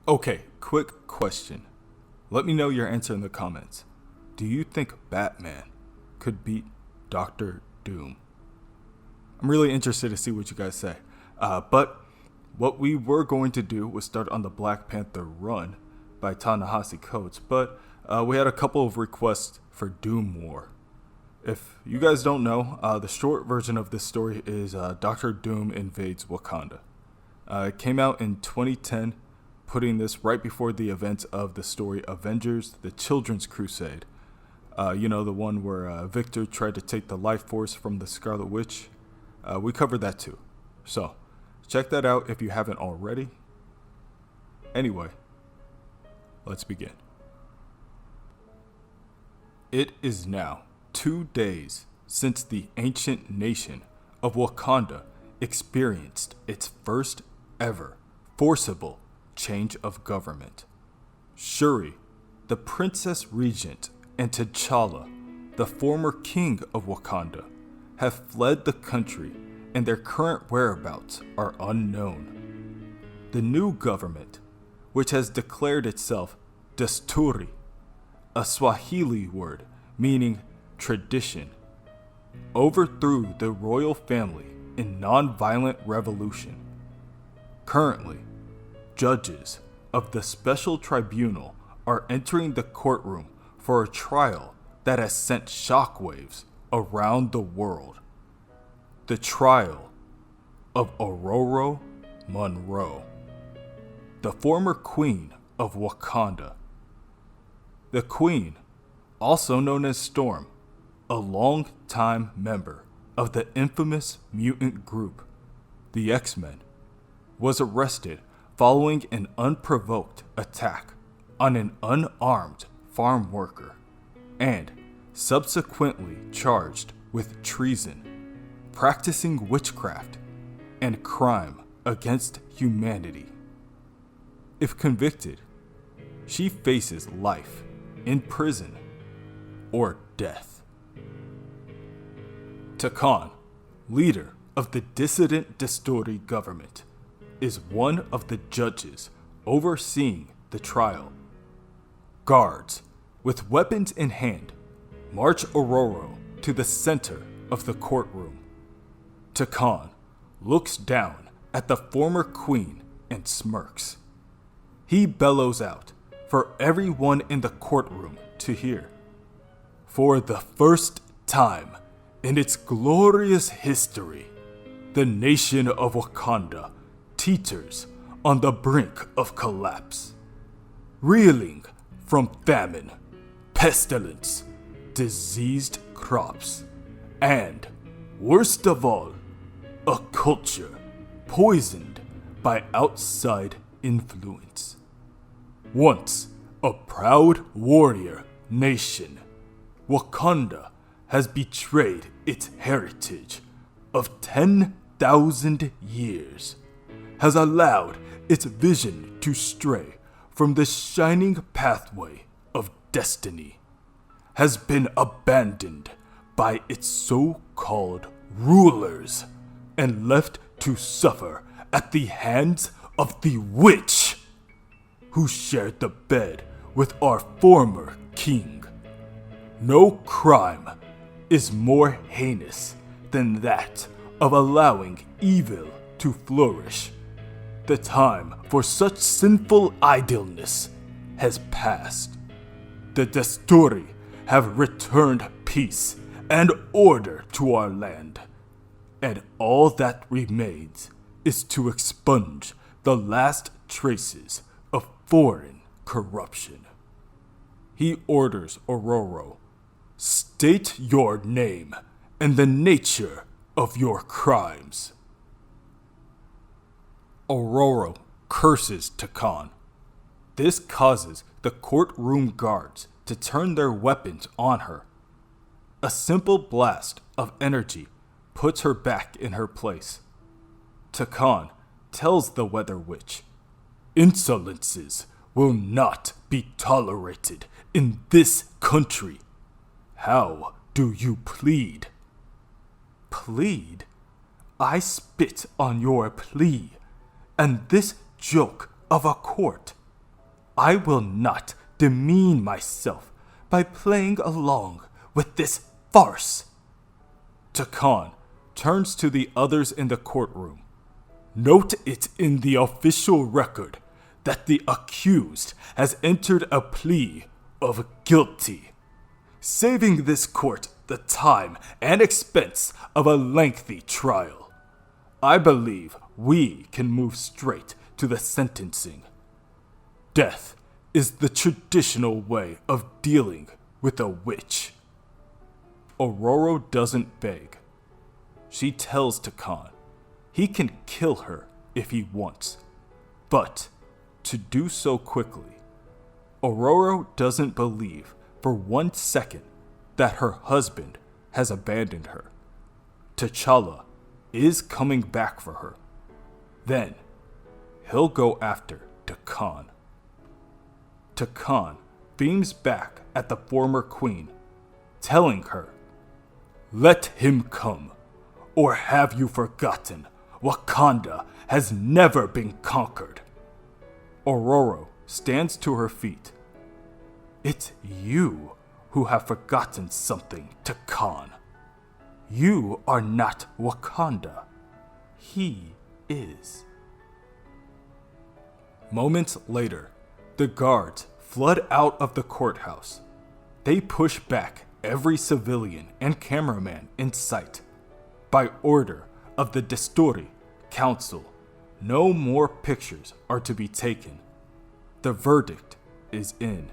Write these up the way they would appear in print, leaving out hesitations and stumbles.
Okay, quick question. Let me know your answer in the comments. Do you think Batman could beat Doctor Doom? I'm really interested to see what you guys say. But what we were going to do was start on the Black Panther run by Ta-Nehisi Coates, but we had a couple of requests for DOOMWAR. If you guys don't know, the short version of this story is Doctor Doom Invades Wakanda. It came out in 2010, putting this right before the events of the story Avengers: The Children's Crusade. The one where Victor tried to take the life force from the Scarlet Witch. We covered that too. So, check that out if you haven't already. Anyway, let's begin. It is now 2 days since the ancient nation of Wakanda experienced its first ever forcible change of government. Suri, the Princess Regent, and T'Challa, the former king of Wakanda, have fled the country and their current whereabouts are unknown. The new government, which has declared itself Desturi, a Swahili word meaning tradition, overthrew the royal family in non-violent revolution. Currently, judges of the special tribunal are entering the courtroom for a trial that has sent shockwaves around the world. The trial of Ororo Munro, the former queen of Wakanda. The queen, also known as Storm, a long-time member of the infamous mutant group, the X-Men, was arrested following an unprovoked attack on an unarmed farm worker and subsequently charged with treason, practicing witchcraft, and crime against humanity. If convicted, she faces life in prison or death. Takan, leader of the dissident Desturi government, is one of the judges overseeing the trial. Guards, with weapons in hand, march Ororo to the center of the courtroom. Takan looks down at the former queen and smirks. He bellows out for everyone in the courtroom to hear. For the first time in its glorious history, the nation of Wakanda teeters on the brink of collapse. Reeling from famine, pestilence, diseased crops, and, worst of all, a culture poisoned by outside influence. Once a proud warrior nation, Wakanda has betrayed its heritage of 10,000 years, has allowed its vision to stray from the shining pathway of destiny, has been abandoned by its so-called rulers, and left to suffer at the hands of the witch, who shared the bed with our former king. No crime is more heinous than that of allowing evil to flourish. The time for such sinful idleness has passed. The Desturi have returned peace and order to our land, and all that remains is to expunge the last traces of foreign corruption. He orders Ororo, state your name and the nature of your crimes. Ororo curses Takan. This causes the courtroom guards to turn their weapons on her. A simple blast of energy puts her back in her place. Takan tells the Weather Witch, "Insolences will not be tolerated in this country. How do you plead?" Plead? I spit on your plea, and this joke of a court I will not demean myself by playing along with this farce. Takan turns to the others in the courtroom. Note it in the official record that the accused has entered a plea of guilty, saving this court the time and expense of a lengthy trial. I believe we can move straight to the sentencing. Death is the traditional way of dealing with a witch. Ororo doesn't beg. She tells Takan he can kill her if he wants, but to do so quickly. Ororo doesn't believe for 1 second that her husband has abandoned her. T'Challa is coming back for her. Then he'll go after Takan. Takan beams back at the former queen, telling her, "Let him come, or have you forgotten Wakanda has never been conquered?" Ororo stands to her feet. "It's you who have forgotten something, Takan. You are not Wakanda. He is." Moments later, the guards flood out of the courthouse. They push back every civilian and cameraman in sight. By order of the Destori Council, no more pictures are to be taken. The verdict is in,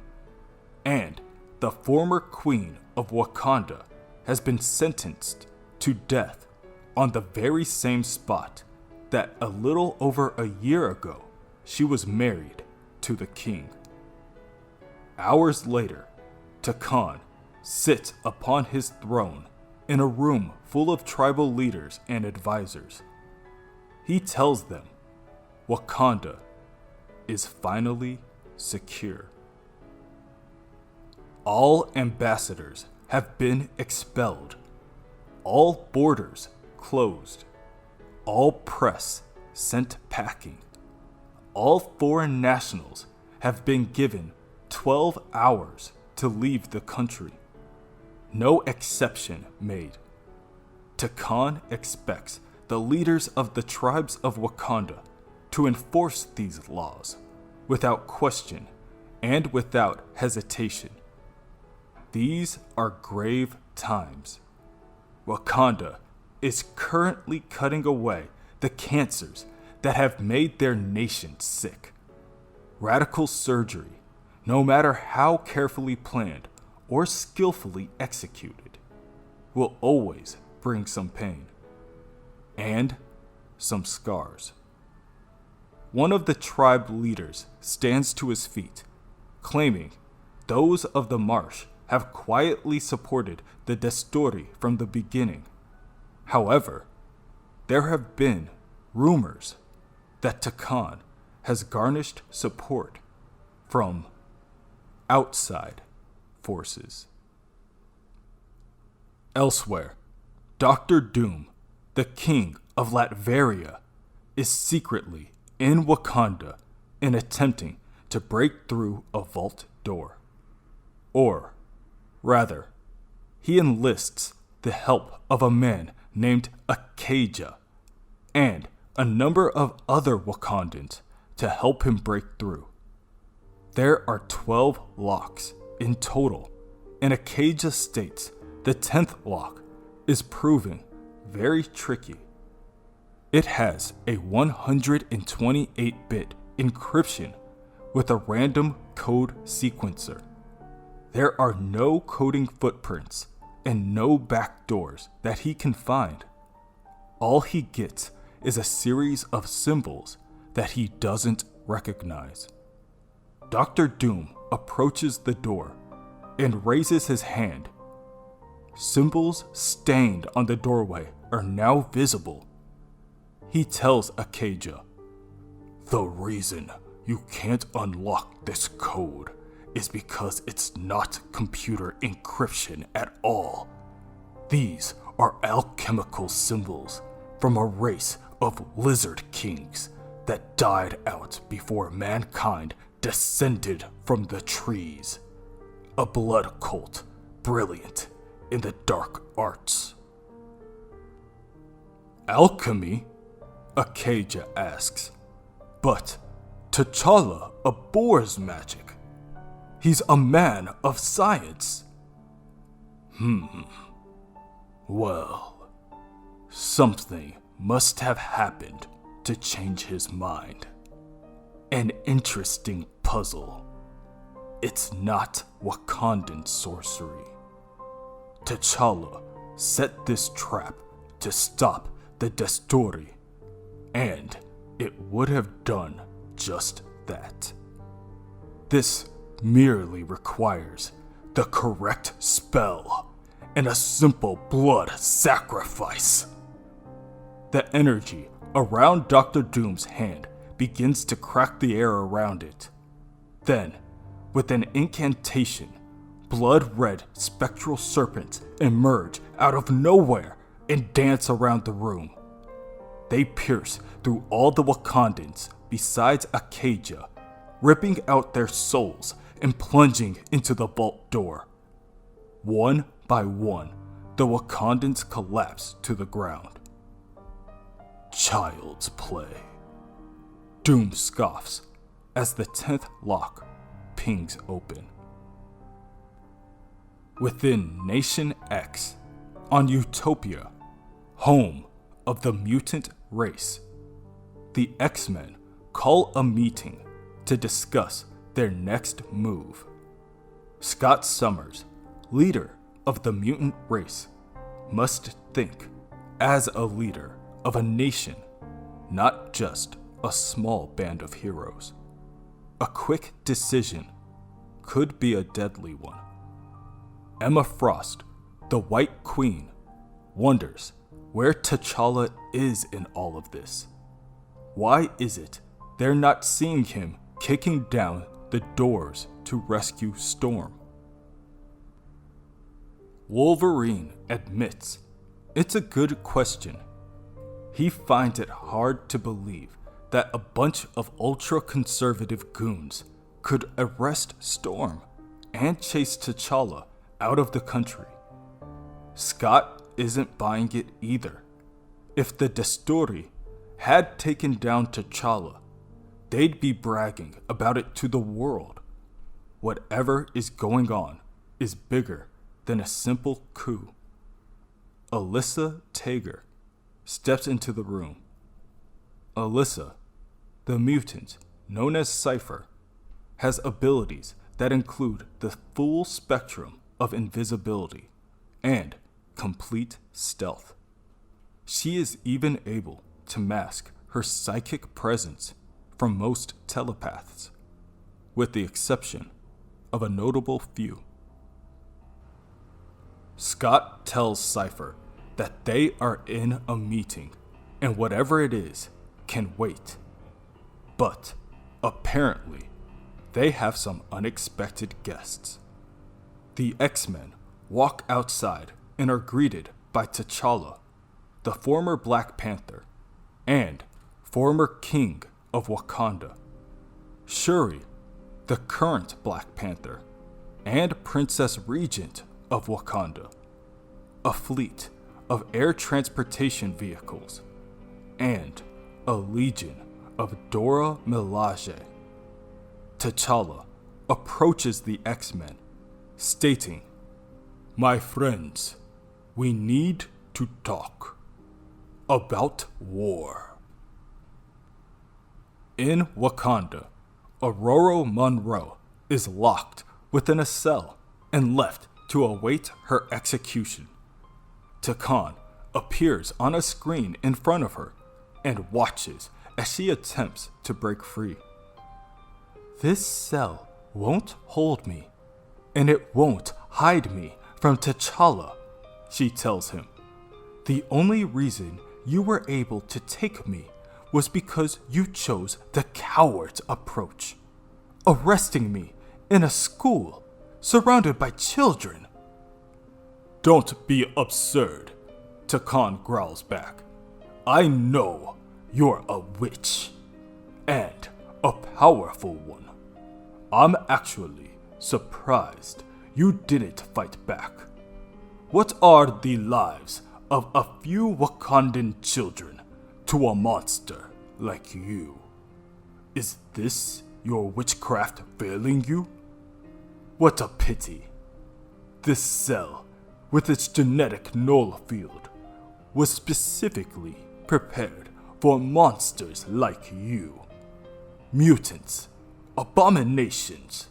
and the former queen of Wakanda has been sentenced to death on the very same spot that a little over a year ago she was married to the king. Hours later, Takan sits upon his throne in a room full of tribal leaders and advisors. He tells them Wakanda is finally secure. All ambassadors have been expelled, all borders closed, all press sent packing. All foreign nationals have been given 12 hours to leave the country. No exception made. Takan expects the leaders of the tribes of Wakanda to enforce these laws without question and without hesitation. These are grave times. Wakanda is currently cutting away the cancers that have made their nation sick. Radical surgery, no matter how carefully planned or skillfully executed, will always bring some pain and some scars. One of the tribe leaders stands to his feet, claiming those of the marsh have quietly supported the Destori from the beginning. However, there have been rumors that Takan has garnished support from outside forces. Elsewhere, Dr. Doom, the king of Latveria, is secretly in Wakanda and attempting to break through a vault door. Or, rather, he enlists the help of a man named Akaja and a number of other Wakandans to help him break through. There are 12 locks in total, and Akaja states the 10th lock is proving very tricky. It has a 128-bit encryption with a random code sequencer. There are no coding footprints and no back doors that he can find. All he gets is a series of symbols that he doesn't recognize. Dr. Doom approaches the door and raises his hand. Symbols stained on the doorway are now visible. He tells Akaja, "The reason you can't unlock this code is because it's not computer encryption at all. These are alchemical symbols from a race of lizard kings that died out before mankind descended from the trees, a blood cult brilliant in the dark arts. Alchemy? Acadia asks. But T'Challa abhors magic. He's a man of science. Well, something must have happened to change his mind. An interesting puzzle. It's not Wakandan sorcery. T'Challa set this trap to stop the Destori, and it would have done just that. This merely requires the correct spell and a simple blood sacrifice. The energy around Dr. Doom's hand begins to crack the air around it. Then, with an incantation, blood-red spectral serpents emerge out of nowhere and dance around the room. They pierce through all the Wakandans besides Acadia, ripping out their souls and plunging into the vault door. One by one, the Wakandans collapse to the ground. Child's play. Doom scoffs as the 10th lock pings open. Within Nation X, on Utopia, home of the mutant race, the X-Men call a meeting to discuss their next move. Scott Summers, leader of the mutant race, must think as a leader of a nation, not just a small band of heroes. A quick decision could be a deadly one. Emma Frost, the White Queen, wonders where T'Challa is in all of this. Why is it they're not seeing him kicking down the doors to rescue Storm? Wolverine admits it's a good question. He finds it hard to believe that a bunch of ultra-conservative goons could arrest Storm and chase T'Challa out of the country. Scott isn't buying it either. If the Destori had taken down T'Challa, they'd be bragging about it to the world. Whatever is going on is bigger than a simple coup. Alyssa Tager steps into the room. Alyssa, the mutant known as Cypher, has abilities that include the full spectrum of invisibility and complete stealth. She is even able to mask her psychic presence from most telepaths, with the exception of a notable few. Scott tells Cypher that they are in a meeting and whatever it is can wait. But apparently, they have some unexpected guests. The X-Men walk outside and are greeted by T'Challa, the former Black Panther and former king of Wakanda, Suri, the current Black Panther and Princess Regent of Wakanda, a fleet of air transportation vehicles, and a legion of Dora Milaje. T'Challa approaches the X-Men, stating, "My friends, we need to talk about war." In Wakanda, Ororo Munro is locked within a cell and left to await her execution. T'Challa appears on a screen in front of her and watches as she attempts to break free. "This cell won't hold me, and it won't hide me from T'Challa," she tells him. "The only reason you were able to take me was because you chose the coward's approach, arresting me in a school surrounded by children." "Don't be absurd," T'Challa growls back. "I know you're a witch, and a powerful one. I'm actually surprised you didn't fight back. What are the lives of a few Wakandan children to a monster like you? Is this your witchcraft failing you? What a pity. This cell, with its genetic null field, was specifically prepared for monsters like you. Mutants, abominations.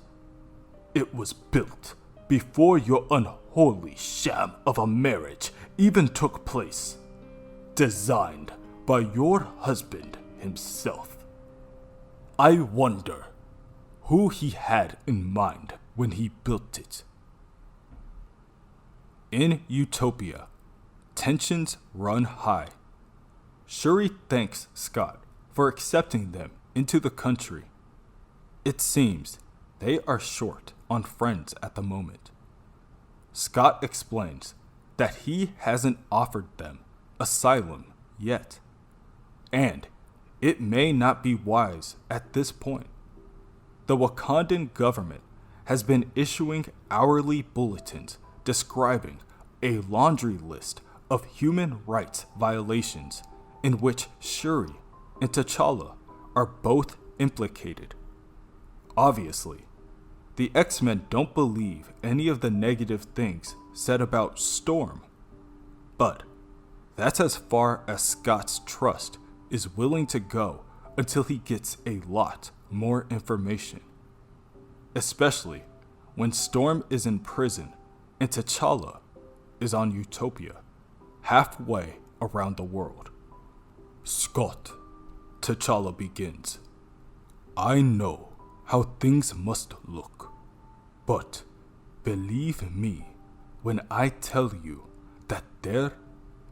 It was built before your unholy sham of a marriage even took place. Designed by your husband himself. I wonder who he had in mind when he built it. In Utopia, tensions run high. Suri thanks Scot for accepting them into the country. It seems they are short on friends at the moment. Scot explains that he hasn't offered them asylum yet, and it may not be wise at this point. The Wakandan government has been issuing hourly bulletins describing a laundry list of human rights violations in which Suri and T'Challa are both implicated. Obviously, the X-Men don't believe any of the negative things said about Storm, but that's as far as Scott's trust is willing to go until he gets a lot more information. Especially when Storm is in prison and T'Challa is on Utopia, halfway around the world. Scot, T'Challa begins. I know how things must look, but believe me when I tell you that there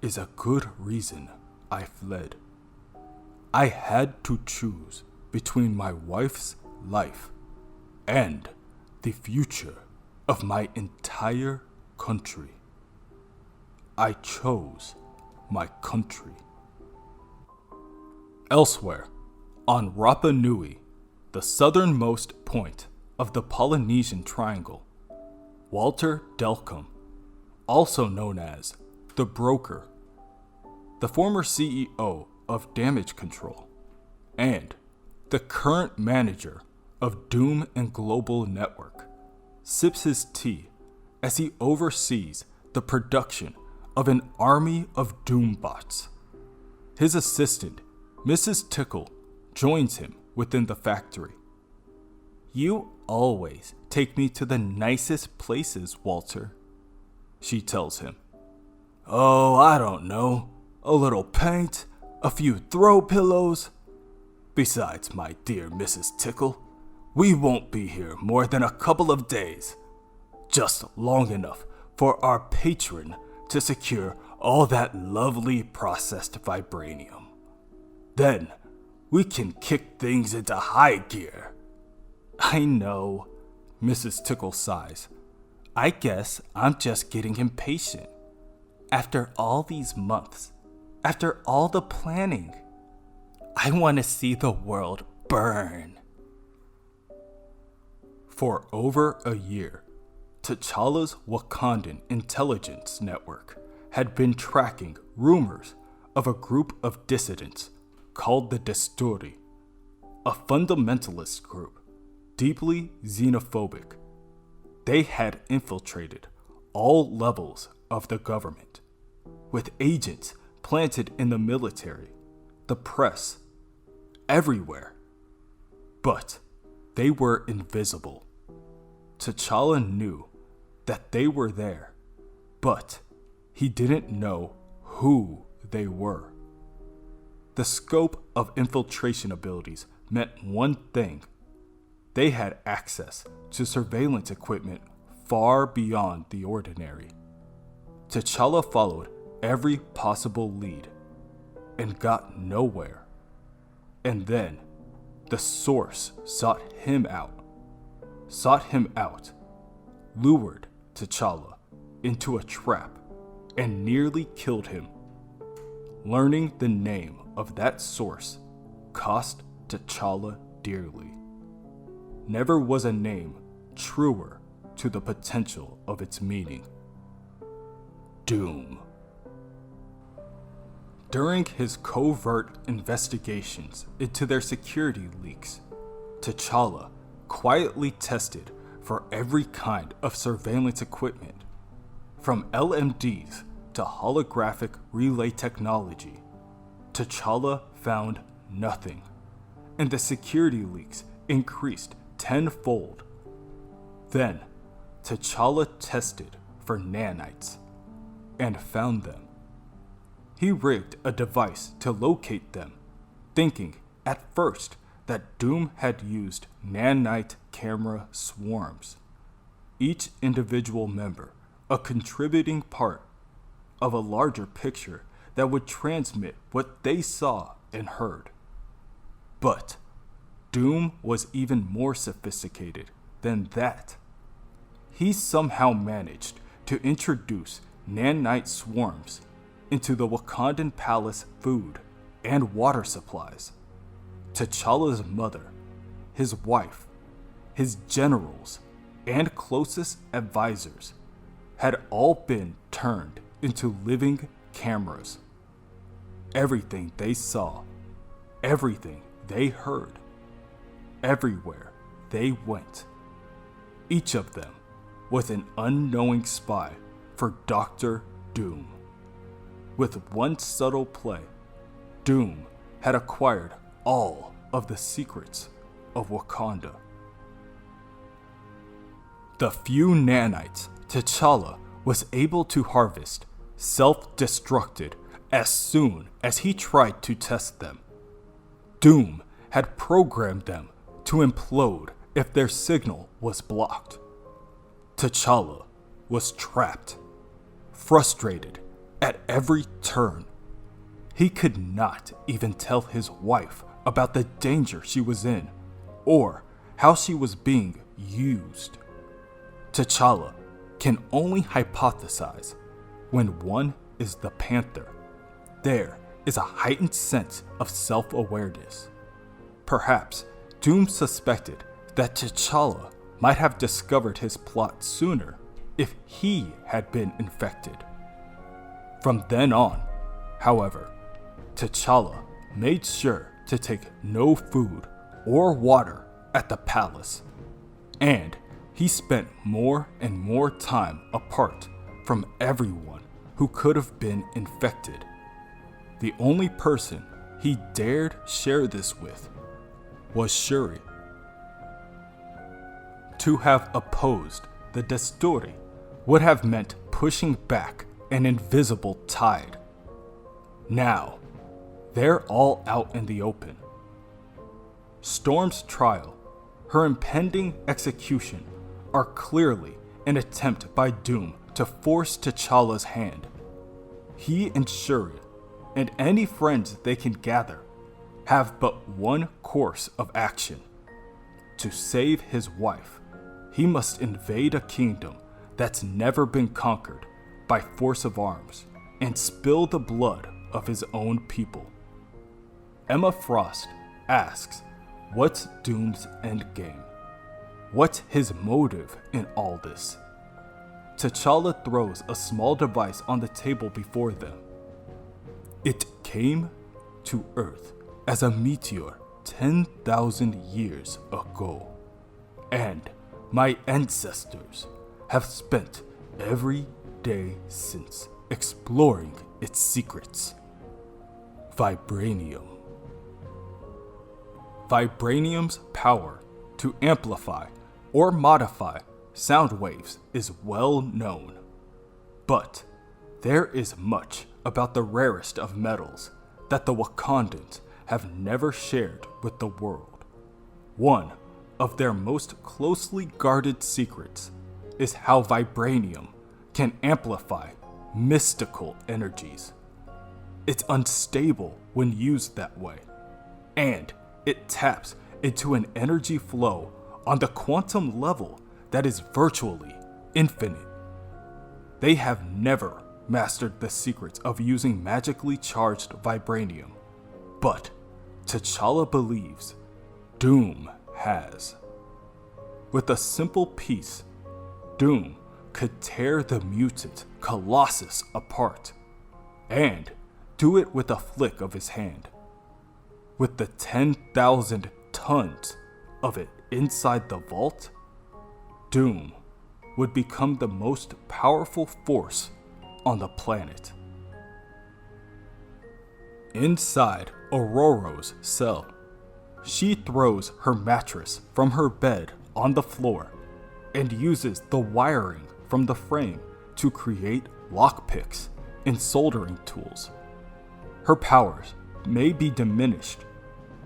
is a good reason I fled. I had to choose between my wife's life and the future of my entire country. I chose my country. Elsewhere, on Rapa Nui, the southernmost point of the Polynesian Triangle, Walter Delcom, also known as the Broker, the former CEO of Damage Control, and the current manager of Doom and Global Network, sips his tea as he oversees the production of an army of Doombots. His assistant, Mrs. Tickle, joins him within the factory. You always take me to the nicest places, Walter, she tells him. Oh, I don't know. A little paint, a few throw pillows. Besides, my dear Mrs. Tickle, we won't be here more than a couple of days. Just long enough for our patron to secure all that lovely processed vibranium. Then we can kick things into high gear. I know, Mrs. Tickle sighs. I guess I'm just getting impatient. After all these months, after all the planning, I want to see the world burn. For over a year, T'Challa's Wakandan intelligence network had been tracking rumors of a group of dissidents called the Desturi, a fundamentalist group, deeply xenophobic. They had infiltrated all levels of the government, with agents planted in the military, the press, everywhere. But they were invisible. T'Challa knew that they were there, but he didn't know who they were. The scope of infiltration abilities meant one thing. They had access to surveillance equipment far beyond the ordinary. T'Challa followed every possible lead and got nowhere. And then the source sought him out, lured T'Challa into a trap, and nearly killed him. Learning the name of that source cost T'Challa dearly. never was a name truer to the potential of its meaning. Doom. During his covert investigations into their security leaks, T'Challa quietly tested for every kind of surveillance equipment, from LMDs to holographic relay technology. T'Challa found nothing, and the security leaks increased tenfold. Then, T'Challa tested for nanites and found them. He rigged a device to locate them, thinking at first that Doom had used nanite camera swarms, each individual member a contributing part of a larger picture that would transmit what they saw and heard. But Doom was even more sophisticated than that. He somehow managed to introduce nanite swarms into the Wakandan palace food and water supplies. T'Challa's mother, his wife, his generals, and closest advisors had all been turned into living cameras. Everything they saw, everything they heard, everywhere they went, each of them was an unknowing spy for Dr. Doom. With one subtle play, Doom had acquired all of the secrets of Wakanda. The few nanites T'Challa was able to harvest self-destructed as soon as he tried to test them. Doom had programmed them to implode if their signal was blocked. T'Challa was trapped, frustrated at every turn. He could not even tell his wife about the danger she was in or how she was being used. T'Challa can only hypothesize. When one is the Panther, there is a heightened sense of self-awareness. Perhaps Doom suspected that T'Challa might have discovered his plot sooner if he had been infected. From then on, however, T'Challa made sure to take no food or water at the palace, and he spent more and more time apart from everyone who could have been infected. The only person he dared share this with was Suri. To have opposed the Destori would have meant pushing back an invisible tide. Now, they're all out in the open. Storm's trial, her impending execution, are clearly an attempt by Doom to force T'Challa's hand. He and Shuri, and any friends they can gather, have but one course of action. To save his wife, he must invade a kingdom that's never been conquered by force of arms and spill the blood of his own people. Emma Frost asks, what's Doom's endgame? What's his motive in all this? T'Challa throws a small device on the table before them. It came to Earth as a meteor 10,000 years ago, and my ancestors have spent every day since exploring its secrets. Vibranium. Vibranium's power to amplify or modify sound waves is well known, but there is much about the rarest of metals that the Wakandans have never shared with the world. One of their most closely guarded secrets is how vibranium can amplify mystical energies. It's unstable when used that way, and it taps into an energy flow on the quantum level that is virtually infinite. They have never mastered the secrets of using magically charged vibranium, but T'Challa believes Doom has. With a simple piece, Doom could tear the mutant Colossus apart, and do it with a flick of his hand. With the 10,000 tons of it inside the vault, Doom would become the most powerful force on the planet. Inside Ororo's cell, she throws her mattress from her bed on the floor and uses the wiring from the frame to create lockpicks and soldering tools. Her powers may be diminished,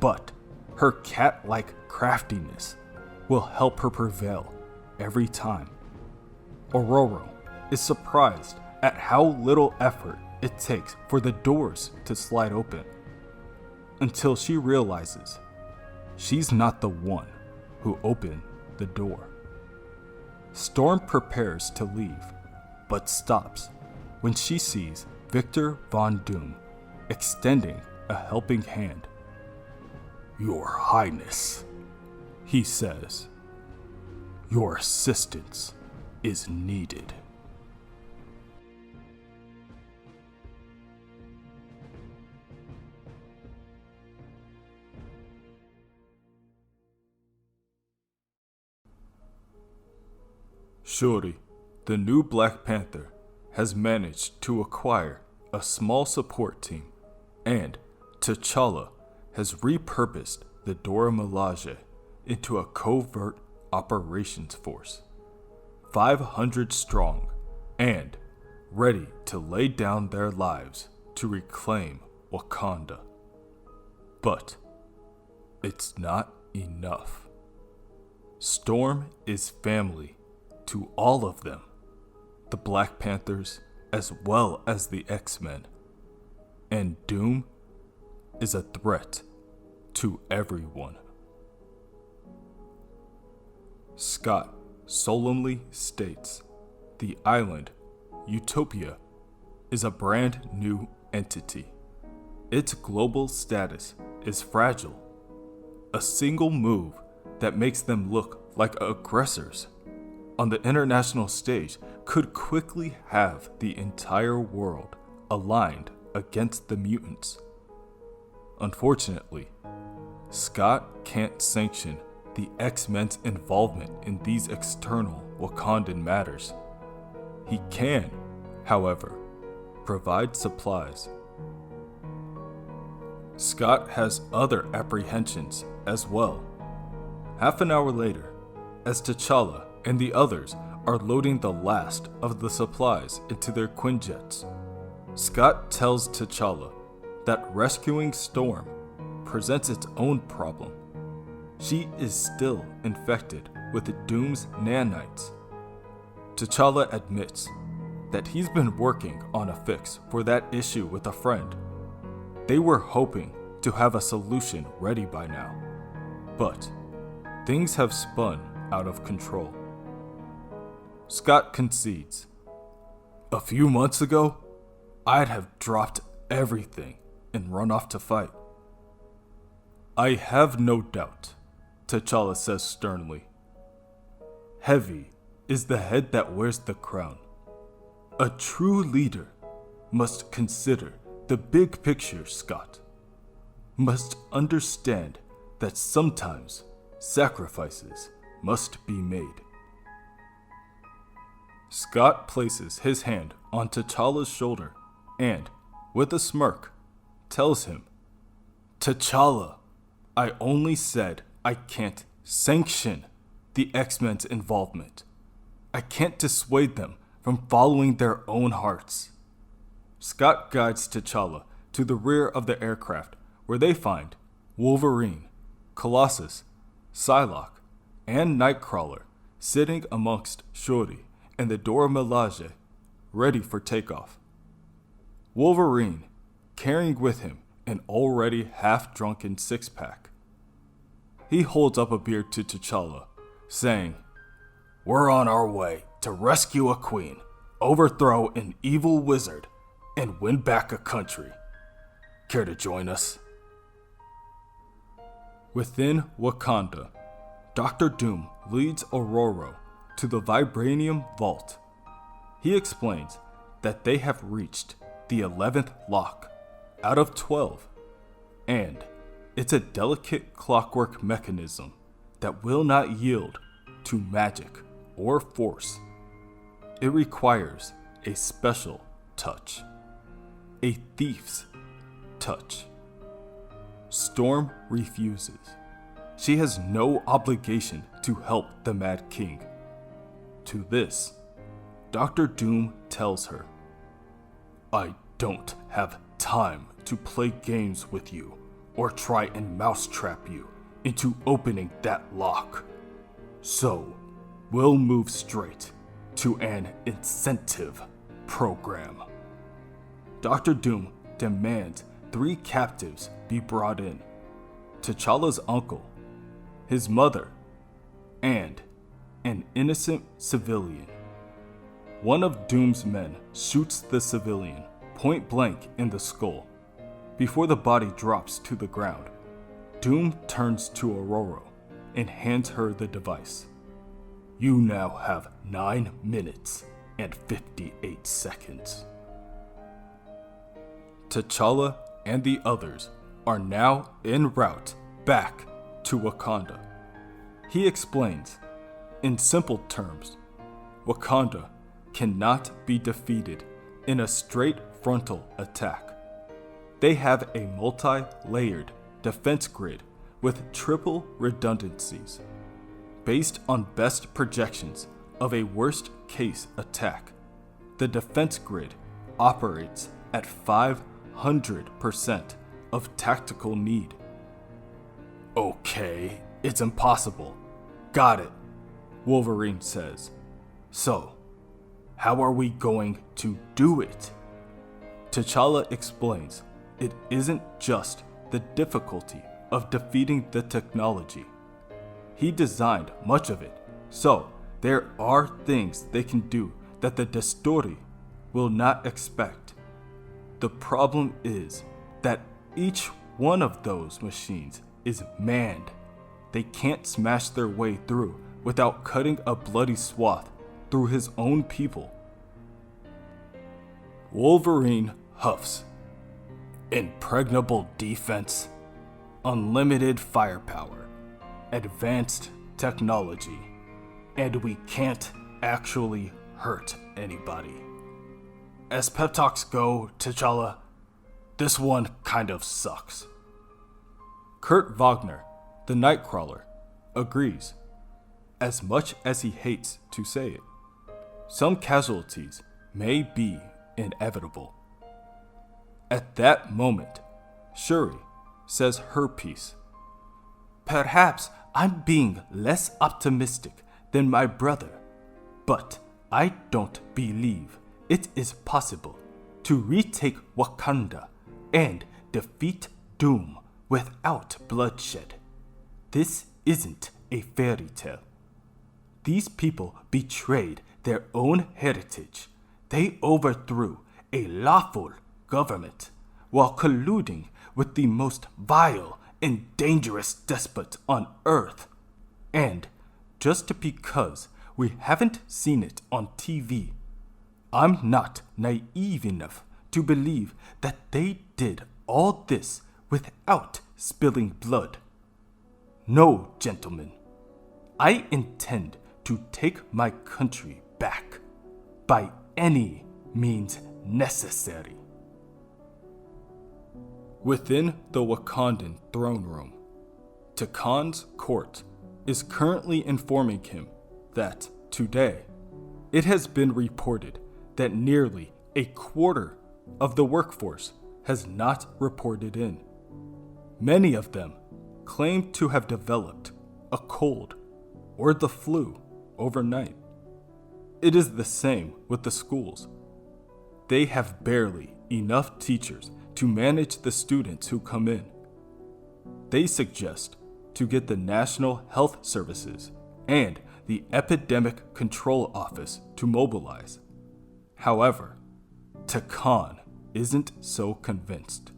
but her cat-like craftiness will help her prevail every time. Ororo is surprised at how little effort it takes for the doors to slide open, until she realizes she's not the one who opened the door. Storm prepares to leave, but stops when she sees Victor Von Doom extending a helping hand. "Your Highness," he says, "your assistance is needed." Suri, the new Black Panther, has managed to acquire a small support team, and T'Challa has repurposed the Dora Milaje into a covert operations force, 500 strong, and ready to lay down their lives to reclaim Wakanda. But it's not enough. Storm is family to all of them, the Black Panthers as well as the X-Men, and Doom is a threat to everyone. Scot solemnly states the island, Utopia, is a brand new entity. Its global status is fragile. A single move that makes them look like aggressors on the international stage could quickly have the entire world aligned against the mutants. Unfortunately, Scot can't sanction the X-Men's involvement in these external Wakandan matters. He can, however, provide supplies. Scot has other apprehensions as well. Half an hour later, as T'Challa and the others are loading the last of the supplies into their Quinjets, Scot tells T'Challa that rescuing Storm presents its own problem. She is still infected with Doom's nanites. T'Challa admits that he's been working on a fix for that issue with a friend. They were hoping to have a solution ready by now, but things have spun out of control. Scot concedes. "A few months ago, I'd have dropped everything and run off to fight." "I have no doubt," T'Challa says sternly. "Heavy is the head that wears the crown. A true leader must consider the big picture, Scot. Must understand that sometimes sacrifices must be made." Scot places his hand on T'Challa's shoulder and, with a smirk, tells him, "T'Challa, I only said I can't sanction the X-Men's involvement. I can't dissuade them from following their own hearts." Scot guides T'Challa to the rear of the aircraft, where they find Wolverine, Colossus, Psylocke, and Nightcrawler sitting amongst Suri and the Dora Milaje, ready for takeoff. Wolverine carrying with him an already half-drunken six-pack. He holds up a beer to T'Challa, saying, "We're on our way to rescue a queen, overthrow an evil wizard, and win back a country. Care to join us?" Within Wakanda, Dr. Doom leads Ororo to the Vibranium Vault. He explains that they have reached the 11th lock out of 12, and it's a delicate clockwork mechanism that will not yield to magic or force. It requires a special touch, a thief's touch. Storm refuses. She has no obligation to help the Mad King. To this, Dr. Doom tells her, "I don't have time to play games with you or try and mousetrap you into opening that lock. So, we'll move straight to an incentive program." Dr. Doom demands 3 captives be brought in: T'Challa's uncle, his mother, and an innocent civilian. One of Doom's men shoots the civilian point blank in the skull. Before the body drops to the ground, Doom turns to Ororo and hands her the device. "You now have 9 minutes and 58 seconds. T'Challa and the others are now en route back to Wakanda. He explains, in simple terms, Wakanda cannot be defeated in a straight frontal attack. They have a multi-layered defense grid with triple redundancies. Based on best projections of a worst-case attack, the defense grid operates at 500% of tactical need. "Okay, it's impossible. Got it," Wolverine says. "So, how are we going to do it?" T'Challa explains it isn't just the difficulty of defeating the technology. He designed much of it, so there are things they can do that the Destori will not expect. The problem is that each one of those machines is manned. They can't smash their way through without cutting a bloody swath through his own people. Wolverine huffs. "Impregnable defense, unlimited firepower, advanced technology, and we can't actually hurt anybody. As pep talks go, T'Challa, this one kind of sucks." Kurt Wagner, the Nightcrawler, agrees, as much as he hates to say it. Some casualties may be inevitable. At that moment, Suri says her piece. "Perhaps I'm being less optimistic than my brother, but I don't believe it is possible to retake Wakanda and defeat Doom without bloodshed. This isn't a fairy tale. These people betrayed their own heritage. They overthrew a lawful government while colluding with the most vile and dangerous despot on Earth. And just because we haven't seen it on TV, I'm not naive enough to believe that they did all this without spilling blood. No, gentlemen, I intend to take my country back by any means necessary." Within the Wakandan throne room, T'Khan's court is currently informing him that today it has been reported that nearly a quarter of the workforce has not reported in. Many of them claim to have developed a cold or the flu overnight. It is the same with the schools. They have barely enough teachers to manage the students who come in. They suggest to get the National Health Services and the Epidemic Control Office to mobilize. However, T'Khan isn't so convinced.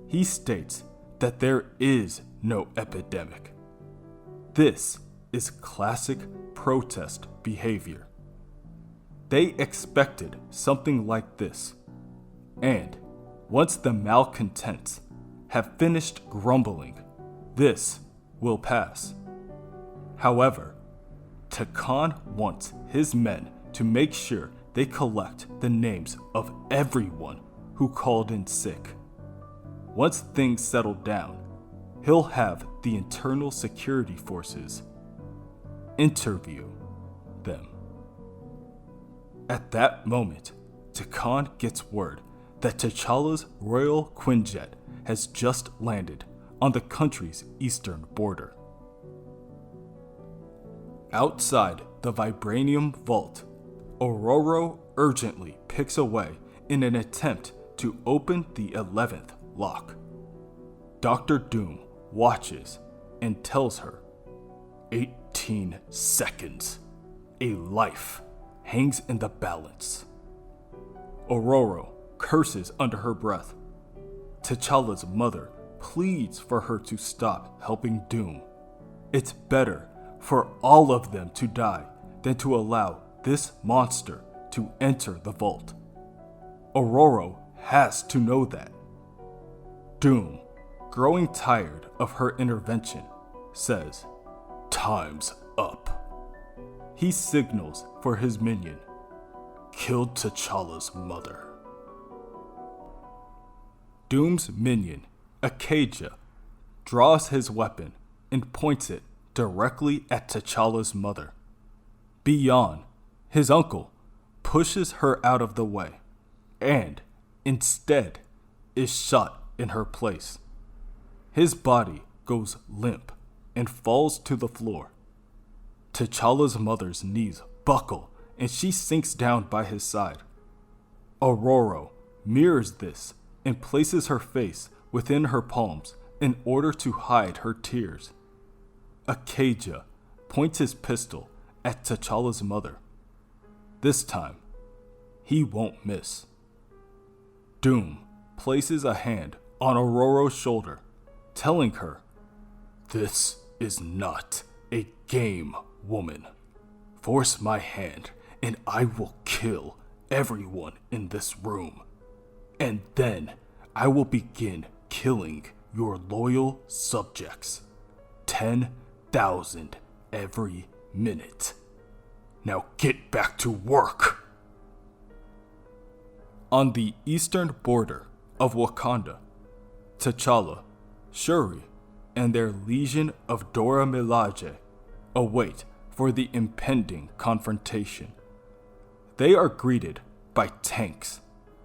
He states that there is no epidemic. This is classic protest behavior. They expected something like this, and once the malcontents have finished grumbling, this will pass. However, Takan wants his men to make sure they collect the names of everyone who called in sick. Once things settle down, he'll have the internal security forces interview them. At that moment, Takan gets word that T'Challa's royal Quinjet has just landed on the country's eastern border. Outside the vibranium vault, Ororo urgently picks away in an attempt to open the 11th lock. Dr. Doom watches and tells her, 18 seconds. A life hangs in the balance. Ororo curses under her breath. T'Challa's mother pleads for her to stop helping Doom. It's better for all of them to die than to allow this monster to enter the vault. Ororo has to know that. Doom, growing tired of her intervention, says, "Time's up." He signals for his minion, "Killed T'Challa's mother." Doom's minion, Acadia, draws his weapon and points it directly at T'Challa's mother. Beyond, his uncle pushes her out of the way and, instead, is shot in her place. His body goes limp and falls to the floor. T'Challa's mother's knees buckle and she sinks down by his side. Ororo mirrors this and places her face within her palms in order to hide her tears. Acadia points his pistol at T'Challa's mother. This time, he won't miss. Doom places a hand on Ororo's shoulder, telling her, "This is not a game, woman. Force my hand and I will kill everyone in this room. And then I will begin killing your loyal subjects. 10,000 every minute. Now get back to work." On the eastern border of Wakanda, T'Challa, Suri, and their legion of Dora Milaje await for the impending confrontation. They are greeted by tanks,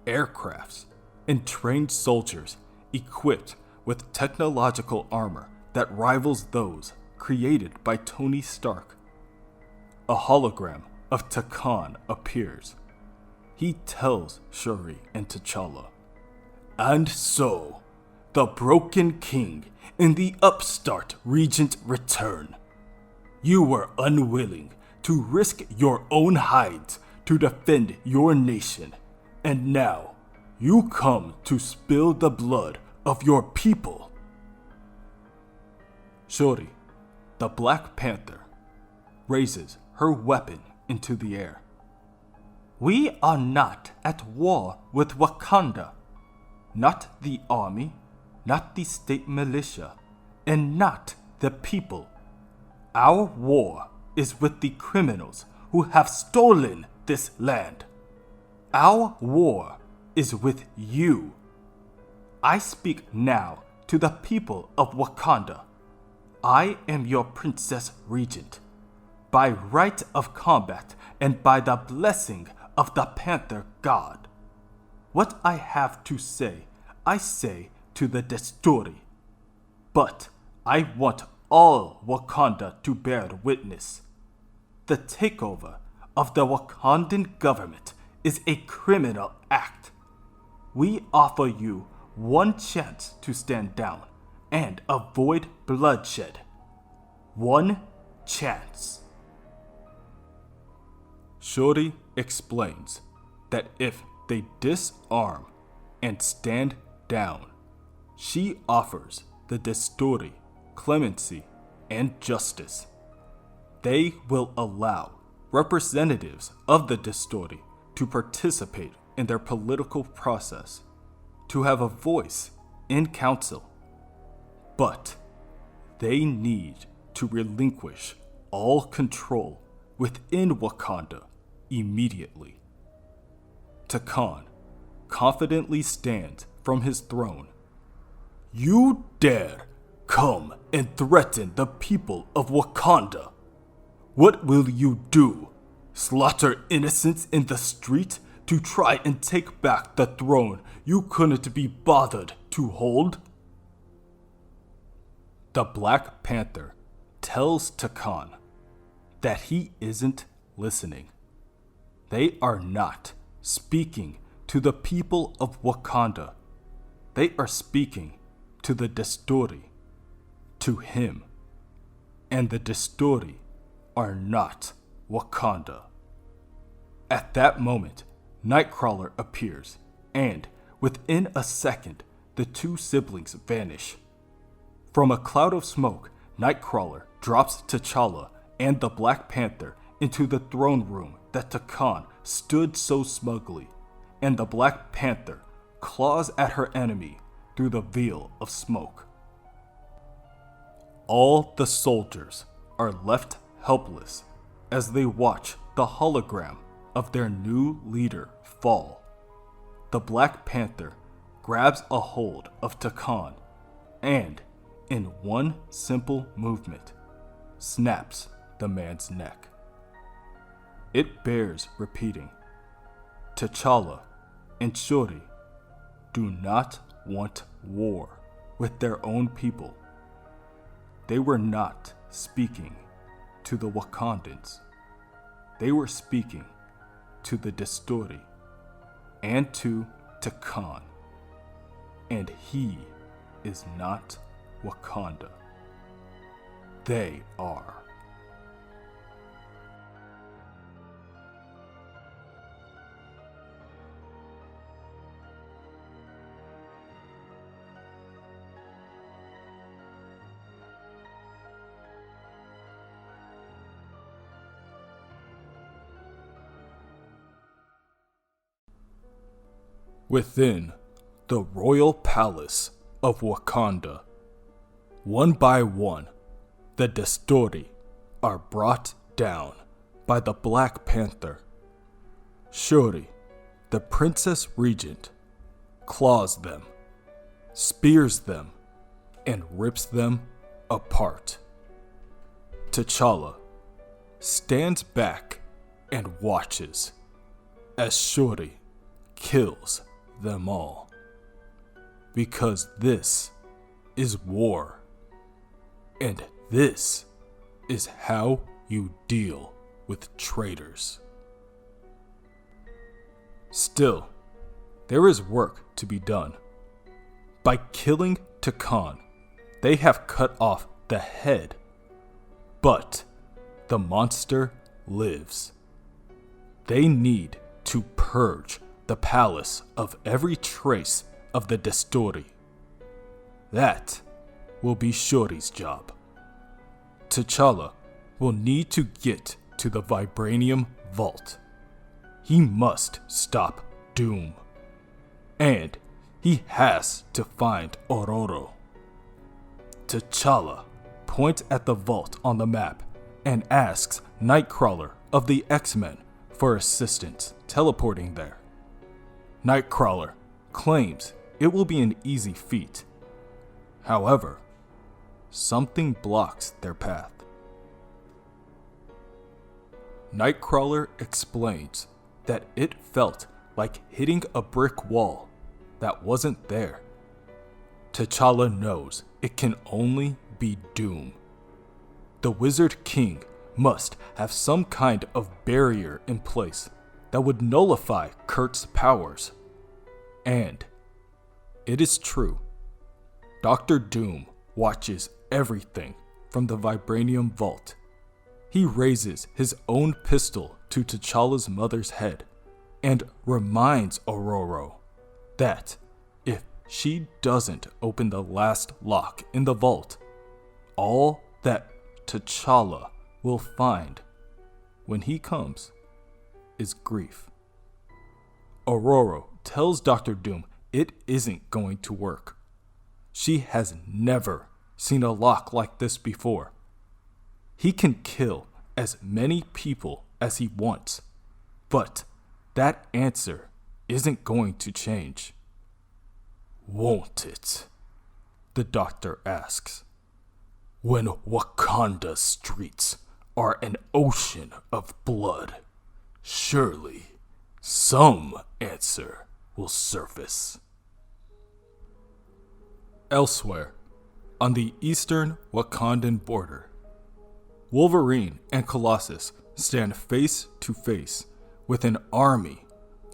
aircrafts, and trained soldiers equipped with technological armor that rivals those created by Tony Stark. A hologram of Takan appears. He tells Shuri and T'Challa, "And so, the broken king and the upstart regent return. You were unwilling to risk your own hides to defend your nation, and now you come to spill the blood of your people." Shuri, the Black Panther, raises her weapon into the air. "We are not at war with Wakanda. Not the army, not the state militia, and not the people. Our war is with the criminals who have stolen this land. Our war is with you. I speak now to the people of Wakanda. I am your Princess Regent. By right of combat and by the blessing of the Panther God. What I have to say, I say to the Desturi. But I want all Wakanda to bear witness. The takeover of the Wakandan government is a criminal act. We offer you one chance to stand down and avoid bloodshed. One chance." Shuri explains that if they disarm and stand down, she offers the Desturi clemency and justice. they will allow representatives of the Distori to participate in their political process, to have a voice in council. But they need to relinquish all control within Wakanda immediately. Takan confidently stands from his throne. You dare come and threaten the people of Wakanda? What will you do? Slaughter innocents in the street to try and take back the throne you couldn't be bothered to hold? The Black Panther tells Takan that he isn't listening. They are not speaking to the people of Wakanda. They are speaking to the Distori, to him. And the Distori are not Wakanda. At that moment, Nightcrawler appears, and within a second, the two siblings vanish. From a cloud of smoke, Nightcrawler drops T'Challa and the Black Panther into the throne room that Takan stood so smugly, and the Black Panther claws at her enemy through the veil of smoke. All the soldiers are left helpless as they watch the hologram of their new leader fall. The Black Panther grabs a hold of Takan and, in one simple movement, snaps the man's neck. It bears repeating. T'Challa and Shuri do not want war with their own people. They were not speaking to the Wakandans. They were speaking to the Distori and to Takan. And he is not Wakanda. They are. Within the royal palace of Wakanda, one by one, the Distori are brought down by the Black Panther. Shuri, the Princess Regent, claws them, spears them, and rips them apart. T'Challa stands back and watches as Shuri kills them all. Because this is war. And this is how you deal with traitors. Still, there is work to be done. By killing Takan, they have cut off the head. But the monster lives. They need to purge the palace of every trace of the Distori. That will be Shuri's job. T'Challa will need to get to the Vibranium Vault. He must stop Doom. And he has to find Ororo. T'Challa points at the vault on the map and asks Nightcrawler of the X-Men for assistance teleporting there. Nightcrawler claims it will be an easy feat. However, something blocks their path. Nightcrawler explains that it felt like hitting a brick wall that wasn't there. T'Challa knows it can only be Doom. The Wizard King must have some kind of barrier in place that would nullify Kurt's powers. And it is true. Dr. Doom watches everything from the Vibranium Vault. He raises his own pistol to T'Challa's mother's head and reminds Ororo that if she doesn't open the last lock in the vault, all that T'Challa will find when he comes is grief. Ororo tells Dr. Doom it isn't going to work. She has never seen a lock like this before. He can kill as many people as he wants, but that answer isn't going to change. Won't it? The doctor asks. When Wakanda's streets are an ocean of blood, surely some answer will surface. Elsewhere, on the eastern Wakandan border, Wolverine and Colossus stand face to face with an army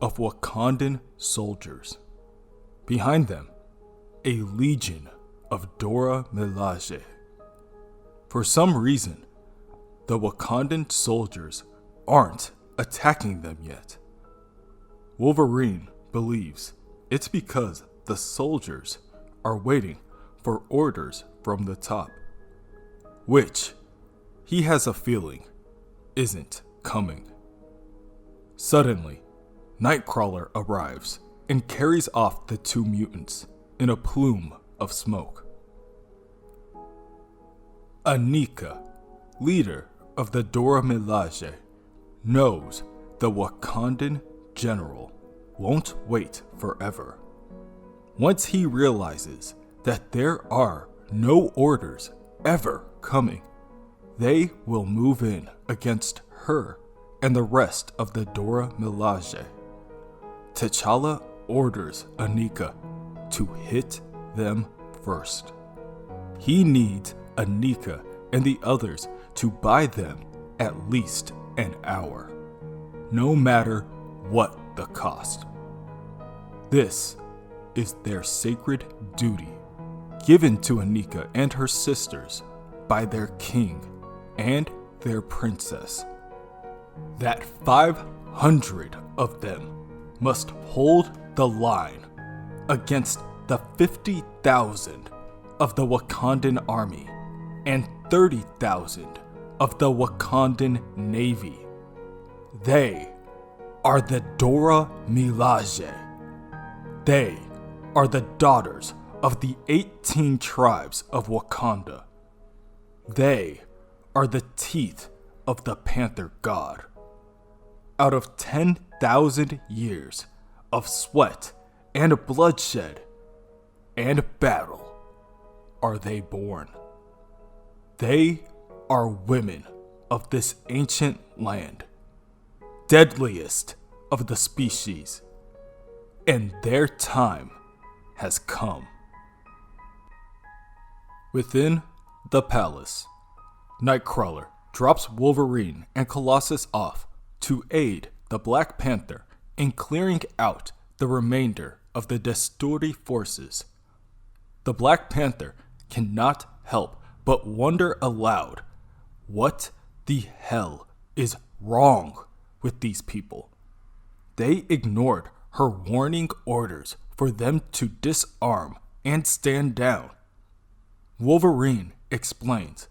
of Wakandan soldiers. Behind them, a legion of Dora Milaje. For some reason, the Wakandan soldiers aren't attacking them yet. Wolverine believes it's because the soldiers are waiting for orders from the top, which he has a feeling isn't coming. Suddenly, Nightcrawler arrives and carries off the two mutants in a plume of smoke. Anika, leader of the Dora Milaje, knows the Wakandan general won't wait forever. Once he realizes that there are no orders ever coming, they will move in against her and the rest of the Dora Milaje. T'Challa orders Anika to hit them first. He needs Anika and the others to buy them at least an hour, no matter what the cost. This is their sacred duty, given to Anika and her sisters by their king and their princess. That 500 of them must hold the line against the 50,000 of the Wakandan army and 30,000 of the Wakandan navy. They are the Dora Milaje. They are the daughters of the 18 tribes of Wakanda. They are the teeth of the Panther God. Out of 10,000 years of sweat and bloodshed and battle are they born. They are women of this ancient land, deadliest of the species, and their time has come. Within the palace, Nightcrawler drops Wolverine and Colossus off to aid the Black Panther in clearing out the remainder of the Desturi forces. The Black Panther cannot help but wonder aloud, what the hell is wrong with these people? They ignored her warning orders for them to disarm and stand down. Wolverine explains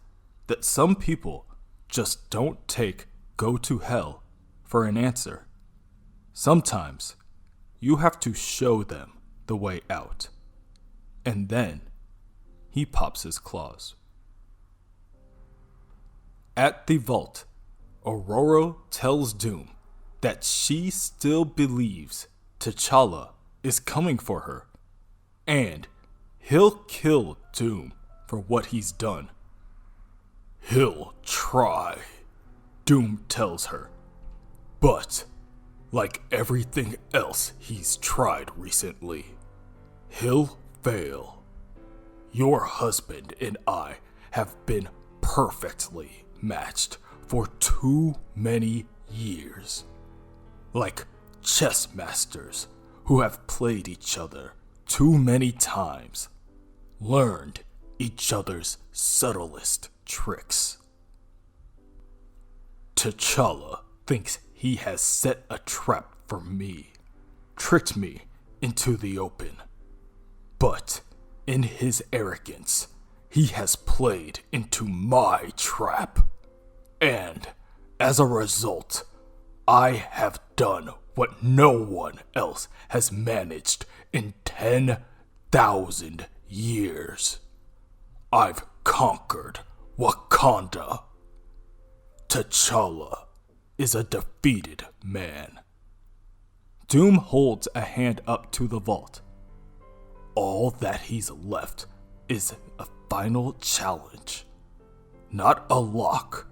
that some people just don't take go to hell for an answer. Sometimes you have to show them the way out. And then he pops his claws. At the vault, Ororo tells Doom that she still believes T'Challa is coming for her, and he'll kill Doom for what he's done. He'll try, Doom tells her, but like everything else he's tried recently, he'll fail. Your husband and I have been perfectly matched for too many years. Like chess masters who have played each other too many times, learned each other's subtlest tricks. T'Challa thinks he has set a trap for me, tricked me into the open. But in his arrogance, he has played into my trap. And, as a result, I have done what no one else has managed in 10,000 years. I've conquered Wakanda. T'Challa is a defeated man. Doom holds a hand up to the vault. All that he's left is a final challenge. Not a lock,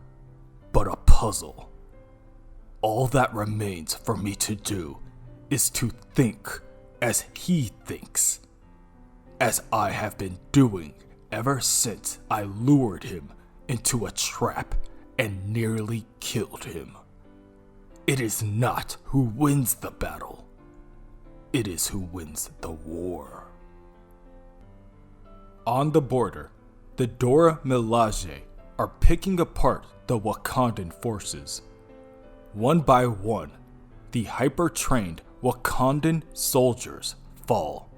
but a puzzle. All that remains for me to do is to think as he thinks, as I have been doing ever since I lured him into a trap and nearly killed him. It is not who wins the battle. It is who wins the war. On the border, the Dora Milaje are picking apart the Wakandan forces. One by one, the hyper-trained Wakandan soldiers fall.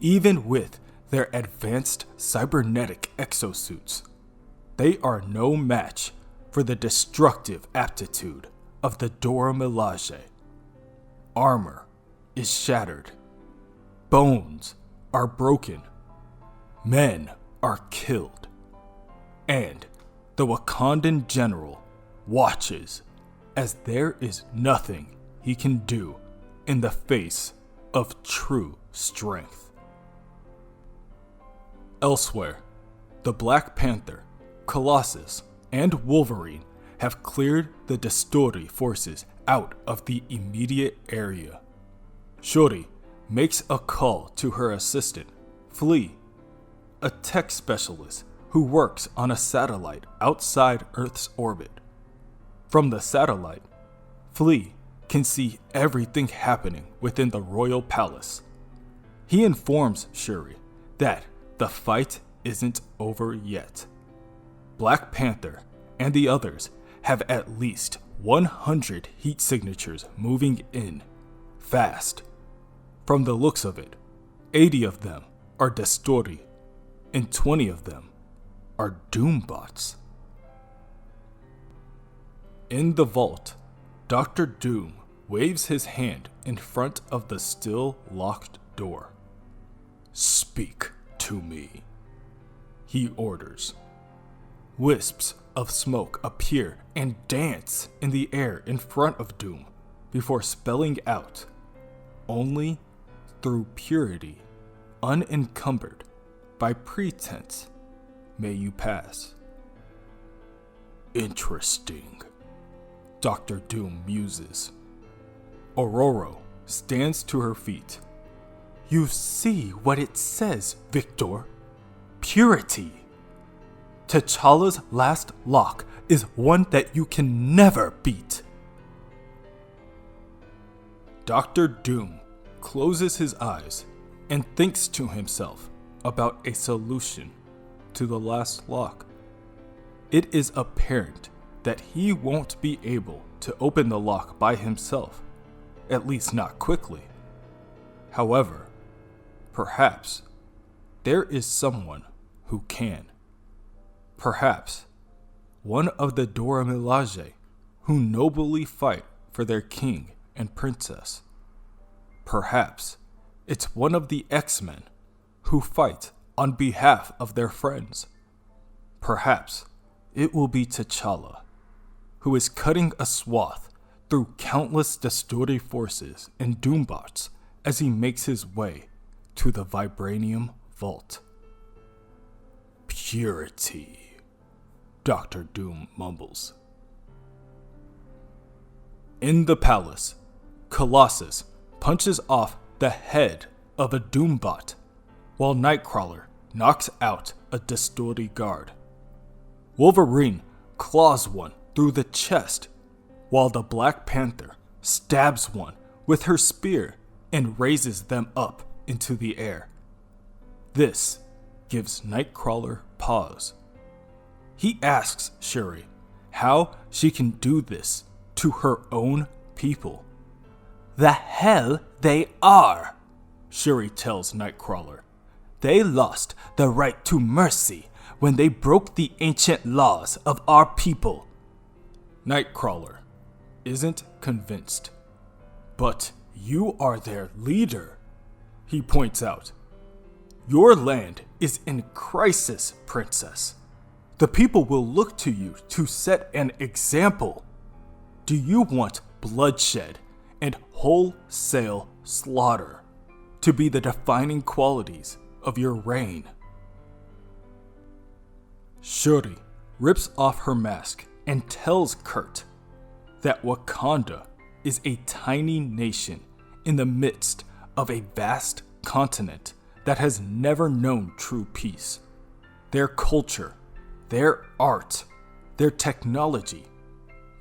Even with their advanced cybernetic exosuits, they are no match for the destructive aptitude of the Dora Milaje. Armor is shattered. Bones are broken. Men are killed. And the Wakandan general watches as there is nothing he can do in the face of true strength. Elsewhere, the Black Panther, Colossus, and Wolverine have cleared the Destori forces out of the immediate area. Suri makes a call to her assistant, Flea, a tech specialist who works on a satellite outside Earth's orbit. From the satellite, Flea can see everything happening within the royal palace. He informs Suri that the fight isn't over yet. Black Panther and the others have at least 100 heat signatures moving in, fast. From the looks of it, 80 of them are Destori, and 20 of them are Doombots. In the vault, Dr. Doom waves his hand in front of the still locked door. "Speak to me," he orders. Wisps of smoke appear and dance in the air in front of Doom before spelling out, "Only through purity, unencumbered by pretense, may you pass." Interesting, Dr. Doom muses. Ororo stands to her feet. "You see what it says, Victor. Purity. T'Challa's last lock is one that you can never beat." Dr. Doom closes his eyes and thinks to himself about a solution to the last lock. It is apparent that he won't be able to open the lock by himself, at least not quickly. However, perhaps there is someone who can. Perhaps one of the Dora Milaje who nobly fight for their king and princess. Perhaps it's one of the X-Men who fight on behalf of their friends. Perhaps it will be T'Challa, who is cutting a swath through countless Destori forces and Doombots as he makes his way to the Vibranium Vault. Purity, Dr. Doom mumbles. In the palace, Colossus punches off the head of a Doombot, while Nightcrawler knocks out a Destori guard. Wolverine claws one through the chest, while the Black Panther stabs one with her spear and raises them up into the air. This gives Nightcrawler pause. He asks Suri how she can do this to her own people. "The hell they are," Suri tells Nightcrawler. "They lost the right to mercy when they broke the ancient laws of our people. Nightcrawler isn't convinced. But you are their leader, he points out. Your land is in crisis, princess. The people will look to you to set an example. Do you want bloodshed and wholesale slaughter to be the defining qualities of your reign? Suri rips off her mask and tells Kurt that Wakanda is a tiny nation in the midst of a vast continent that has never known true peace. Their culture, their art, their technology,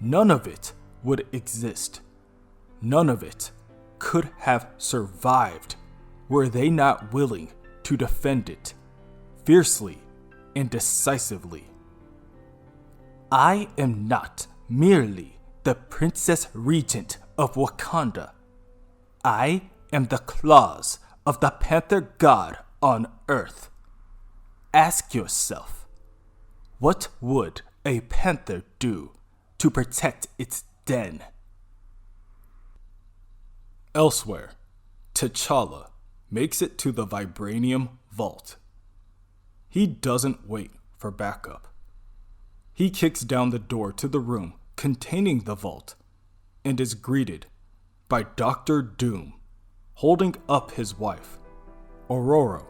none of it would exist. None of it could have survived were they not willing to defend it fiercely and decisively. I am not merely the Princess Regent of Wakanda. I am the claws of the Panther God on Earth. Ask yourself, what would a panther do to protect its den? Elsewhere, T'Challa makes it to the Vibranium Vault. He doesn't wait for backup. He kicks down the door to the room containing the vault and is greeted by Dr. Doom holding up his wife, Ororo,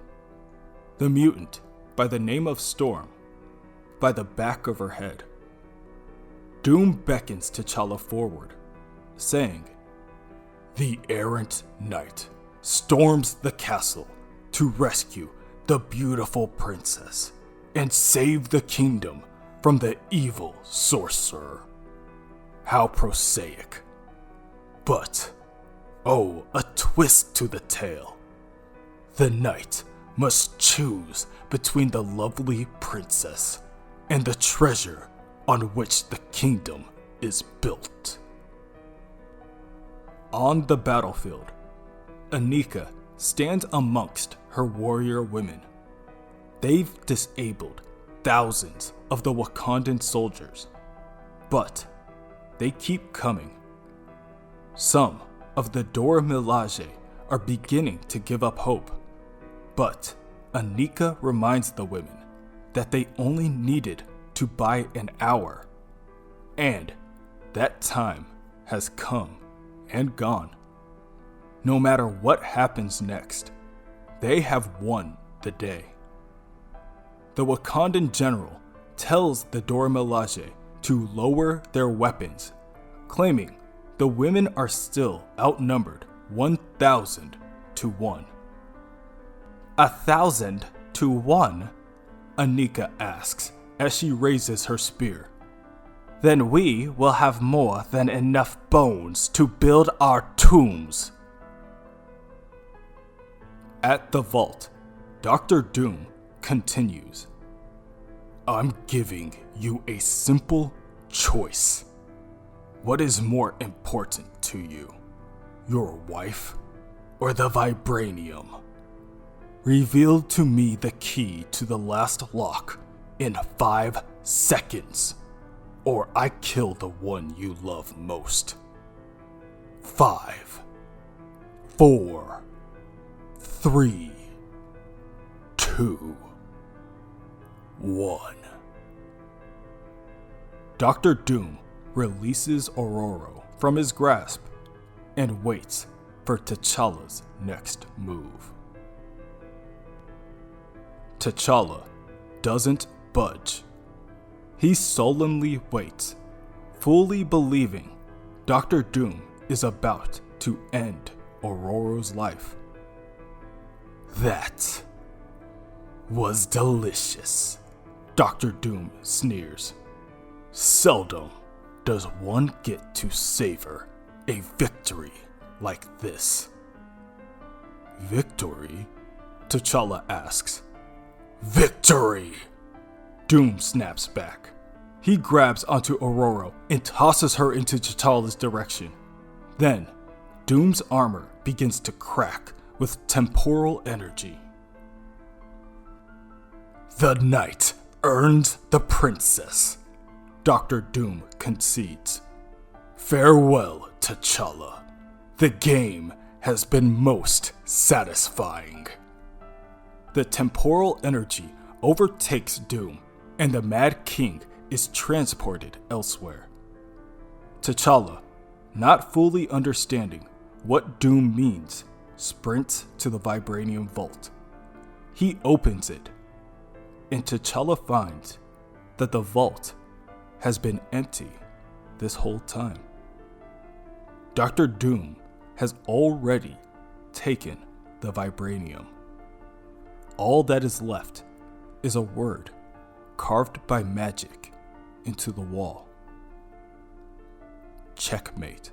the mutant by the name of Storm, by the back of her head. Doom beckons T'Challa forward, saying, "The errant knight storms the castle to rescue the beautiful princess and save the kingdom from the evil sorcerer." How prosaic. But, oh, a twist to the tale. The knight must choose between the lovely princess and the treasure on which the kingdom is built. On the battlefield, Anika stands amongst her warrior women. They've disabled thousands of the Wakandan soldiers, but they keep coming. Some of the Dora Milaje are beginning to give up hope, but Anika reminds the women that they only needed to buy an hour, and that time has come and gone. No matter what happens next, they have won the day. The Wakandan general tells the Dora Milaje to lower their weapons, claiming the women are still outnumbered 1,000 to 1. 1,000 to 1? Anika asks as she raises her spear. Then we will have more than enough bones to build our tombs. At the vault, Dr. Doom continues. I'm giving you a simple choice. What is more important to you, your wife or the vibranium? Reveal to me the key to the last lock in 5 seconds, or I kill the one you love most. 5, 4, 3, 2, 1. Dr. Doom releases Ororo from his grasp and waits for T'Challa's next move. T'Challa doesn't budge. He sullenly waits, fully believing Dr. Doom is about to end Ororo's life. That was delicious, Dr. Doom sneers. Seldom does one get to savor a victory like this. Victory? T'Challa asks. Victory! Doom snaps back. He grabs onto Ororo and tosses her into T'Challa's direction. Then, Doom's armor begins to crack with temporal energy. The knight earned the princess, Dr. Doom concedes. Farewell, T'Challa. The game has been most satisfying. The temporal energy overtakes Doom, and the Mad King is transported elsewhere. T'Challa, not fully understanding what Doom means, sprints to the vibranium vault. He opens it, and T'Challa finds that the vault has been empty this whole time. Dr. Doom has already taken the vibranium. All that is left is a word carved by magic into the wall. Checkmate.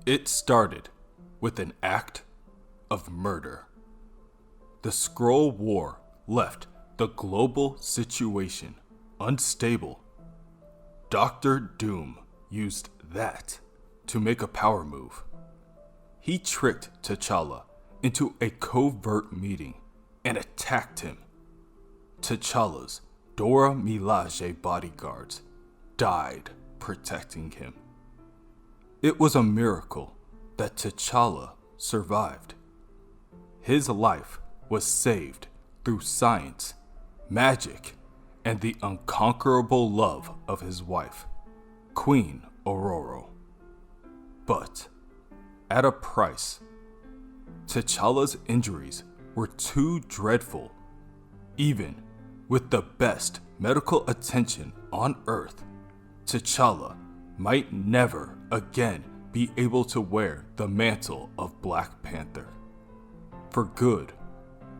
It started with an act of murder. The Skrull War left the global situation unstable. Dr. Doom used that to make a power move. He tricked T'Challa into a covert meeting and attacked him. T'Challa's Dora Milaje bodyguards died protecting him. It was a miracle that T'Challa survived. His life was saved through science, magic, and the unconquerable love of his wife, Queen Ororo. But at a price. T'Challa's injuries were too dreadful. Even with the best medical attention on Earth, T'Challa might never again be able to wear the mantle of Black Panther. For good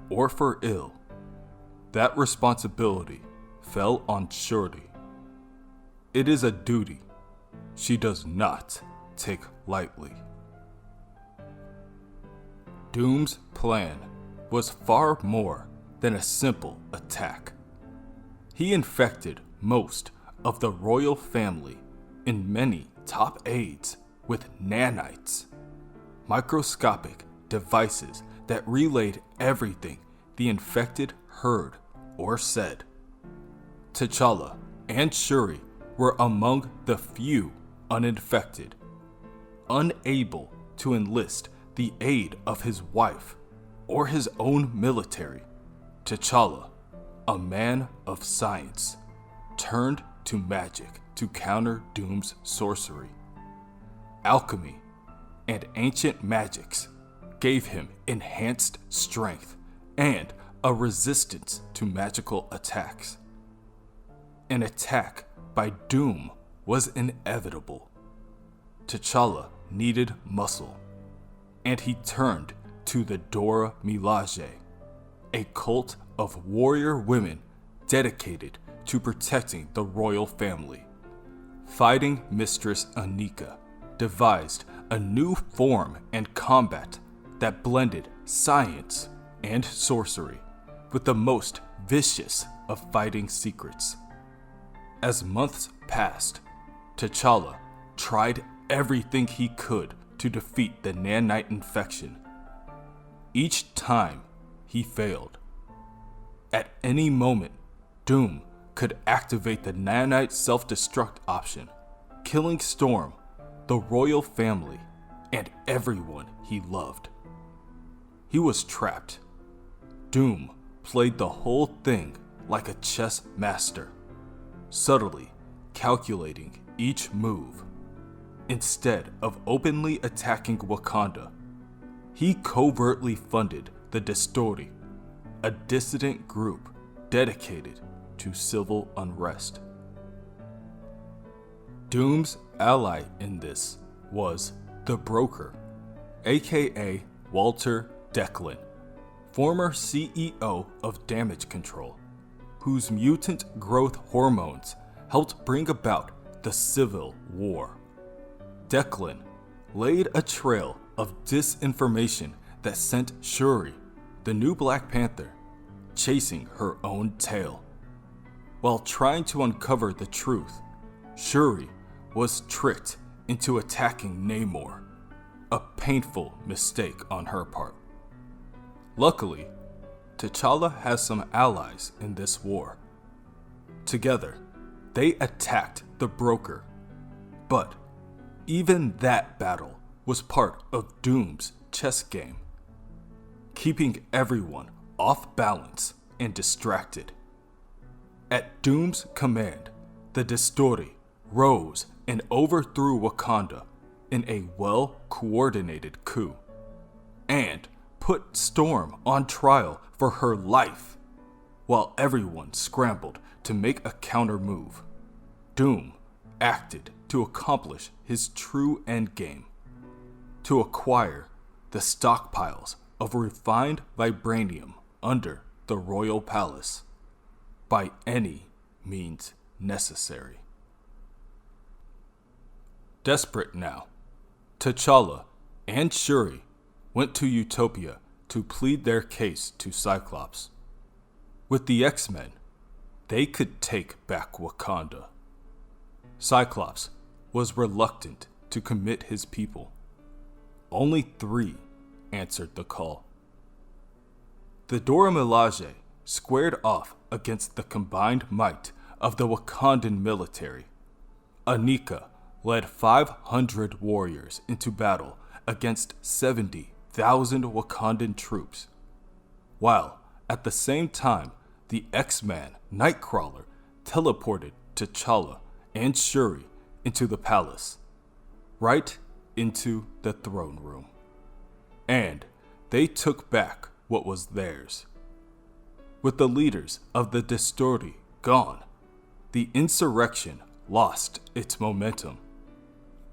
or for ill, that responsibility fell on Shuri. It is a duty she does not take lightly. Doom's plan was far more than a simple attack. He infected most of the royal family and many top aides with nanites, microscopic devices that relayed everything the infected heard or said. T'Challa and Shuri were among the few uninfected, unable to enlist the aid of his wife or his own military. T'Challa, a man of science, turned to magic to counter Doom's sorcery. Alchemy and ancient magics gave him enhanced strength and a resistance to magical attacks. An attack by Doom was inevitable. T'Challa needed muscle, and he turned to the Dora Milaje, a cult of warrior women dedicated to protecting the royal family. Fighting Mistress Anika devised a new form and combat that blended science and sorcery with the most vicious of fighting secrets. As months passed, T'Challa tried everything he could to defeat the nanite infection. Each time, he failed. At any moment, Doom could activate the nanite self-destruct option, killing Storm, the royal family, and everyone he loved. He was trapped. Doom played the whole thing like a chess master, subtly calculating each move. Instead of openly attacking Wakanda, he covertly funded the Distori, a dissident group dedicated to civil unrest. Doom's ally in this was the Broker, aka Walter Declan, former CEO of Damage Control, whose mutant growth hormones helped bring about the Civil War. Declan laid a trail of disinformation that sent Shuri, the new Black Panther, chasing her own tail. While trying to uncover the truth, Shuri was tricked into attacking Namor, a painful mistake on her part. Luckily, T'Challa has some allies in this war. Together, they attacked the broker, but even that battle was part of Doom's chess game, keeping everyone off balance and distracted. At Doom's command, the Distori rose and overthrew Wakanda in a well-coordinated coup, and put Storm on trial for her life, while everyone scrambled to make a counter move. Doom acted to accomplish his true endgame, to acquire the stockpiles of refined vibranium under the royal palace by any means necessary. Desperate now, T'Challa and Shuri went to Utopia to plead their case to Cyclops. With the X-Men, they could take back Wakanda. Cyclops was reluctant to commit his people. Only 3 answered the call. The Dora Milaje squared off against the combined might of the Wakandan military. Anika led 500 warriors into battle against 70,000 Wakandan troops, while at the same time the X-Man Nightcrawler teleported T'Challa and Shuri into the palace, right into the throne room. And they took back what was theirs. With the leaders of the Distori gone, the insurrection lost its momentum.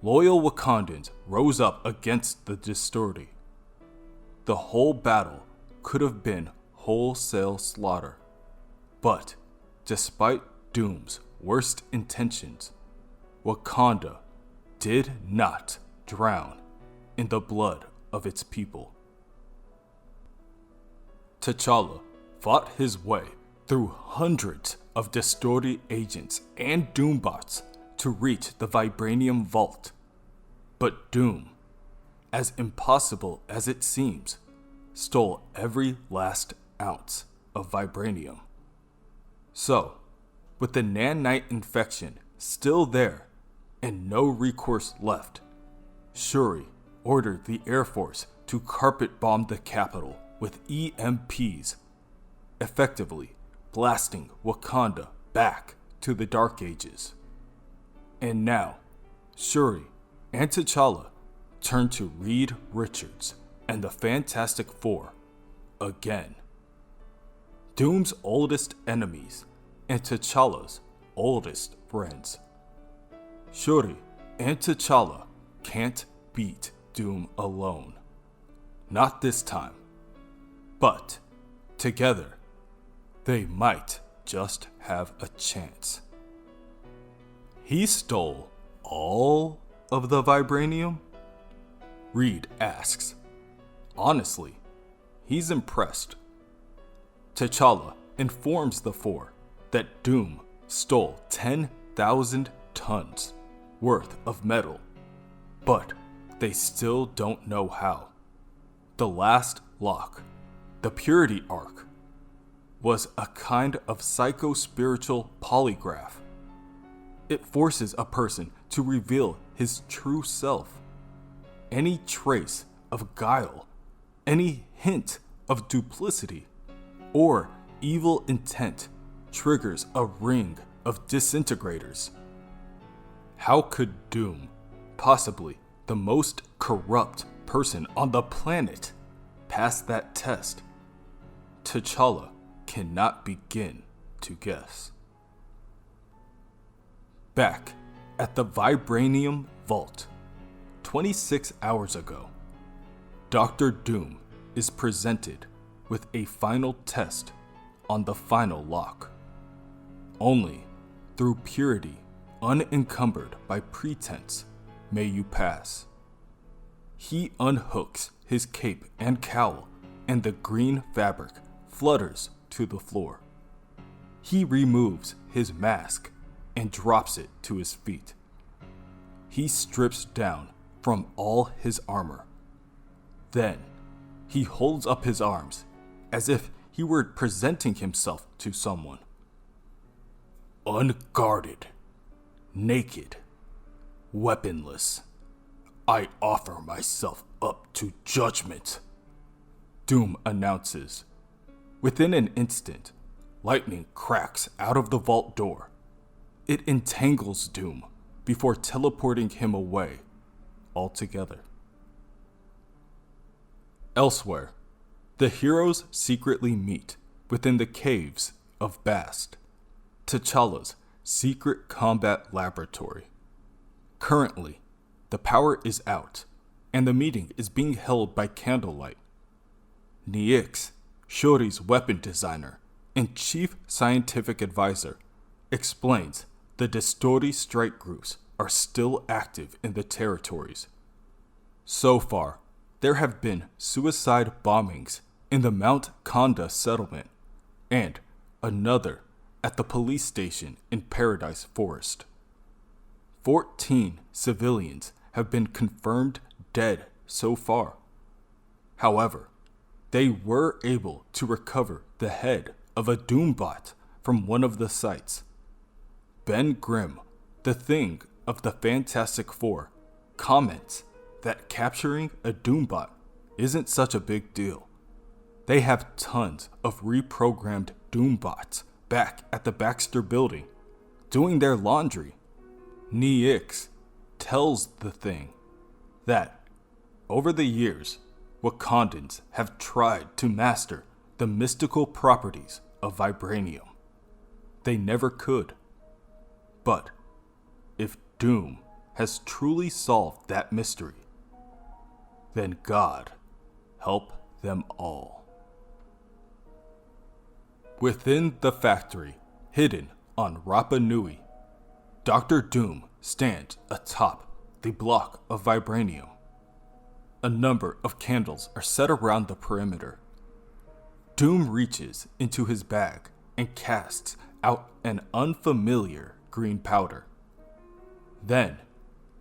Loyal Wakandans rose up against the Distori. The whole battle could have been wholesale slaughter. But despite Doom's worst intentions, Wakanda did not drown in the blood of its people. T'Challa fought his way through hundreds of Distori agents and Doombots to reach the Vibranium Vault. But Doom, as impossible as it seems, stole every last ounce of Vibranium. So, with the nanite infection still there and no recourse left, Shuri ordered the Air Force to carpet bomb the capital with EMPs, effectively blasting Wakanda back to the Dark Ages. And now, Shuri and T'Challa turn to Reed Richards and the Fantastic Four again. Doom's oldest enemies and T'Challa's oldest friends. Shuri and T'Challa can't beat Doom alone. Not this time. But together, they might just have a chance. He stole all of the Vibranium? Reed asks. Honestly, he's impressed. T'Challa informs the four that Doom stole 10,000 tons worth of metal, but they still don't know how. The last lock, the Purity Arc, was a kind of psycho-spiritual polygraph. It forces a person to reveal his true self. Any trace of guile, any hint of duplicity, or evil intent triggers a ring of disintegrators. How could Doom, possibly the most corrupt person on the planet, pass that test? T'Challa cannot begin to guess. Back at the Vibranium Vault, 26 hours ago, Dr. Doom is presented with a final test on the final lock. Only through purity, unencumbered by pretense, may you pass. He unhooks his cape and cowl, and the green fabric flutters to the floor. He removes his mask and drops it to his feet. He strips down from all his armor, Then, he holds up his arms as if he were presenting himself to someone. Unguarded, naked, weaponless, I offer myself up to judgment, Doom announces. Within an instant, lightning cracks out of the vault door. It entangles Doom before teleporting him away altogether. Elsewhere, the heroes secretly meet within the caves of Bast, T'Challa's secret combat laboratory. Currently, the power is out, and the meeting is being held by candlelight. Nyx, Shuri's weapon designer and chief scientific advisor, explains the Distori strike groups are still active in the territories. So far, there have been suicide bombings in the Mount Konda settlement and another at the police station in Paradise Forest. 14 civilians have been confirmed dead so far. However, they were able to recover the head of a Doombot from one of the sites. Ben Grimm, the Thing of the Fantastic Four, comments that capturing a Doombot isn't such a big deal. They have tons of reprogrammed Doombots back at the Baxter building, doing their laundry. Nyx tells the Thing that, over the years, Wakandans have tried to master the mystical properties of vibranium. They never could. But if Doom has truly solved that mystery, then God help them all. Within the factory, hidden on Rapa Nui, Dr. Doom stands atop the block of vibranium. A number of candles are set around the perimeter. Doom reaches into his bag and casts out an unfamiliar green powder. Then,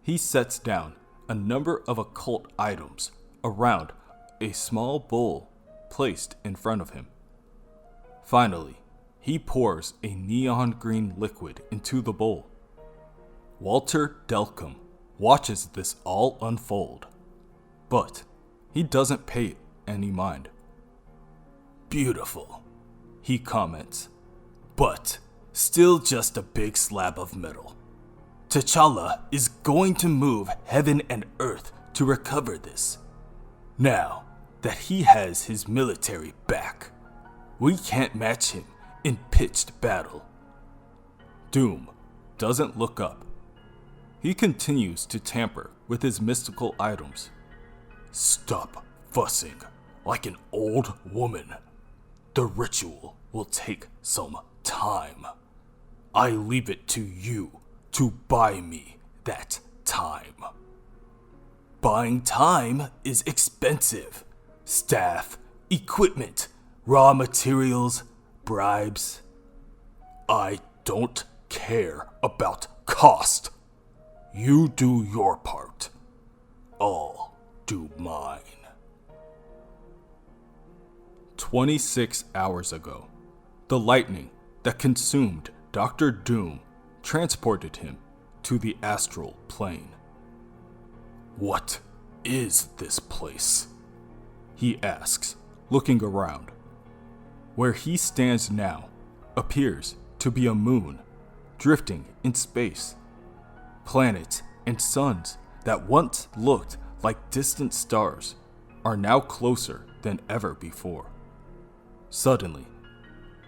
he sets down a number of occult items around a small bowl placed in front of him. Finally, he pours a neon green liquid into the bowl. Walter Delcom watches this all unfold, but he doesn't pay it any mind. Beautiful, he comments, but still just a big slab of metal. T'Challa is going to move heaven and earth to recover this. Now that he has his military back, we can't match him in pitched battle. Doom doesn't look up. He continues to tamper with his mystical items. Stop fussing like an old woman. The ritual will take some time. I leave it to you to buy me that time. Buying time is expensive. Staff, equipment, raw materials, bribes. I don't care about cost. You do your part. I'll do mine. 26 hours ago, the lightning that consumed Dr. Doom transported him to the astral plane. What is this place? He asks, looking around. Where he stands now appears to be a moon drifting in space. Planets and suns that once looked like distant stars are now closer than ever before. Suddenly,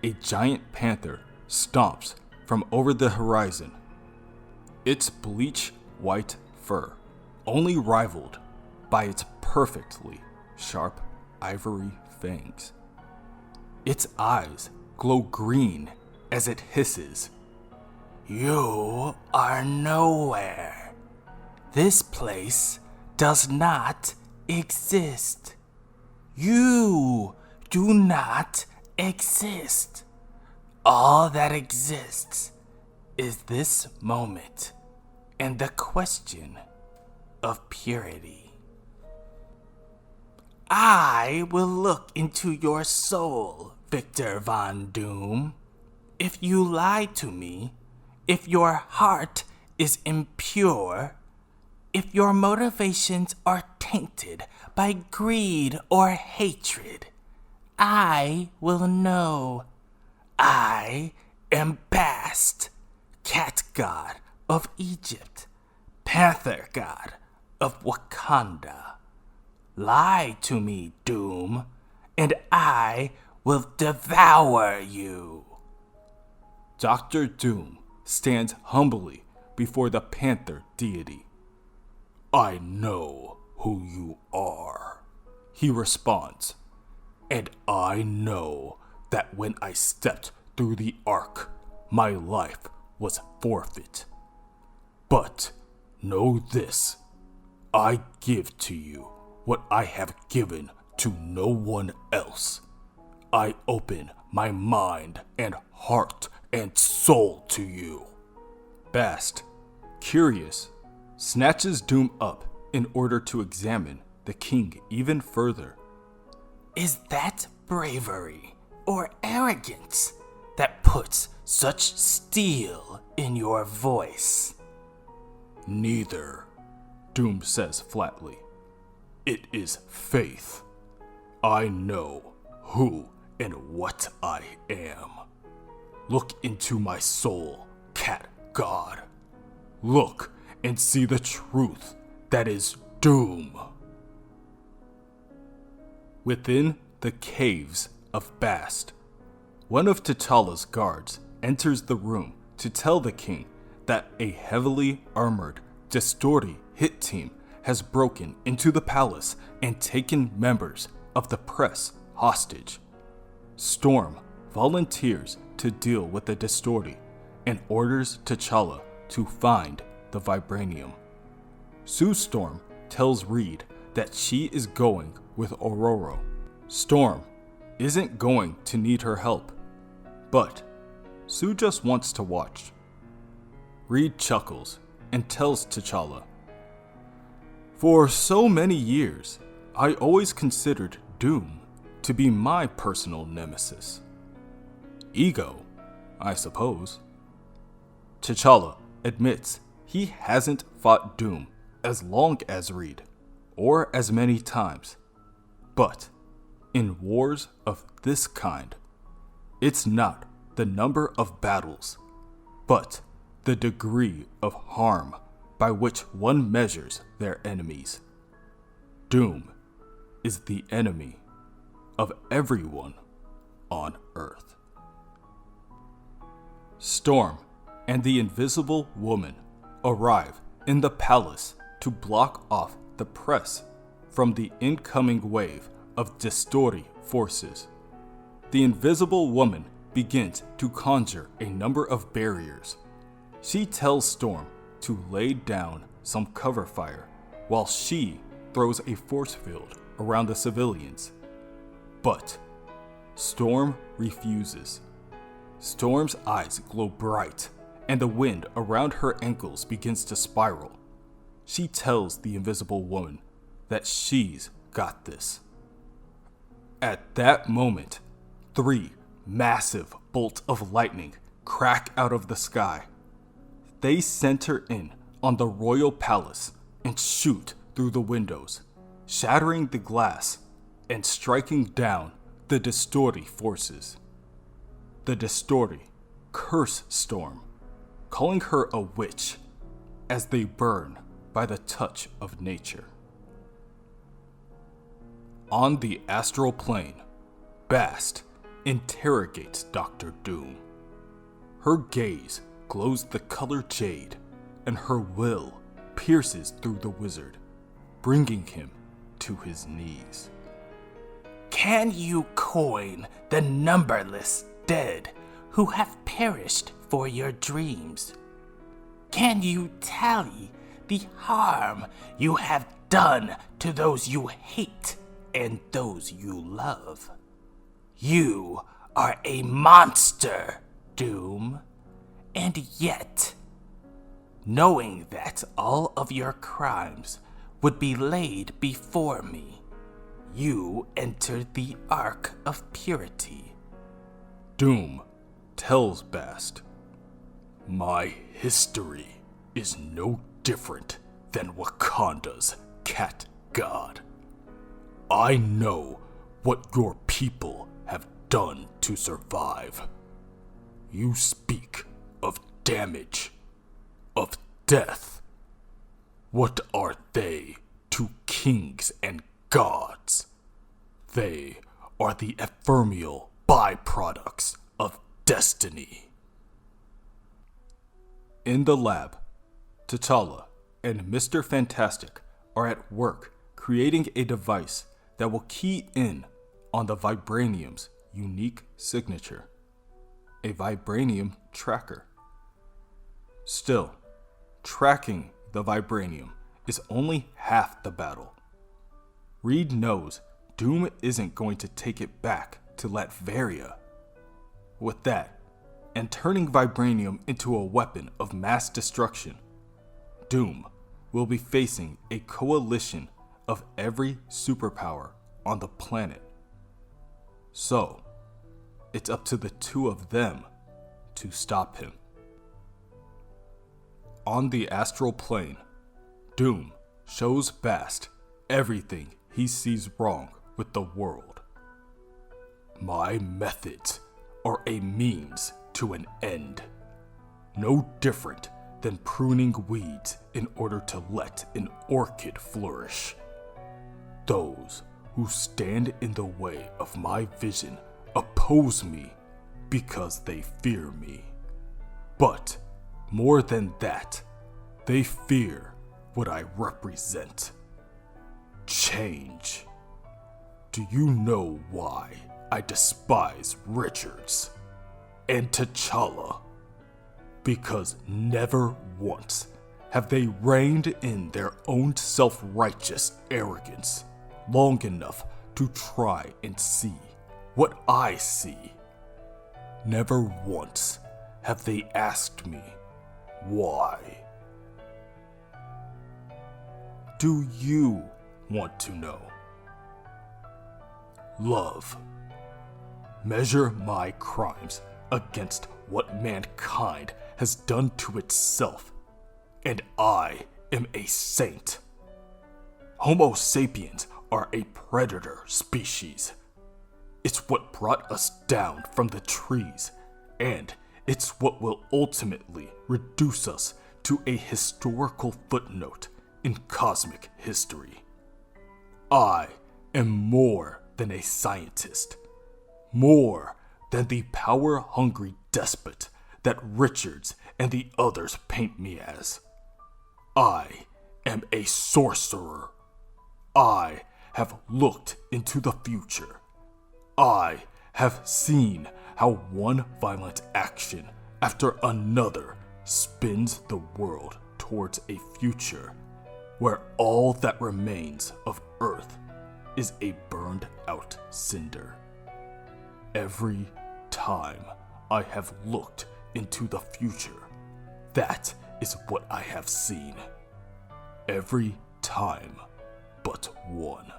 a giant panther stomps from over the horizon. Its bleach white fur only rivaled by its perfectly sharp ivory fangs. Its eyes glow green as it hisses. You are nowhere. This place does not exist. You do not exist. All that exists is this moment and the question of purity. I will look into your soul, Victor Von Doom. If you lie to me, if your heart is impure, if your motivations are tainted by greed or hatred, I will know. I am Bast, cat god of Egypt, panther god of Wakanda. Lie to me, Doom, and I will devour you. Dr. Doom stands humbly before the panther deity. I know who you are, he responds, and I know that when I stepped through the ark, my life was forfeit. But know this, I give to you what I have given to no one else. I open my mind and heart and soul to you. Bast, curious, snatches Doom up in order to examine the king even further. Is that bravery or arrogance that puts such steel in your voice? Neither, Doom says flatly. It is faith. I know who and what I am. Look into my soul, cat god. Look and see the truth that is Doom. Within the caves of Bast, one of T'Challa's guards enters the room to tell the king that a heavily armored Distori hit team has broken into the palace and taken members of the press hostage. Storm volunteers to deal with the Distori and orders T'Challa to find the vibranium. Sue Storm tells Reed that she is going with Ororo. Storm isn't going to need her help, but Sue just wants to watch. Reed chuckles and tells T'Challa, "For so many years, I always considered Doom to be my personal nemesis. Ego, I suppose." T'Challa admits he hasn't fought Doom as long as Reed, or as many times. But in wars of this kind, it's not the number of battles, but the degree of harm by which one measures their enemies. Doom is the enemy of everyone on Earth. Storm and the Invisible Woman arrive in the palace to block off the press from the incoming wave of Distori forces. The Invisible Woman begins to conjure a number of barriers. She tells Storm to lay down some cover fire while she throws a force field around the civilians. But Storm refuses. Storm's eyes glow bright, and the wind around her ankles begins to spiral. She tells the Invisible Woman that she's got this. At that moment, 3 massive bolts of lightning crack out of the sky. They center in on the royal palace and shoot through the windows, shattering the glass and striking down the Distori forces. The Distori curse Storm, calling her a witch, as they burn by the touch of nature. On the astral plane, Bast interrogates Dr. Doom. Her gaze glows the color jade, and her will pierces through the wizard, bringing him to his knees. Can you coin the numberless dead who have perished for your dreams? Can you tally the harm you have done to those you hate and those you love? You are a monster, Doom. And yet, knowing that all of your crimes would be laid before me, you entered the Ark of Purity. Doom tells Bast, "My history is no different than Wakanda's cat god. I know what your people have done to survive. You speak of damage, of death. What are they to kings and gods? They are the ephemeral byproducts of destiny." In the lab, T'Challa and Mr. Fantastic are at work creating a device that will key in on the vibranium's unique signature, a vibranium tracker. Still, tracking the vibranium is only half the battle. Reed knows Doom isn't going to take it back to Latveria. With that, and turning vibranium into a weapon of mass destruction, Doom will be facing a coalition of every superpower on the planet. So, it's up to the two of them to stop him. On the astral plane, Doom shows Bast everything he sees wrong with the world. "My methods are a means to an end, no different than pruning weeds in order to let an orchid flourish. Those who stand in the way of my vision oppose me because they fear me. But more than that, they fear what I represent. Change. Do you know why I despise Richards and T'Challa? Because never once have they reined in their own self-righteous arrogance long enough to try and see what I see. Never once have they asked me why. Do you want to know? Love. Measure my crimes against what mankind has done to itself, and I am a saint. Homo sapiens are a predator species. It's what brought us down from the trees, and it's what will ultimately reduce us to a historical footnote in cosmic history. I am more than a scientist, more than the power-hungry despot that Richards and the others paint me as. I am a sorcerer. I have looked into the future. I have seen how one violent action after another spins the world towards a future where all that remains of Earth is a burned out cinder. Every time I have looked into the future, that is what I have seen. Every time but one.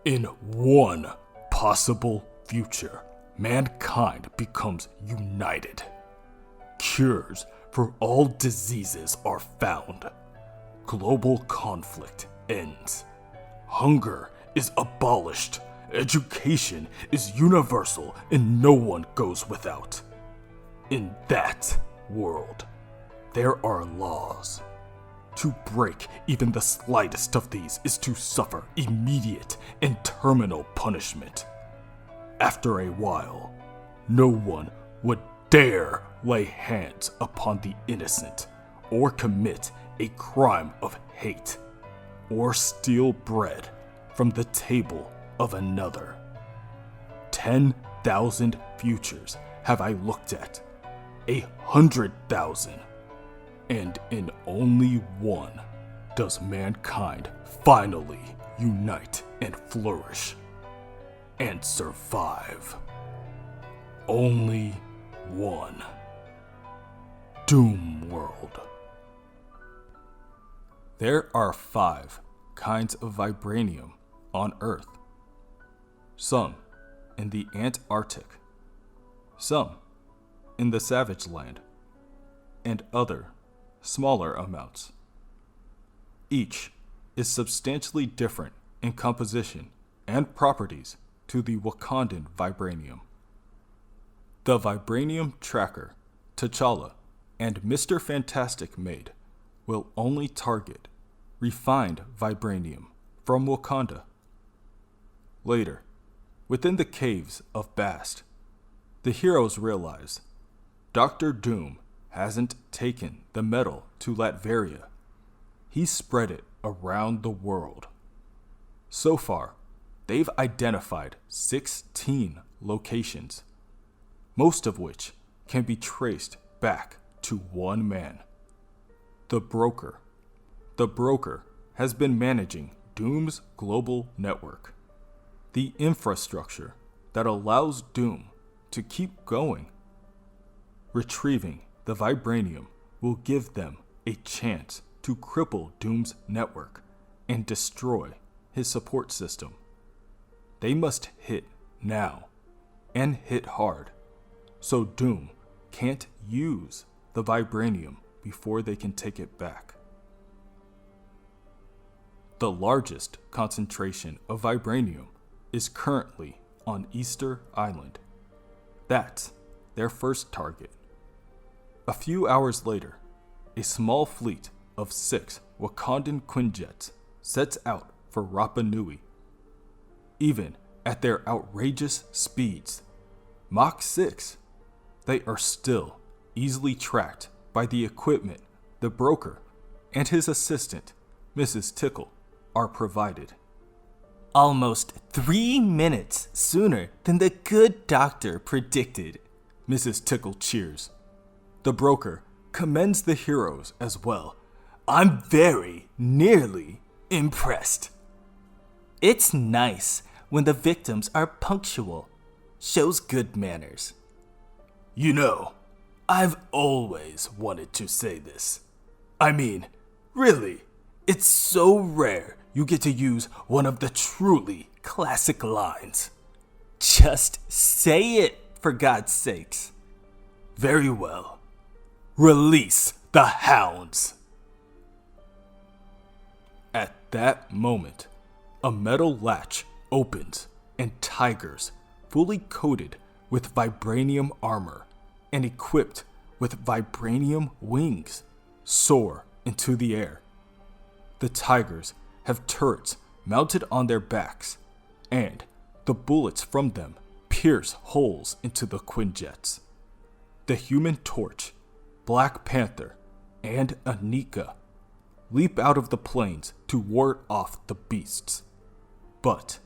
In one possible future, mankind becomes united. Cures for all diseases are found. Global conflict ends. Hunger is abolished. Education is universal and no one goes without. In that world, there are laws. To break even the slightest of these is to suffer immediate and terminal punishment. After a while, no one would dare lay hands upon the innocent, or commit a crime of hate, or steal bread from the table of another. 10,000 futures have I looked at, 100,000, and in only one does mankind finally unite and flourish and survive. Only one. Doom World. There are 5 kinds of vibranium on Earth, some in the Antarctic, some in the Savage Land, and other smaller amounts. Each is substantially different in composition and properties to the Wakandan vibranium. The vibranium tracker T'Challa and Mr. Fantastic made will only target refined vibranium from Wakanda. Later, within the caves of Bast, the heroes realize Dr. Doom hasn't taken the metal to Latveria. He spread it around the world. So far, they've identified 16 locations, most of which can be traced back to one man, the Broker. The Broker has been managing Doom's global network, the infrastructure that allows Doom to keep going. Retrieving the vibranium will give them a chance to cripple Doom's network and destroy his support system. They must hit now, and hit hard, so Doom can't use the vibranium before they can take it back. The largest concentration of vibranium is currently on Easter Island. That's their first target. A few hours later, a small fleet of 6 Wakandan Quinjets sets out for Rapa Nui. Even at their outrageous speeds, Mach 6, they are still easily tracked by the equipment the Broker and his assistant, Mrs. Tickle, are provided. Almost 3 minutes sooner than the good doctor predicted. Mrs. Tickle cheers. The Broker commends the heroes as well. I'm very nearly impressed. It's nice when the victims are punctual. Shows good manners. You know, I've always wanted to say this. I mean, really, it's so rare you get to use one of the truly classic lines. Just say it, for God's sakes. Very well. Release the hounds. At that moment, a metal latch opens and tigers, fully coated with vibranium armor and equipped with vibranium wings, soar into the air. The tigers have turrets mounted on their backs, and the bullets from them pierce holes into the Quinjets. The Human Torch, Black Panther, and Anika leap out of the planes to ward off the beasts. But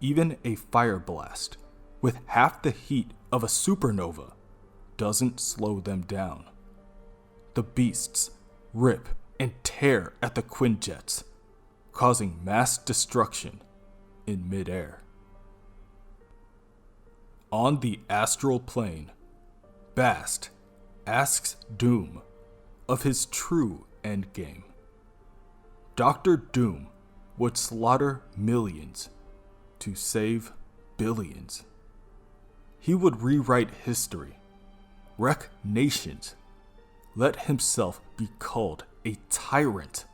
even a fire blast with half the heat of a supernova doesn't slow them down. The beasts rip and tear at the Quinjets, causing mass destruction in midair. On the astral plane, Bast asks Doom of his true endgame. Dr. Doom would slaughter millions to save billions. He would rewrite history, wreck nations, let himself be called a tyrant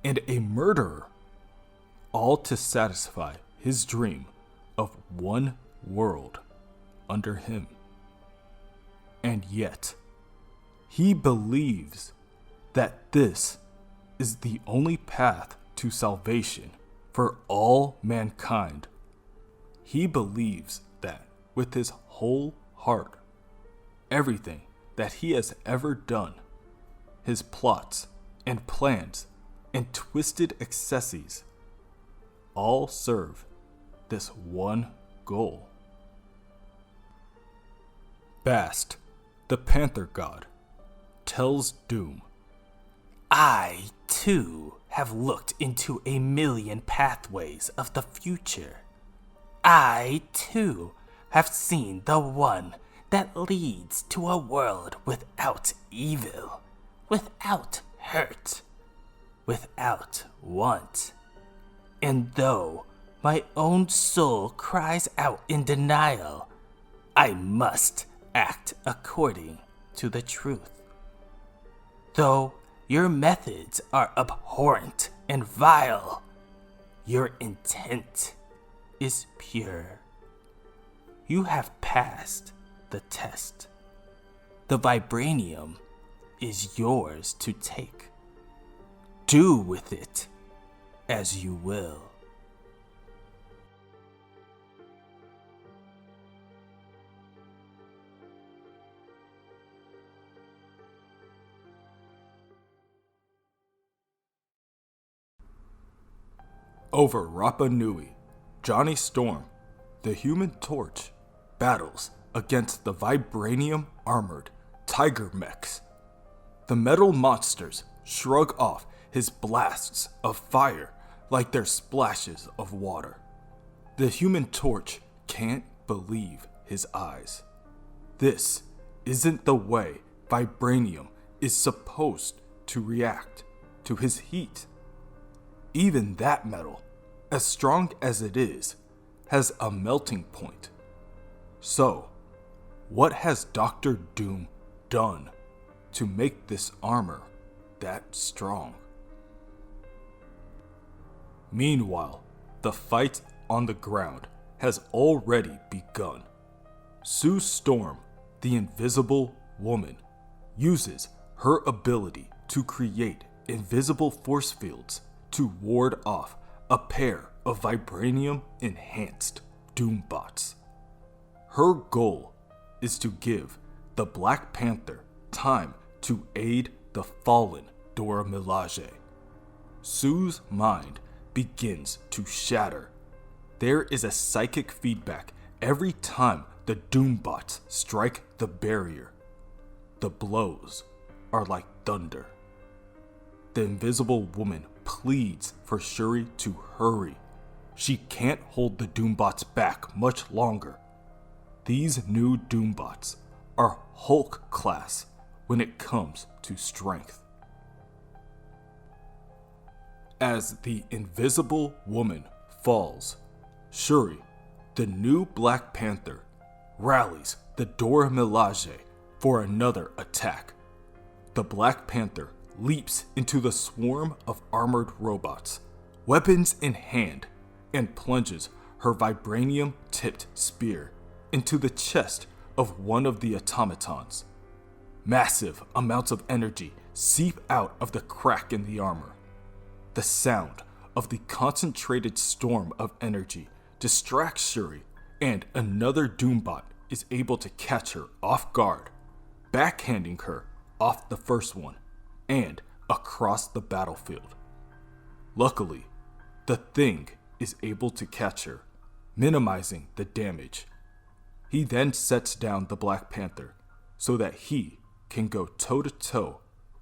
and a murderer, all to satisfy his dream of one world under him. And yet, he believes that this is the only path to salvation for all mankind. He believes that with his whole heart, everything that he has ever done, his plots and plans and twisted excesses, all serve this one goal. Bast, the Panther God, tells Doom, I, too, have looked into a million pathways of the future. I, too, have seen the one that leads to a world without evil, without hurt, without want, And though my own soul cries out in denial, I must act according to the truth. Though your methods are abhorrent and vile, your intent is pure. You have passed the test. The vibranium is yours to take. Do with it as you will. Over Rapa Nui, Johnny Storm, the Human Torch, battles against the vibranium armored tiger mechs. The metal monsters shrug off his blasts of fire like they're splashes of water. The Human Torch can't believe his eyes. This isn't the way vibranium is supposed to react to his heat. Even that metal, as strong as it is, has a melting point. So, what has Dr. Doom done to make this armor that strong? Meanwhile, the fight on the ground has already begun. Sue Storm, the Invisible Woman, uses her ability to create invisible force fields to ward off a pair of vibranium-enhanced Doombots. Her goal is to give the Black Panther time to aid the fallen Dora Milaje. Sue's mind begins to shatter. There is a psychic feedback every time the Doombots strike the barrier. The blows are like thunder. The Invisible Woman pleads for Suri to hurry. She can't hold the Doombots back much longer. These new Doombots are Hulk class when it comes to strength. As the Invisible Woman falls, Suri, the new Black Panther, rallies the Dora Milaje for another attack. The Black Panther leaps into the swarm of armored robots, weapons in hand, and plunges her vibranium-tipped spear into the chest of one of the automatons. Massive amounts of energy seep out of the crack in the armor. The sound of the concentrated storm of energy distracts Shuri, and another Doombot is able to catch her off guard, backhanding her off the first one and across the battlefield. Luckily, the Thing is able to catch her, minimizing the damage. He then sets down the Black Panther so that he can go toe-to-toe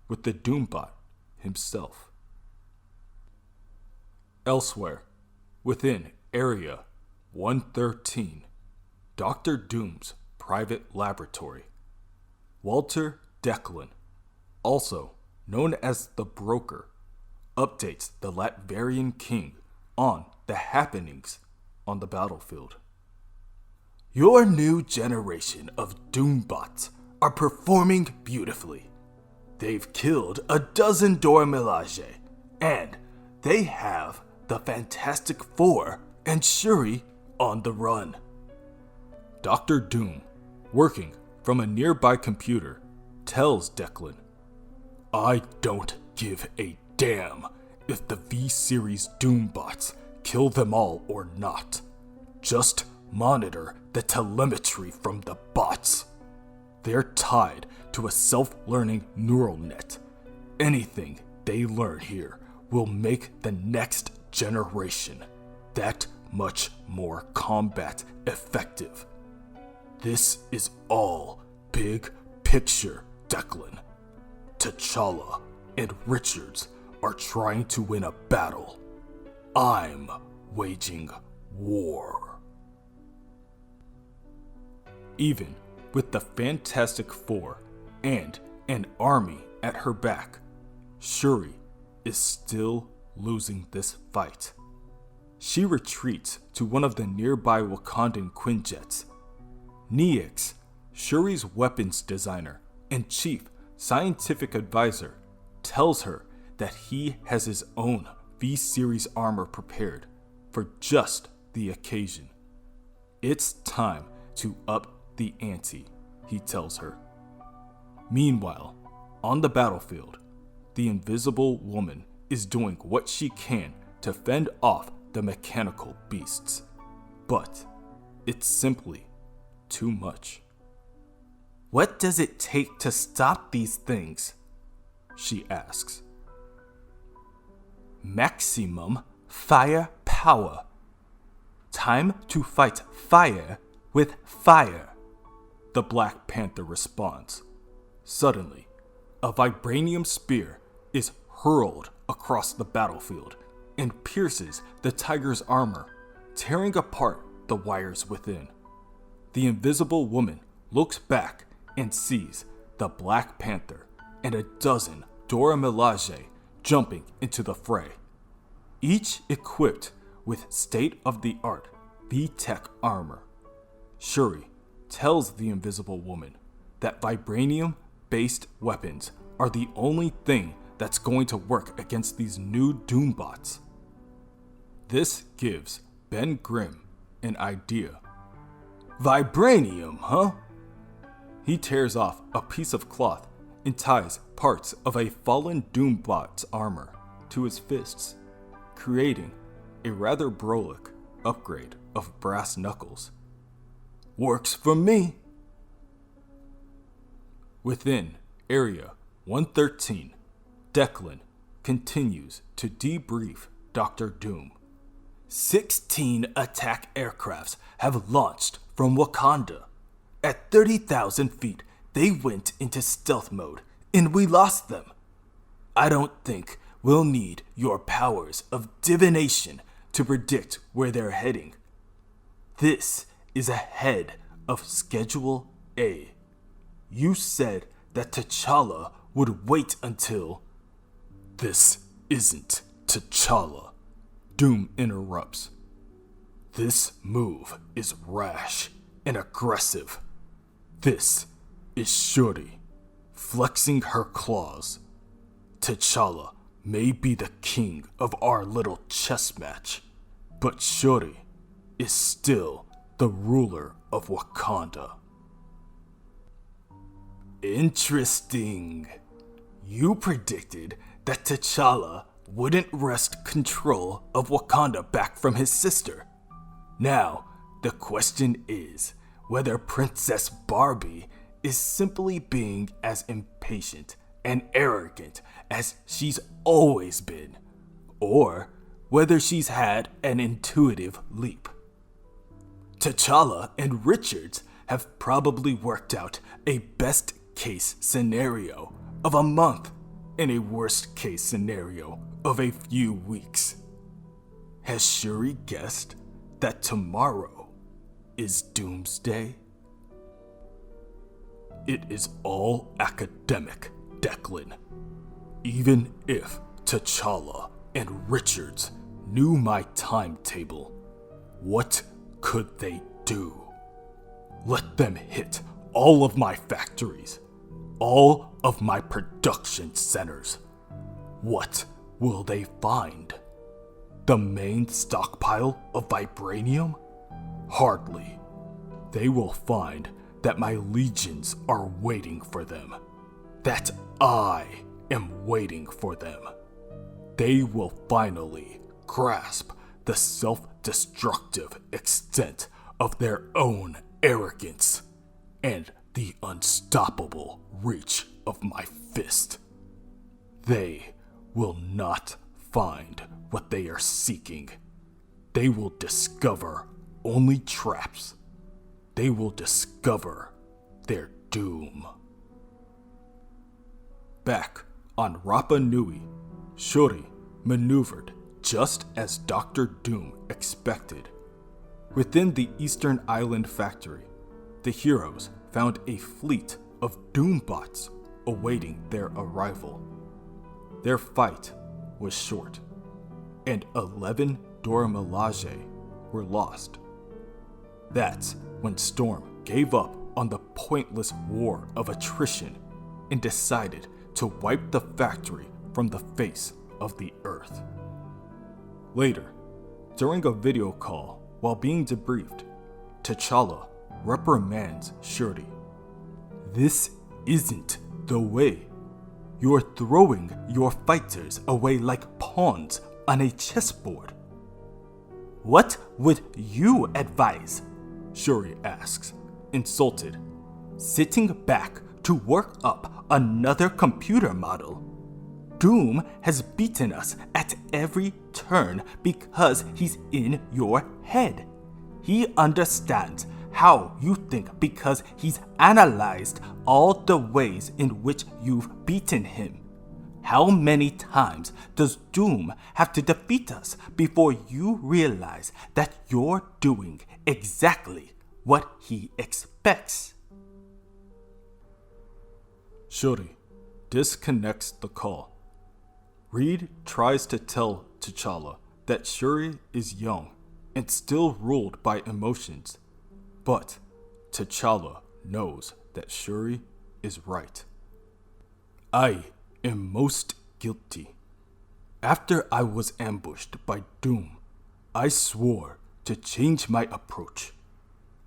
with the Doombot himself. Elsewhere, within Area 113, Dr. Doom's private laboratory, Walter Declan, also known as the Broker, updates the Latverian King on the happenings on the battlefield. Your new generation of Doombots are performing beautifully. They've killed a dozen Dora Milaje, and they have the Fantastic Four and Shuri on the run. Dr. Doom, working from a nearby computer, tells Declan, I don't give a damn if the V-Series Doombots kill them all or not. Just monitor the telemetry from the bots. They're tied to a self-learning neural net. Anything they learn here will make the next generation that much more combat effective. This is all big picture, Declan. T'Challa and Richards are trying to win a battle. I'm waging war. Even with the Fantastic Four and an army at her back, Shuri is still losing this fight. she retreats to one of the nearby Wakandan Quinjets. Neix, Shuri's weapons designer and chief scientific advisor, tells her that he has his own V-Series armor prepared for just the occasion. It's time to up the ante, he tells her. Meanwhile, on the battlefield, the Invisible Woman is doing what she can to fend off the mechanical beasts, but it's simply too much. What does it take to stop these things? She asks. Maximum firepower. Time to fight fire with fire, the Black Panther responds. Suddenly, a vibranium spear is hurled across the battlefield and pierces the tiger's armor, tearing apart the wires within. The Invisible Woman looks back and sees the Black Panther and a dozen Dora Milaje jumping into the fray, each equipped with state-of-the-art V-Tech armor. Shuri tells the Invisible Woman that vibranium-based weapons are the only thing that's going to work against these new Doombots. This gives Ben Grimm an idea. Vibranium, huh? He tears off a piece of cloth and ties parts of a fallen Doombot's armor to his fists, creating a rather brolic upgrade of brass knuckles. Works for me. Within Area 113, Declan continues to debrief Dr. Doom. 16 attack aircrafts have launched from Wakanda. At 30,000 feet, they went into stealth mode, and we lost them. I don't think we'll need your powers of divination to predict where they're heading. This is ahead of Schedule A. You said that T'Challa would wait until... This isn't T'Challa, Doom interrupts. This move is rash and aggressive. This is Shuri, flexing her claws. T'Challa may be the king of our little chess match, but Shuri is still the ruler of Wakanda. Interesting. You predicted that T'Challa wouldn't wrest control of Wakanda back from his sister. Now, the question is whether Princess Barbie is simply being as impatient and arrogant as she's always been, or whether she's had an intuitive leap. T'Challa and Richards have probably worked out a best-case scenario of a month and a worst-case scenario of a few weeks. Has Shuri guessed that tomorrow is Doomsday? It is all academic, Declan. Even if T'Challa and Richards knew my timetable, what could they do? Let them hit all of my factories, all of my production centers. What will they find? The main stockpile of vibranium? Hardly. They will find that my legions are waiting for them, that I am waiting for them. They will finally grasp the self-destructive extent of their own arrogance and the unstoppable reach of my fist. They will not find what they are seeking. They will discover only traps. They will discover their doom. Back on Rapa Nui, Shuri maneuvered just as Dr. Doom expected. Within the Eastern Island factory, the heroes found a fleet of Doombots awaiting their arrival. Their fight was short, and 11 Dora Milaje were lost. That's when Storm gave up on the pointless war of attrition and decided to wipe the factory from the face of the earth. Later, during a video call while being debriefed, T'Challa reprimands Shuri. "This isn't the way. You're throwing your fighters away like pawns on a chessboard." "What would you advise?" Shuri asks, insulted. "Sitting back to work up another computer model? Doom has beaten us at every turn because he's in your head. He understands how you think because he's analyzed all the ways in which you've beaten him. How many times does Doom have to defeat us before you realize that you're doing exactly what he expects?" Shuri disconnects the call. Reed tries to tell T'Challa that Shuri is young and still ruled by emotions, but T'Challa knows that Shuri is right. "I am most guilty. After I was ambushed by Doom, I swore to change my approach.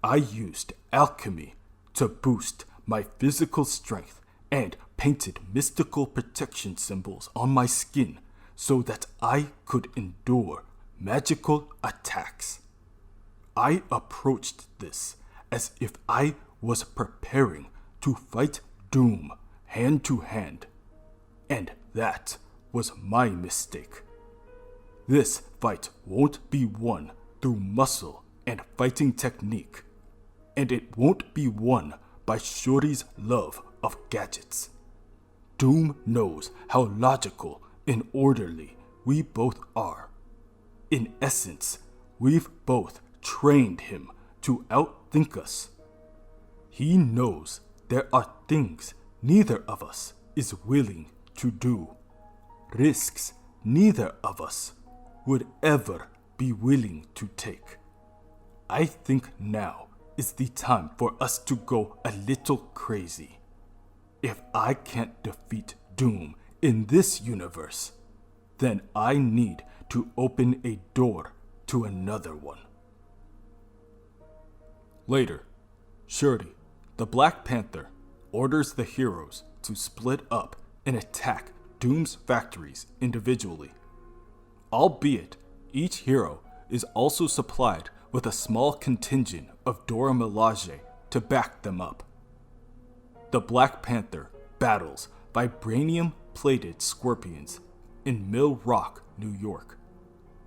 I used alchemy to boost my physical strength and painted mystical protection symbols on my skin so that I could endure magical attacks. I approached this as if I was preparing to fight Doom hand to hand, and that was my mistake. This fight won't be won through muscle and fighting technique, and it won't be won by Shuri's love of gadgets. Doom knows how logical and orderly we both are. In essence, we've both trained him to outthink us. He knows there are things neither of us is willing to do, risks neither of us would ever be willing to take. I think now is the time for us to go a little crazy. If I can't defeat Doom in this universe, then I need to open a door to another one." Later, Shuri, the Black Panther, orders the heroes to split up and attack Doom's factories individually. Albeit, each hero is also supplied with a small contingent of Dora Milaje to back them up. The Black Panther battles vibranium-plated scorpions in Mill Rock, New York.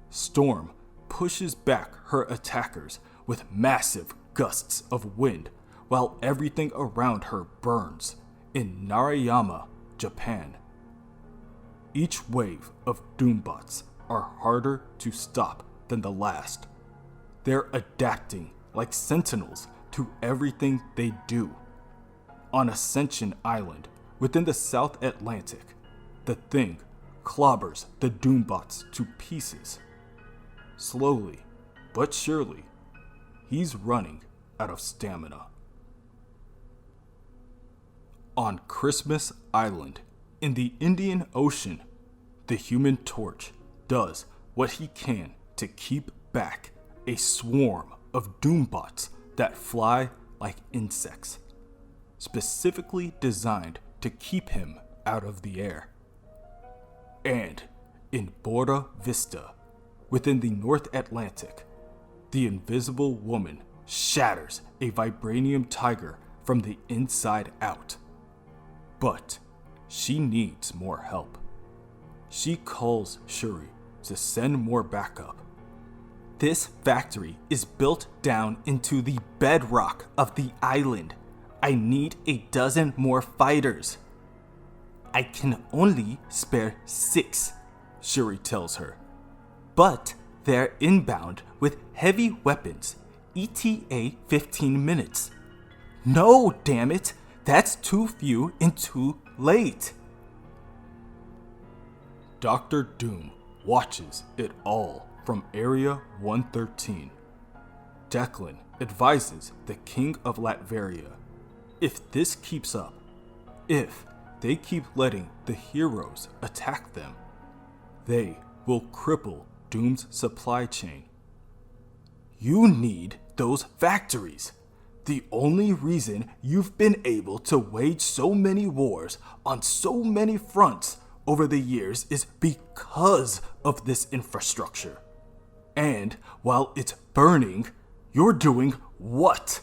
Storm pushes back her attackers with massive gusts of wind while everything around her burns in Narayama, Japan. Each wave of Doombots are harder to stop than the last. They're adapting like sentinels to everything they do. On Ascension Island, within the South Atlantic, the Thing clobbers the Doombots to pieces. Slowly, but surely, he's running out of stamina. On Christmas Island, in the Indian Ocean, the Human Torch does what he can to keep back a swarm of Doombots that fly like insects, specifically designed to keep him out of the air. And in Bora Vista, within the North Atlantic, the Invisible Woman shatters a vibranium tiger from the inside out. But she needs more help. She calls Shuri to send more backup. This factory is built down into the bedrock of the island. I need a dozen more fighters. I can only spare 6, Shuri tells her. But they're inbound with heavy weapons, ETA 15 minutes. No, damn it, that's too few and too late. Dr. Doom watches it all from Area 113. Declan advises the King of Latveria, if this keeps up, if they keep letting the heroes attack them, they will cripple Doom's supply chain. You need those factories. The only reason you've been able to wage so many wars on so many fronts over the years is because of this infrastructure. And while it's burning, you're doing what?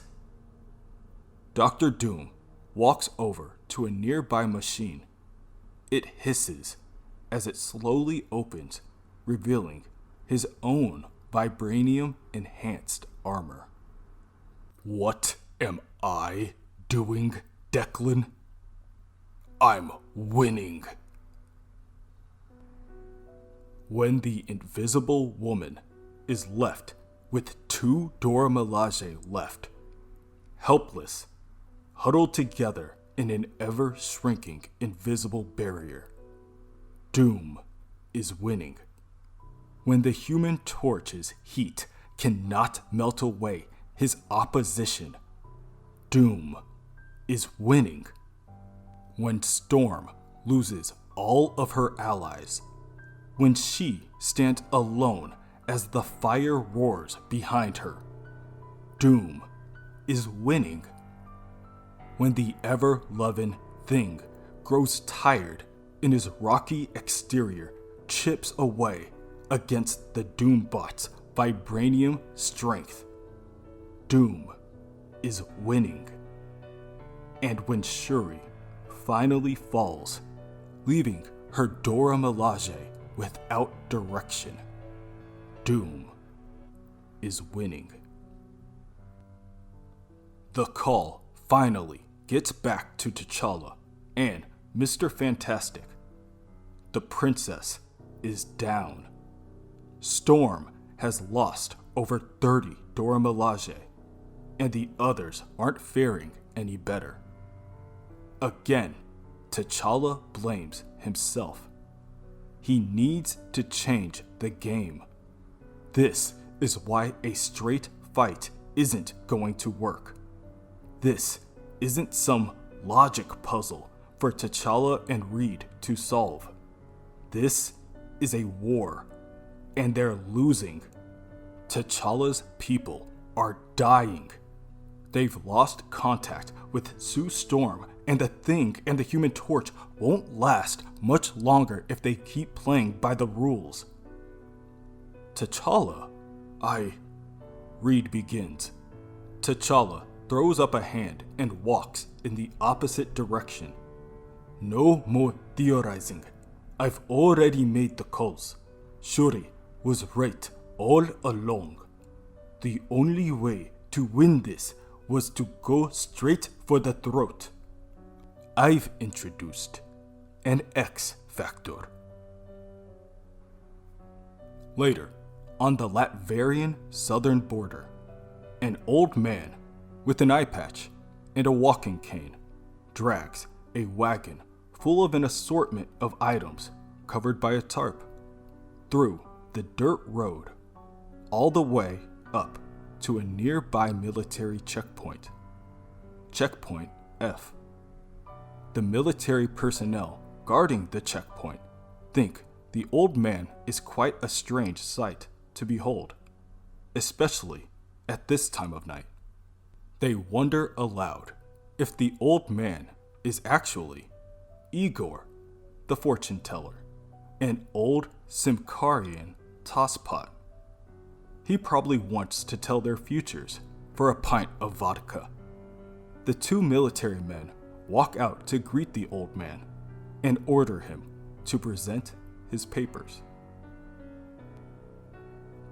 Dr. Doom walks over to a nearby machine. It hisses as it slowly opens, revealing his own vibranium-enhanced armor. What am I doing, Declan? I'm winning. When the invisible woman is left with 2 Dora Milaje left, helpless, huddled together in an ever-shrinking invisible barrier, Doom is winning. When the Human Torch's heat cannot melt away his opposition, Doom is winning. When Storm loses all of her allies, when she stands alone as the fire roars behind her, Doom is winning. When the ever-loving Thing grows tired and his rocky exterior chips away against the Doombots' vibranium strength, Doom is winning. And when Suri finally falls, leaving her Dora Milaje without direction, Doom is winning. The call finally gets back to T'Challa and Mr. Fantastic. The princess is down. Storm has lost over 30 Dora Milaje, and the others aren't faring any better. Again, T'Challa blames himself. He needs to change the game. This is why a straight fight isn't going to work. This isn't some logic puzzle for T'Challa and Reed to solve. This is a war, and they're losing. T'Challa's people are dying. They've lost contact with Sue Storm, and the Thing and the Human Torch won't last much longer if they keep playing by the rules. T'Challa, Reed begins. T'Challa throws up a hand and walks in the opposite direction. No more theorizing. I've already made the calls. Shuri was right all along. The only way to win this was to go straight for the throat. I've introduced an X factor. Later, on the Latverian southern border, an old man with an eye patch and a walking cane drags a wagon full of an assortment of items covered by a tarp through the dirt road all the way up to a nearby military checkpoint. Checkpoint F. The military personnel guarding the checkpoint think the old man is quite a strange sight to behold, especially at this time of night. They wonder aloud if the old man is actually Igor, the fortune teller, an old Simkarian tosspot. He probably wants to tell their futures for a pint of vodka. The 2 military men walk out to greet the old man and order him to present his papers.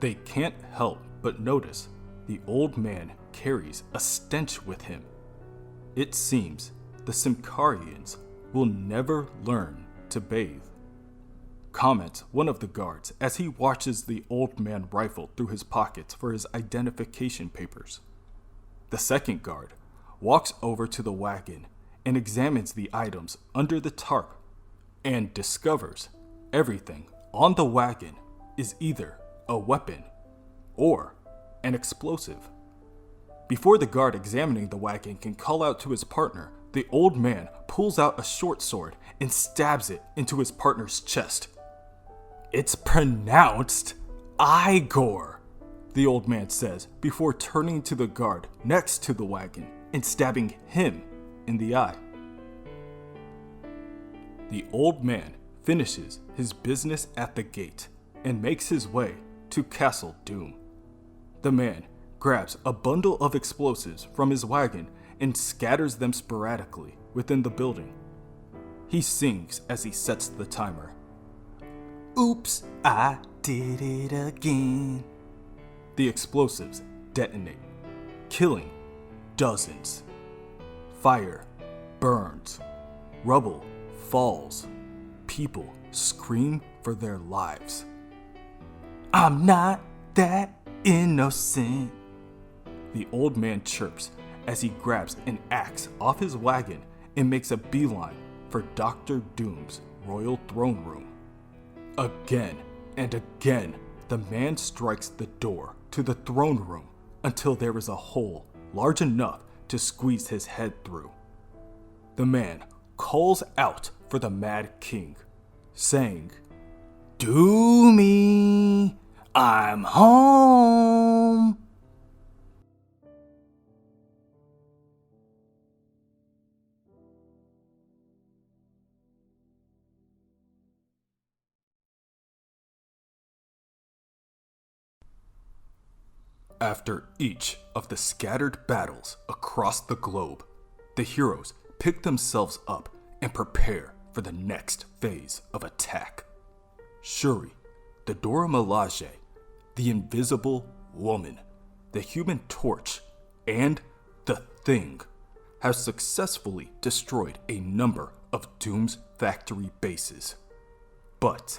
They can't help but notice the old man carries a stench with him. It seems the Simkarians will never learn to bathe. Comments one of the guards as he watches the old man rifle through his pockets for his identification papers. The second guard walks over to the wagon and examines the items under the tarp and discovers everything on the wagon is either a weapon, or an explosive. Before the guard examining the wagon can call out to his partner, the old man pulls out a short sword and stabs it into his partner's chest. "It's pronounced Igor," the old man says before turning to the guard next to the wagon and stabbing him in the eye. The old man finishes his business at the gate and makes his way to Castle Doom. The man grabs a bundle of explosives from his wagon and scatters them sporadically within the building. He sings as he sets the timer. "Oops, I did it again." The explosives detonate, killing dozens. Fire burns. Rubble falls. People scream for their lives. "I'm not that innocent," the old man chirps as he grabs an axe off his wagon and makes a beeline for Dr. Doom's royal throne room. Again and again, the man strikes the door to the throne room until there is a hole large enough to squeeze his head through. The man calls out for the Mad King, saying, "Doomy, I'm home." After each of the scattered battles across the globe, the heroes pick themselves up and prepare for the next phase of attack. Suri, the Dora Milaje, the Invisible Woman, the Human Torch, and the Thing have successfully destroyed a number of Doom's factory bases, but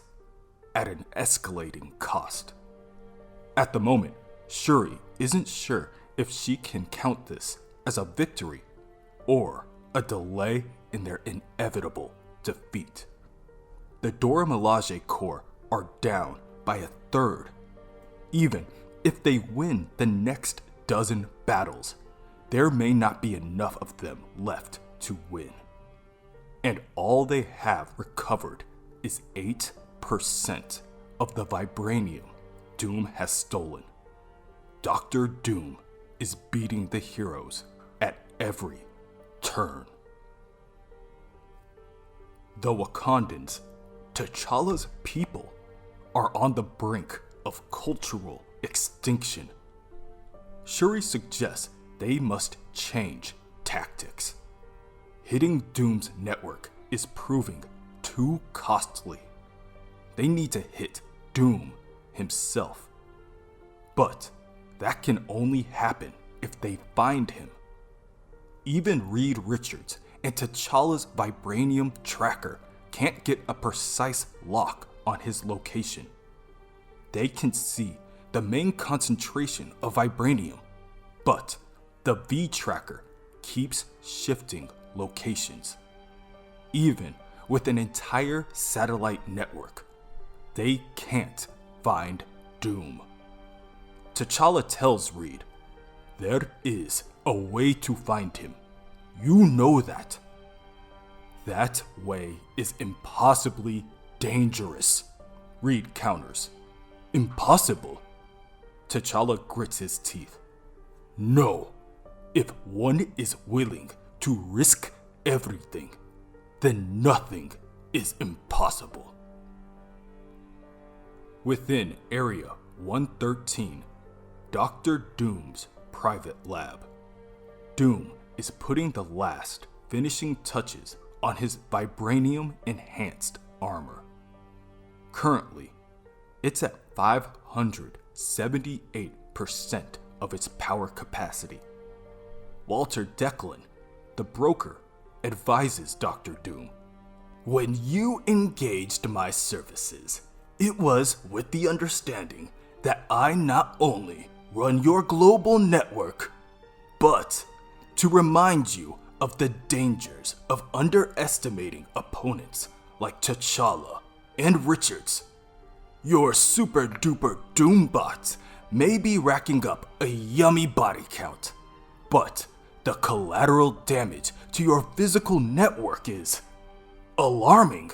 at an escalating cost. At the moment, Suri isn't sure if she can count this as a victory or a delay in their inevitable defeat. The Dora Milaje Corps are down by a third. Even if they win the next dozen battles, there may not be enough of them left to win. And all they have recovered is 8% of the vibranium Doom has stolen. Dr. Doom is beating the heroes at every turn. The Wakandans, T'Challa's people, are on the brink of cultural extinction. Shuri suggests they must change tactics. Hitting Doom's network is proving too costly. They need to hit Doom himself. But that can only happen if they find him. Even Reed Richards and T'Challa's vibranium tracker can't get a precise lock on his location. They can see the main concentration of vibranium, but the V-tracker keeps shifting locations. Even with an entire satellite network, they can't find Doom. T'Challa tells Reed, "There is a way to find him. You know that." "That way is impossibly dangerous," Reed counters. "Impossible?" T'Challa grits his teeth. "No. If one is willing to risk everything, then nothing is impossible." Within Area 113, Dr. Doom's private lab. Doom is putting the last finishing touches on his vibranium-enhanced armor. Currently, it's at 578% of its power capacity. Walter Declan, the broker, advises Dr. Doom, "When you engaged my services, it was with the understanding that I not only run your global network, but to remind you of the dangers of underestimating opponents like T'Challa and Richards. Your super duper Doombots may be racking up a yummy body count, but the collateral damage to your physical network is alarming.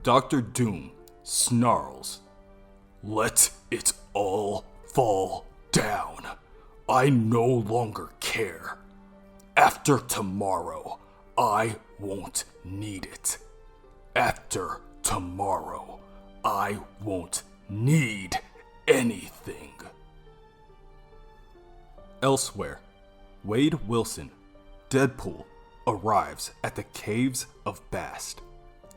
Dr. Doom snarls. Let it all fall down. I no longer care. After tomorrow, I won't need it. After tomorrow, I won't need anything. Elsewhere, Wade Wilson, Deadpool, arrives at the caves of Bast,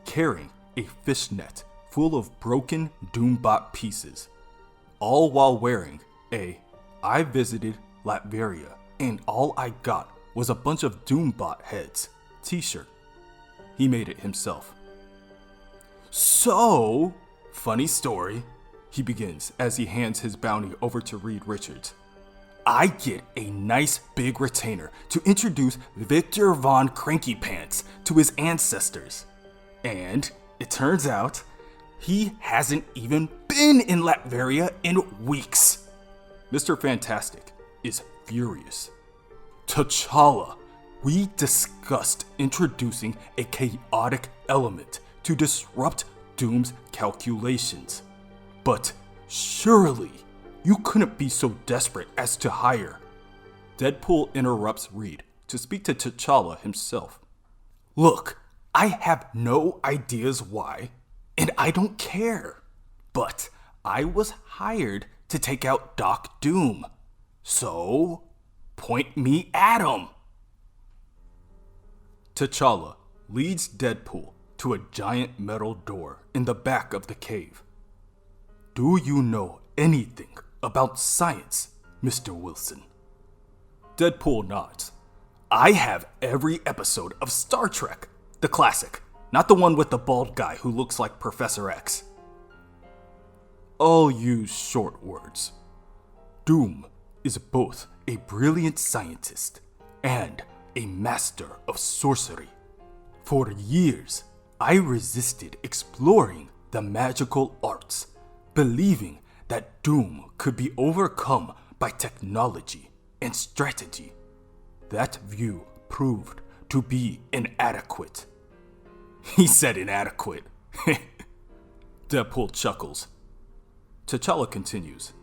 carrying a fishnet full of broken Doombot pieces, all while wearing a "I visited Latveria and all I got was a bunch of Doombot heads" t-shirt. He made it himself. So, funny story, he begins as he hands his bounty over to Reed Richards. I get a nice big retainer to introduce Victor Von Cranky Pants to his ancestors. And it turns out he hasn't even been in Latveria in weeks. Mr. Fantastic is furious. T'Challa, we discussed introducing a chaotic element to disrupt Doom's calculations. But surely you couldn't be so desperate as to hire. Deadpool interrupts Reed to speak to T'Challa himself. Look, I have no ideas why, and I don't care. But I was hired to take out Doc Doom. So, point me at him. T'Challa leads Deadpool to a giant metal door in the back of the cave. Do you know anything about science, Mr. Wilson? Deadpool nods. I have every episode of Star Trek, the classic, not the one with the bald guy who looks like Professor X. I'll use short words. Doom is both a brilliant scientist and a master of sorcery. For years, I resisted exploring the magical arts, believing that Doom could be overcome by technology and strategy. That view proved to be inadequate. He said inadequate. Deadpool chuckles. T'Challa continues.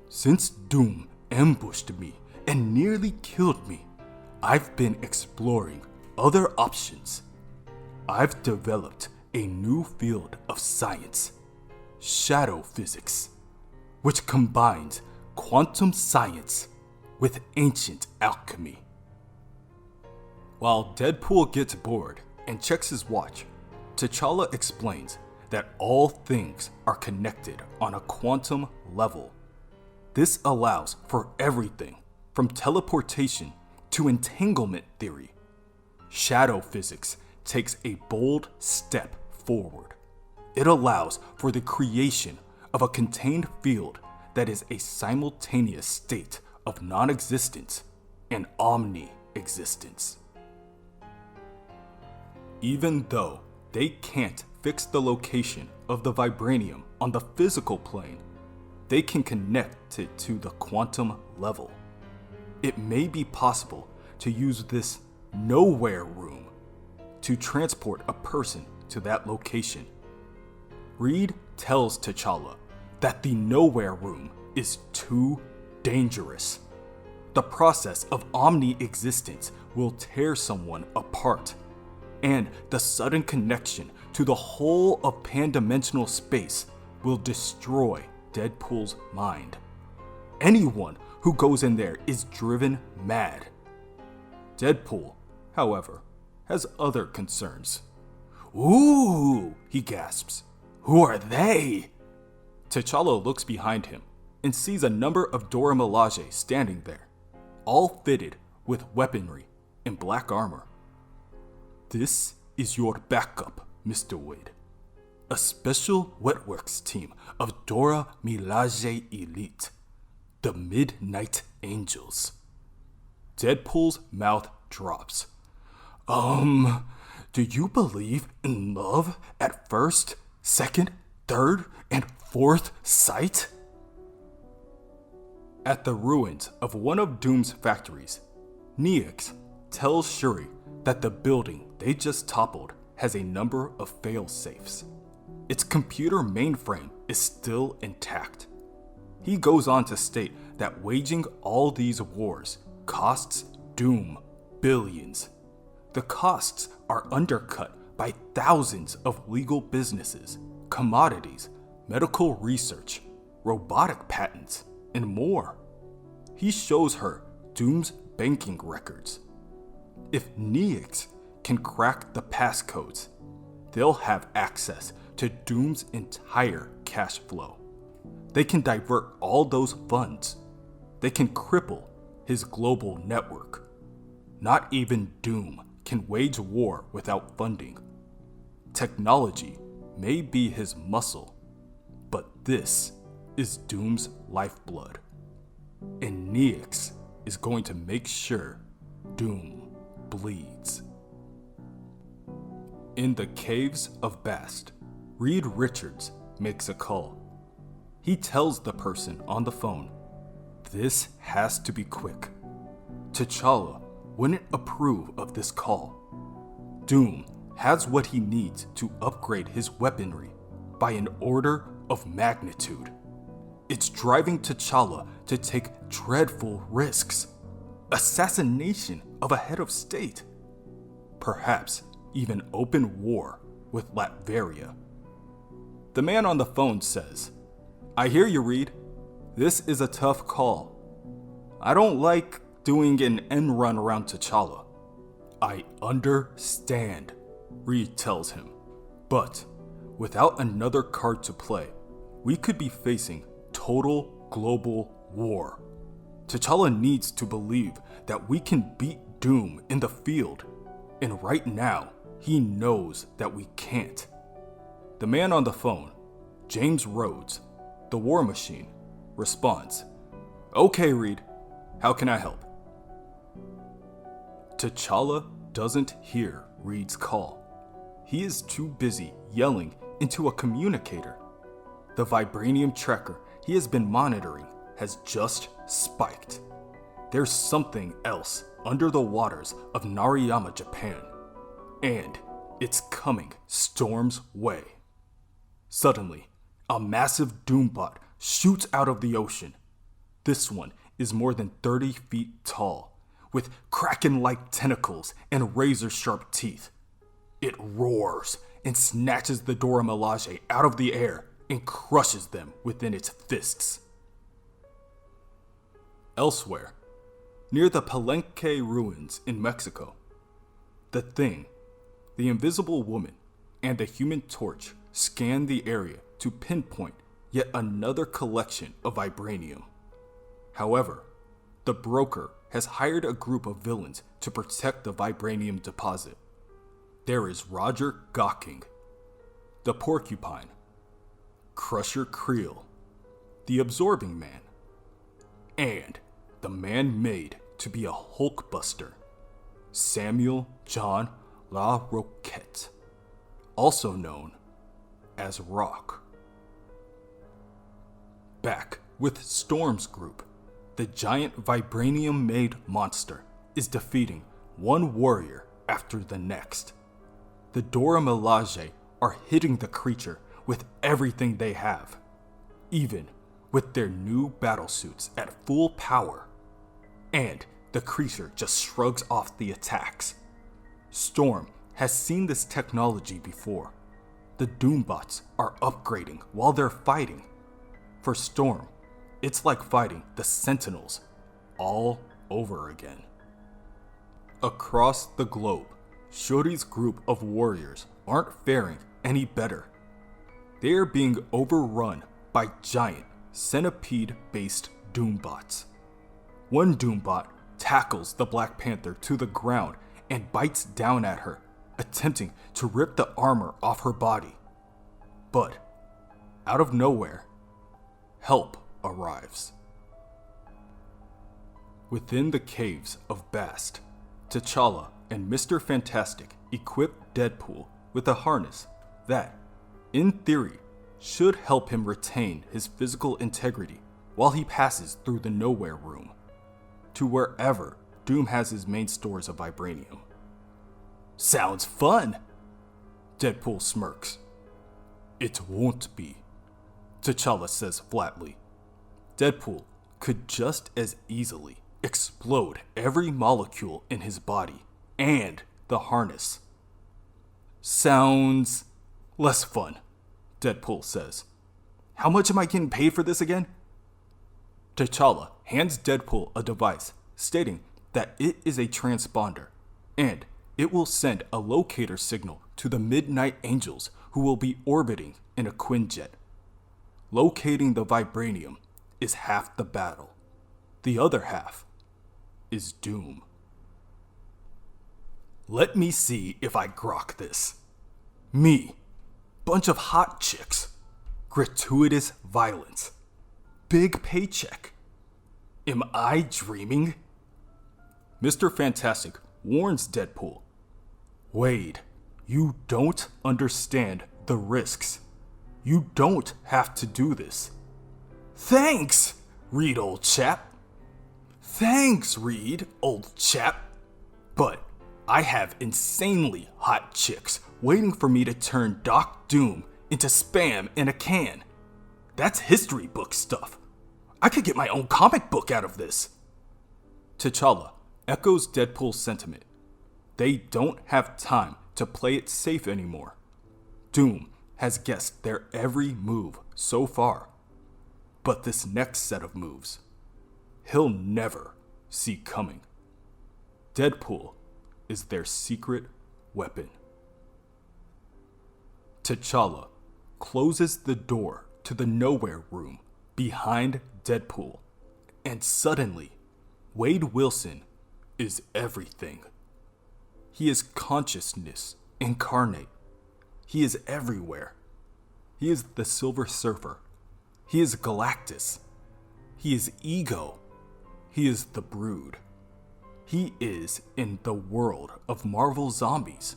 Since Doom ambushed me and nearly killed me, I've been exploring other options. I've developed a new field of science, shadow physics, which combines quantum science with ancient alchemy. While Deadpool gets bored and checks his watch, T'Challa explains that all things are connected on a quantum level. This allows for everything from teleportation to entanglement theory. Shadow physics takes a bold step forward. It allows for the creation of a contained field that is a simultaneous state of non-existence and omni-existence. Even though they can't fix the location of the vibranium on the physical plane, they can connect it to the quantum level. It may be possible to use this nowhere room to transport a person to that location. Reed tells T'Challa that the nowhere room is too dangerous. The process of omni-existence will tear someone apart, and the sudden connection to the whole of pan-dimensional space will destroy Deadpool's mind. Anyone who goes in there is driven mad. Deadpool, however, has other concerns. Ooh, he gasps. Who are they? T'Challa looks behind him and sees a number of Dora Milaje standing there, all fitted with weaponry and black armor. This is your backup, Mr. Wade. A special wetworks team of Dora Milaje Elite, the Midnight Angels. Deadpool's mouth drops. Do you believe in love at first, second, third and fourth sight? At the ruins of one of Doom's factories, Neox tells Suri that the building they just toppled has a number of fail-safes. Its computer mainframe is still intact. He goes on to state that waging all these wars costs Doom billions. The costs are undercut by thousands of legal businesses, commodities, medical research, robotic patents, and more. He shows her Doom's banking records. If Neox can crack the passcodes, they'll have access to Doom's entire cash flow. They can divert all those funds. They can cripple his global network. Not even Doom can wage war without funding. Technology may be his muscle, but this is Doom's lifeblood. And Neox is going to make sure Doom bleeds. In the caves of Bast, Reed Richards makes a call. He tells the person on the phone, this has to be quick. T'Challa wouldn't approve of this call. Doom has what he needs to upgrade his weaponry by an order of magnitude. It's driving T'Challa to take dreadful risks. Assassination of a head of state. Perhaps even open war with Latveria. The man on the phone says, I hear you, Reed. This is a tough call. I don't like doing an end run around T'Challa. I understand, Reed tells him. But without another card to play, we could be facing total global war. T'Challa needs to believe that we can beat Doom in the field, and right now, he knows that we can't. The man on the phone, James Rhodes, the War Machine, responds, Okay, Reed, how can I help? T'Challa doesn't hear Reed's call. He is too busy yelling into a communicator. The vibranium tracker he has been monitoring has just spiked. There's something else under the waters of Narayama, Japan, and it's coming Storm's way. Suddenly, a massive Doombot shoots out of the ocean. This one is more than 30 feet tall, with kraken-like tentacles and razor-sharp teeth. It roars and snatches the Dora Milaje out of the air and crushes them within its fists. Elsewhere, near the Palenque ruins in Mexico, the Thing, the Invisible Woman, and the Human Torch scan the area to pinpoint yet another collection of vibranium. However, the broker has hired a group of villains to protect the vibranium deposit. There is Roger Gawking, the Porcupine, Crusher Creel, the Absorbing Man, and the man made to be a Hulkbuster, Samuel John La Roquette, also known as Rock. Back with Storm's group, the giant vibranium-made monster is defeating one warrior after the next. The Dora Milaje are hitting the creature with everything they have, even with their new battlesuits at full power. And the creature just shrugs off the attacks. Storm has seen this technology before. The Doombots are upgrading while they're fighting. For Storm, it's like fighting the Sentinels all over again. Across the globe, Shuri's group of warriors aren't faring any better. They are being overrun by giant centipede-based Doombots. One Doombot tackles the Black Panther to the ground and bites down at her, attempting to rip the armor off her body. But, out of nowhere, help arrives. Within the caves of Bast, T'Challa and Mr. Fantastic equip Deadpool with a harness that, in theory, should help him retain his physical integrity while he passes through the Nowhere Room to wherever Doom has his main stores of vibranium. Sounds fun, Deadpool smirks. It won't be, T'Challa says flatly. Deadpool could just as easily explode every molecule in his body and the harness. Sounds less fun, Deadpool says. How much am I getting paid for this again? T'Challa hands Deadpool a device stating that it is a transponder and it will send a locator signal to the Midnight Angels who will be orbiting in a Quinjet. Locating the vibranium is half the battle. The other half is Doom. Let me see if I grok this. Me, bunch of hot chicks, gratuitous violence, big paycheck. Am I dreaming? Mr. Fantastic warns Deadpool. Wade, you don't understand the risks. You don't have to do this. Thanks, Reed, old chap. Thanks, Reed, old chap. But I have insanely hot chicks waiting for me to turn Doc Doom into spam in a can. That's history book stuff. I could get my own comic book out of this. T'Challa echoes Deadpool's sentiment. They don't have time to play it safe anymore. Doom has guessed their every move so far. But this next set of moves, he'll never see coming. Deadpool is their secret weapon. T'Challa closes the door to the Nowhere Room behind Deadpool, and suddenly, Wade Wilson is everything. He is consciousness incarnate. He is everywhere. He is the Silver Surfer. He is Galactus. He is Ego. He is the Brood. He is in the world of Marvel Zombies.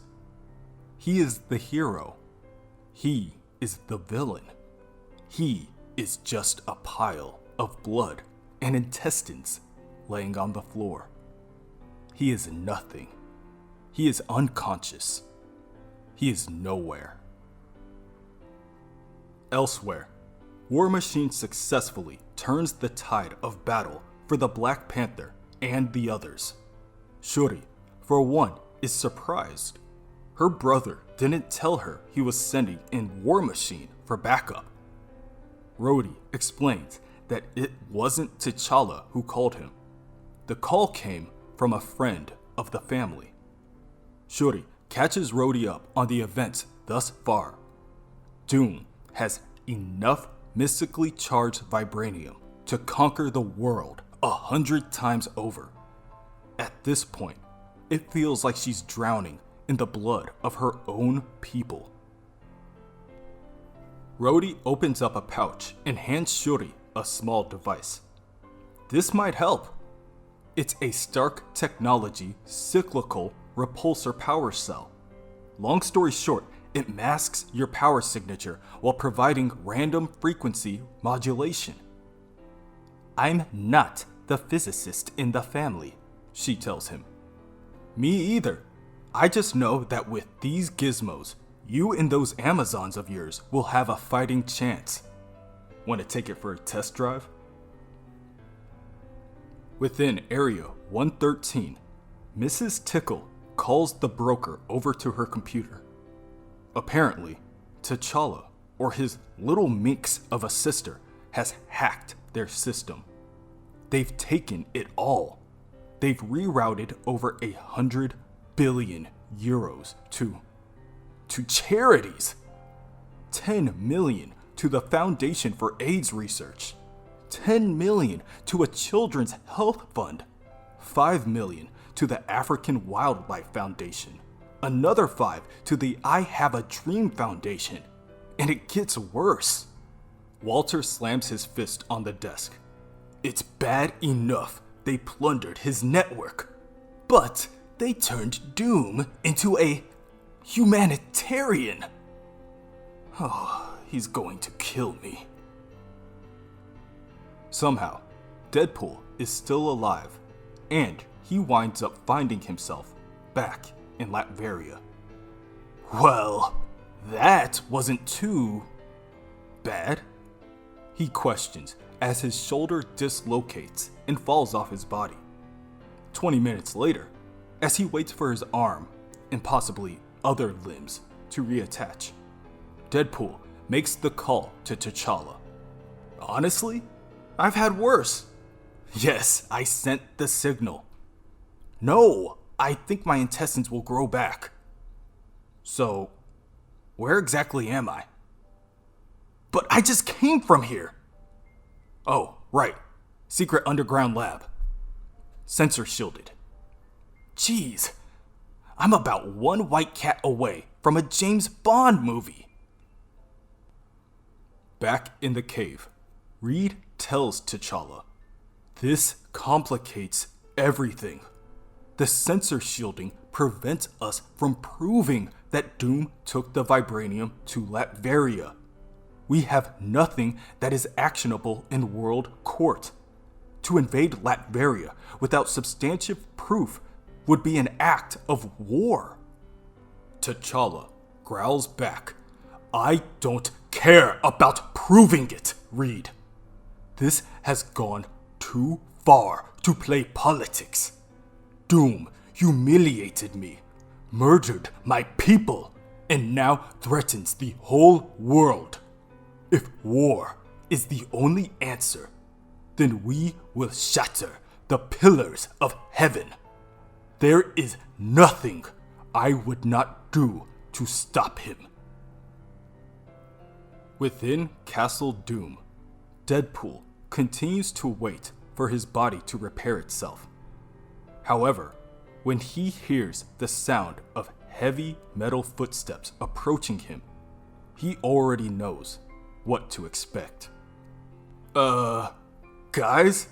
He is the hero. He is the villain. He is just a pile of blood and intestines laying on the floor. He is nothing. He is unconscious. He is nowhere. Elsewhere, War Machine successfully turns the tide of battle for the Black Panther and the others. Suri, for one, is surprised. Her brother didn't tell her he was sending in War Machine for backup. Rhodey explains that it wasn't T'Challa who called him. The call came from a friend of the family. Suri catches Rhodey up on the events thus far. Doom has enough mystically charged vibranium to conquer the world 100 times over. At this point, it feels like she's drowning in the blood of her own people. Rhodey opens up a pouch and hands Suri a small device. This might help. It's a Stark Technology cyclical repulsor power cell. Long story short, it masks your power signature while providing random frequency modulation. I'm not the physicist in the family, she tells him. Me either. I just know that with these gizmos, you and those Amazons of yours will have a fighting chance. Want to take it for a test drive? Within Area 113, Mrs. Tickle calls the broker over to her computer. Apparently, T'Challa, or his little minx of a sister, has hacked their system. They've taken it all. They've rerouted over 100 billion euros to charities. 10 million to the Foundation for AIDS Research. 10 million to a children's health fund. 5 million to the African Wildlife Foundation. Another 5 to the I Have a Dream Foundation. And it gets worse. Walter slams his fist on the desk. It's bad enough they plundered his network, but they turned Doom into a humanitarian. Oh, he's going to kill me. Somehow, Deadpool is still alive, and he winds up finding himself back in Latveria. Well, that wasn't too bad, he questions as his shoulder dislocates and falls off his body. 20 minutes later, as he waits for his arm and possibly other limbs to reattach, Deadpool makes the call to T'Challa. Honestly, I've had worse. Yes, I sent the signal. No, I think my intestines will grow back. So, where exactly am I? But I just came from here. Oh, right. Secret underground lab. Sensor shielded. Jeez, I'm about one white cat away from a James Bond movie. Back in the cave, Reed tells T'Challa, "This complicates everything. The sensor shielding prevents us from proving that Doom took the vibranium to Latveria. We have nothing that is actionable in World Court. To invade Latveria without substantive proof would be an act of war." T'Challa growls back, "I don't care about proving it, Reed. This has gone too far to play politics. Doom humiliated me, murdered my people, and now threatens the whole world. If war is the only answer, then we will shatter the pillars of heaven. There is nothing I would not do to stop him." Within Castle Doom, Deadpool continues to wait for his body to repair itself. However, when he hears the sound of heavy metal footsteps approaching him, he already knows what to expect. Guys?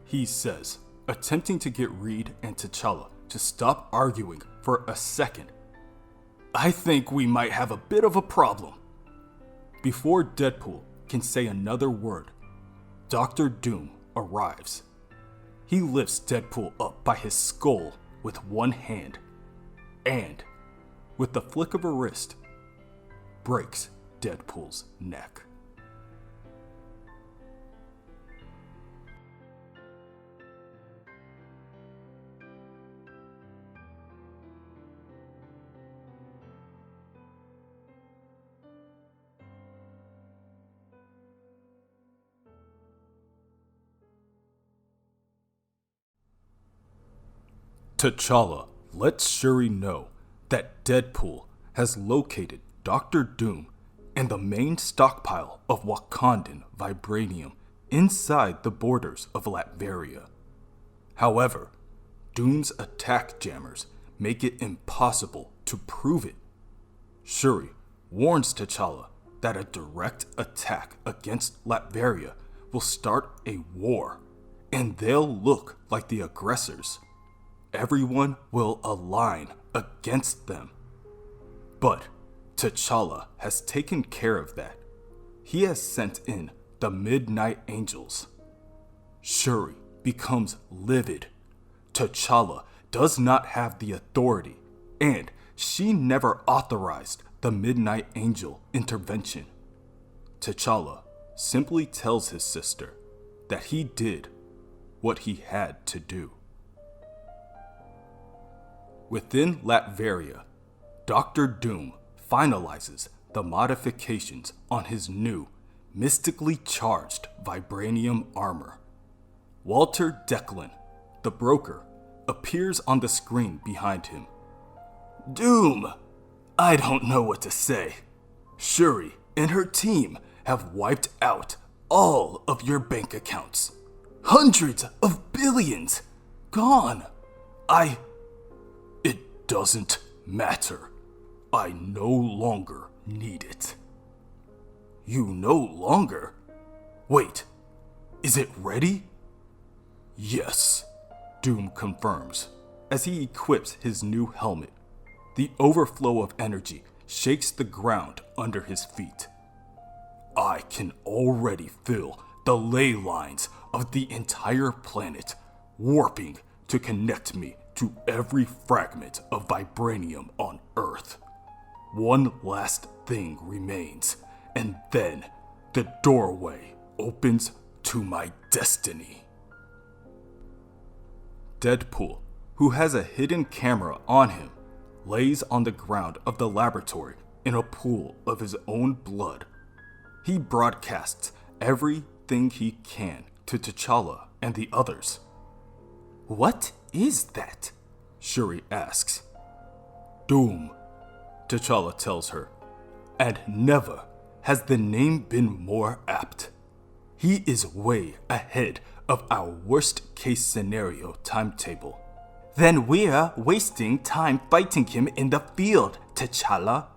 He says, attempting to get Reed and T'Challa to stop arguing for a second. "I think we might have a bit of a problem." Before Deadpool can say another word, Dr. Doom arrives. He lifts Deadpool up by his skull with one hand, and, with the flick of a wrist, breaks Deadpool's neck. T'Challa lets Shuri know that Deadpool has located Dr. Doom and the main stockpile of Wakandan vibranium inside the borders of Latveria. However, Doom's attack jammers make it impossible to prove it. Shuri warns T'Challa that a direct attack against Latveria will start a war, and they'll look like the aggressors. Everyone will align against them. But T'Challa has taken care of that. He has sent in the Midnight Angels. Shuri becomes livid. T'Challa does not have the authority, and she never authorized the Midnight Angel intervention. T'Challa simply tells his sister that he did what he had to do. Within Latveria, Dr. Doom finalizes the modifications on his new, mystically charged vibranium armor. Walter Declan, the broker, appears on the screen behind him. "Doom, I don't know what to say. Shuri and her team have wiped out all of your bank accounts. Hundreds of billions gone. It doesn't matter. I no longer need it." "You no longer? Wait, is it ready?" "Yes," Doom confirms as he equips his new helmet. The overflow of energy shakes the ground under his feet. I can already feel the ley lines of the entire planet warping to connect me to every fragment of vibranium on Earth. One last thing remains, and then the doorway opens to my destiny. Deadpool, who has a hidden camera on him, lays on the ground of the laboratory in a pool of his own blood. He broadcasts everything he can to T'Challa and the others. What is that? Suri asks. Doom, T'Challa tells her, and never has the name been more apt. He is way ahead of our worst case scenario timetable. Then we're wasting time fighting him in the field, T'Challa.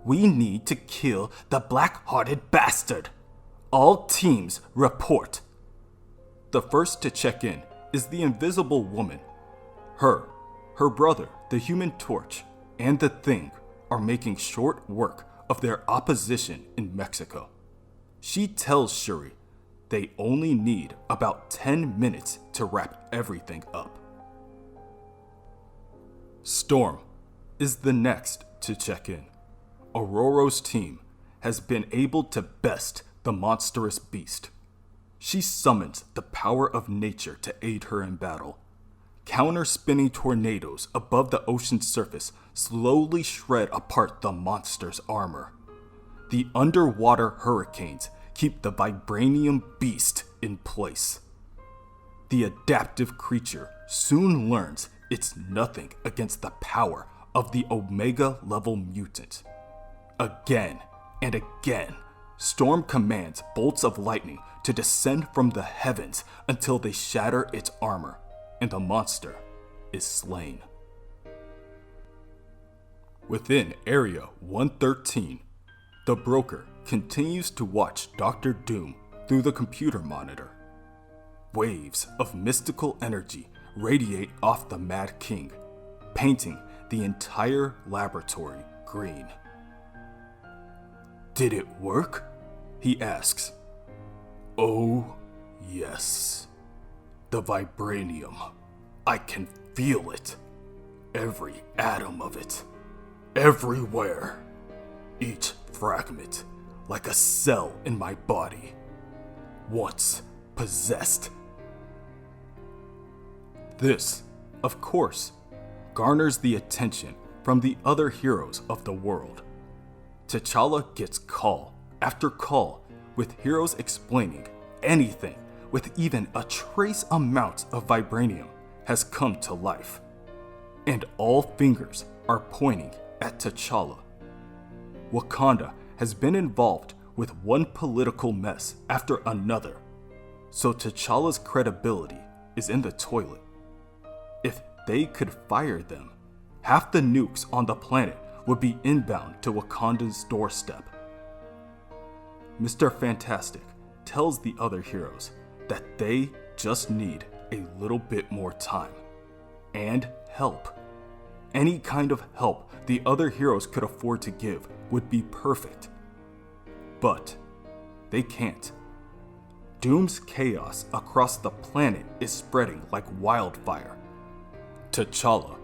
We need to kill the black-hearted bastard. All teams report. The first to check in is the Invisible Woman. Her brother, the Human Torch, and the Thing are making short work of their opposition in Mexico. She tells Suri they only need about 10 minutes to wrap everything up. Storm is the next to check in. Ororo's team has been able to best the monstrous beast. She summons the power of nature to aid her in battle. Counter-spinning tornadoes above the ocean's surface slowly shred apart the monster's armor. The underwater hurricanes keep the vibranium beast in place. The adaptive creature soon learns it's nothing against the power of the Omega-level mutant. Again and again, Storm commands bolts of lightning to descend from the heavens until they shatter its armor, and the monster is slain. Within Area 113, the Broker continues to watch Dr. Doom through the computer monitor. Waves of mystical energy radiate off the Mad King, painting the entire laboratory green. Did it work? He asks. Oh, yes. The vibranium. I can feel it. Every atom of it. Everywhere. Each fragment, like a cell in my body. Once possessed. This, of course, garners the attention from the other heroes of the world. T'Challa gets call after call with heroes explaining anything with even a trace amount of vibranium has come to life. And all fingers are pointing at T'Challa. Wakanda has been involved with one political mess after another, so T'Challa's credibility is in the toilet. If they could fire them, half the nukes on the planet would be inbound to Wakanda's doorstep. Mr. Fantastic tells the other heroes that they just need a little bit more time and help. Any kind of help the other heroes could afford to give would be perfect. But they can't. Doom's chaos across the planet is spreading like wildfire. T'Challa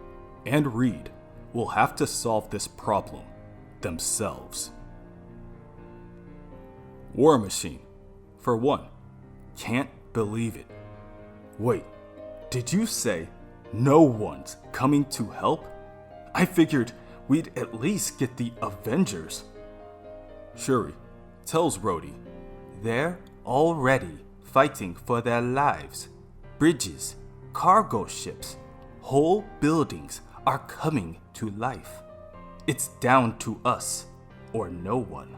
and Reed will have to solve this problem themselves. War Machine, for one, can't believe it. Wait, did you say no one's coming to help? I figured we'd at least get the Avengers. Shuri tells Rhodey they're already fighting for their lives. Bridges, cargo ships, whole buildings are coming to life. It's down to us or no one.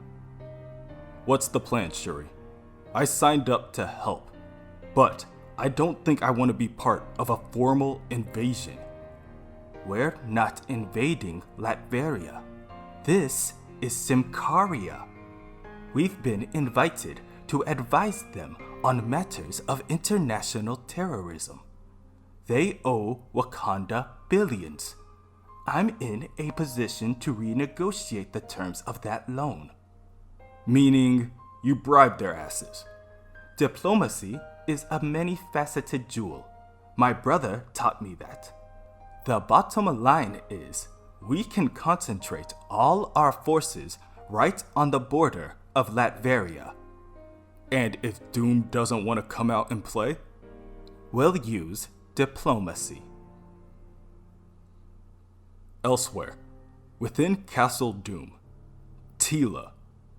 What's the plan, Shuri? I signed up to help, but I don't think I want to be part of a formal invasion. We're not invading Latveria. This is Symkaria. We've been invited to advise them on matters of international terrorism. They owe Wakanda billions. I'm in a position to renegotiate the terms of that loan. Meaning you bribe their asses. Diplomacy is a many-faceted jewel. My brother taught me that. The bottom line is, we can concentrate all our forces right on the border of Latveria. And if Doom doesn't want to come out and play, we'll use diplomacy. Elsewhere, within Castle Doom, Tila,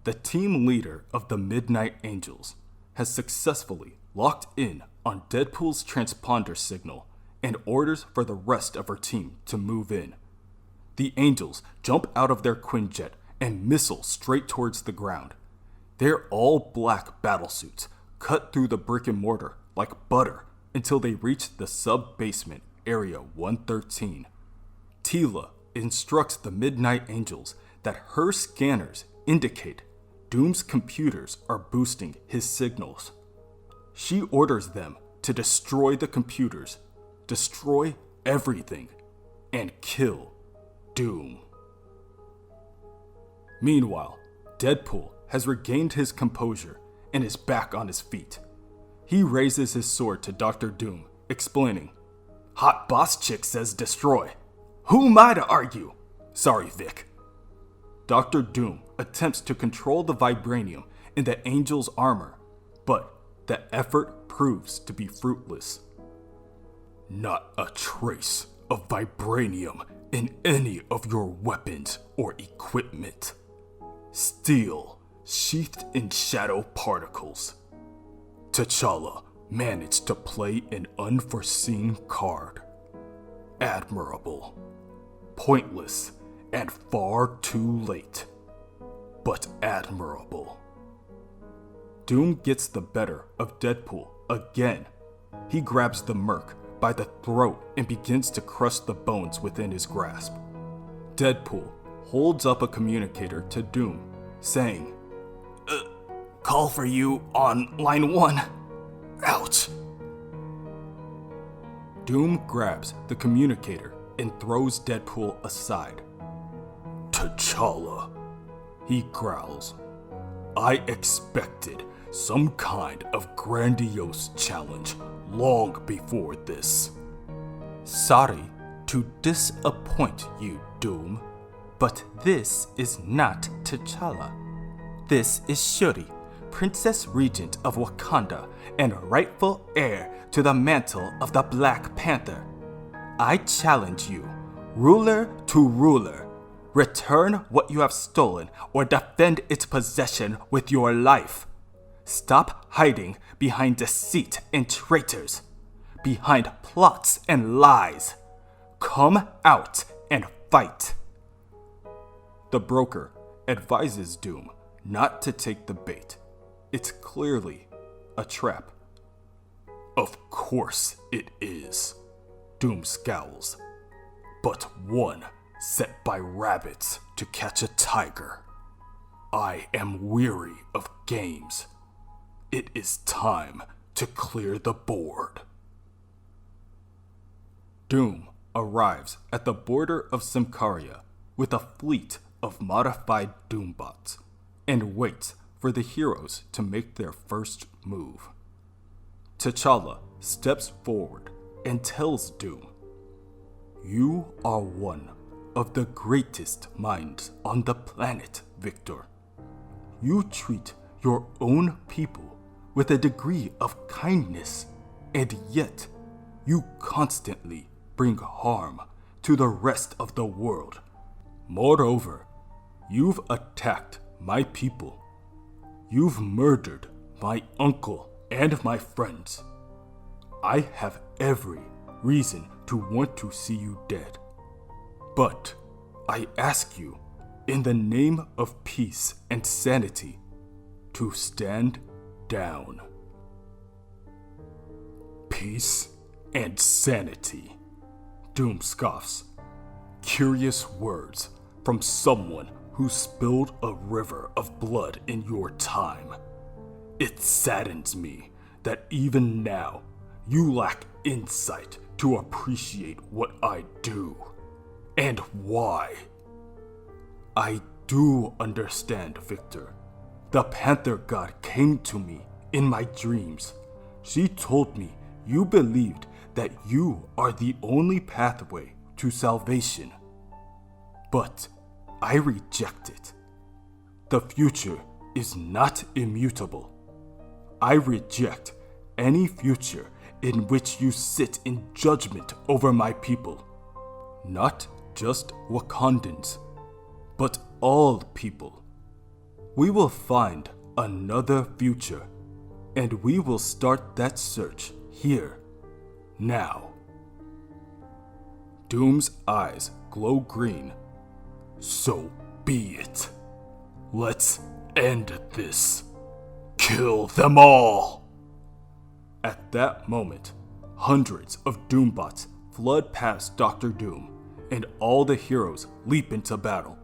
the team leader of the Midnight Angels, has successfully locked in on Deadpool's transponder signal and orders for the rest of her team to move in. The Angels jump out of their Quinjet and missile straight towards the ground. Their all-black battlesuits cut through the brick and mortar like butter until they reach the sub-basement Area 113. Tila instructs the Midnight Angels that her scanners indicate Doom's computers are boosting his signals. She orders them to destroy the computers, destroy everything, and kill Doom. Meanwhile, Deadpool has regained his composure and is back on his feet. He raises his sword to Dr. Doom, explaining, "Hot boss chick says destroy. Who am I to argue? Sorry, Vic." Dr. Doom attempts to control the vibranium in the Angel's armor, but the effort proves to be fruitless. Not a trace of vibranium in any of your weapons or equipment. Steel sheathed in shadow particles. T'Challa managed to play an unforeseen card. Admirable. Pointless and far too late, but admirable. Doom gets the better of Deadpool again. He grabs the merc by the throat and begins to crush the bones within his grasp. Deadpool holds up a communicator to Doom, saying, "Call for you on line 1. Ouch." Doom grabs the communicator and throws Deadpool aside. "T'Challa," he growls. "I expected some kind of grandiose challenge long before this." Sorry to disappoint you, Doom, but this is not T'Challa. This is Suri, Princess Regent of Wakanda and rightful heir to the mantle of the Black Panther. I challenge you, ruler to ruler. Return what you have stolen or defend its possession with your life. Stop hiding behind deceit and traitors, behind plots and lies. Come out and fight. The broker advises Doom not to take the bait. It's clearly a trap. "Of course it is," Doom scowls. "But one set by rabbits to catch a tiger. I am weary of games. It is time to clear the board." Doom arrives at the border of Symkaria with a fleet of modified Doombots and waits for the heroes to make their first move. T'Challa steps forward and tells Doom, "You are one of the greatest minds on the planet, Victor. You treat your own people with a degree of kindness, and yet you constantly bring harm to the rest of the world. Moreover, you've attacked my people. You've murdered my uncle and my friends. I have every reason to want to see you dead. But I ask you, in the name of peace and sanity, to stand down." "Peace and sanity," Doom scoffs. "Curious words from someone who spilled a river of blood in your time. It saddens me that even now you lack insight to appreciate what I do. And why?" "I do understand, Victor. The Panther God came to me in my dreams. She told me you believed that you are the only pathway to salvation. But I reject it. The future is not immutable. I reject any future in which you sit in judgment over my people. Not just Wakandans, but all people. We will find another future, and we will start that search here, now. Doom's eyes glow green. So be it. Let's end this. Kill them all! At that moment, hundreds of Doombots flood past Dr. Doom, and all the heroes leap into battle.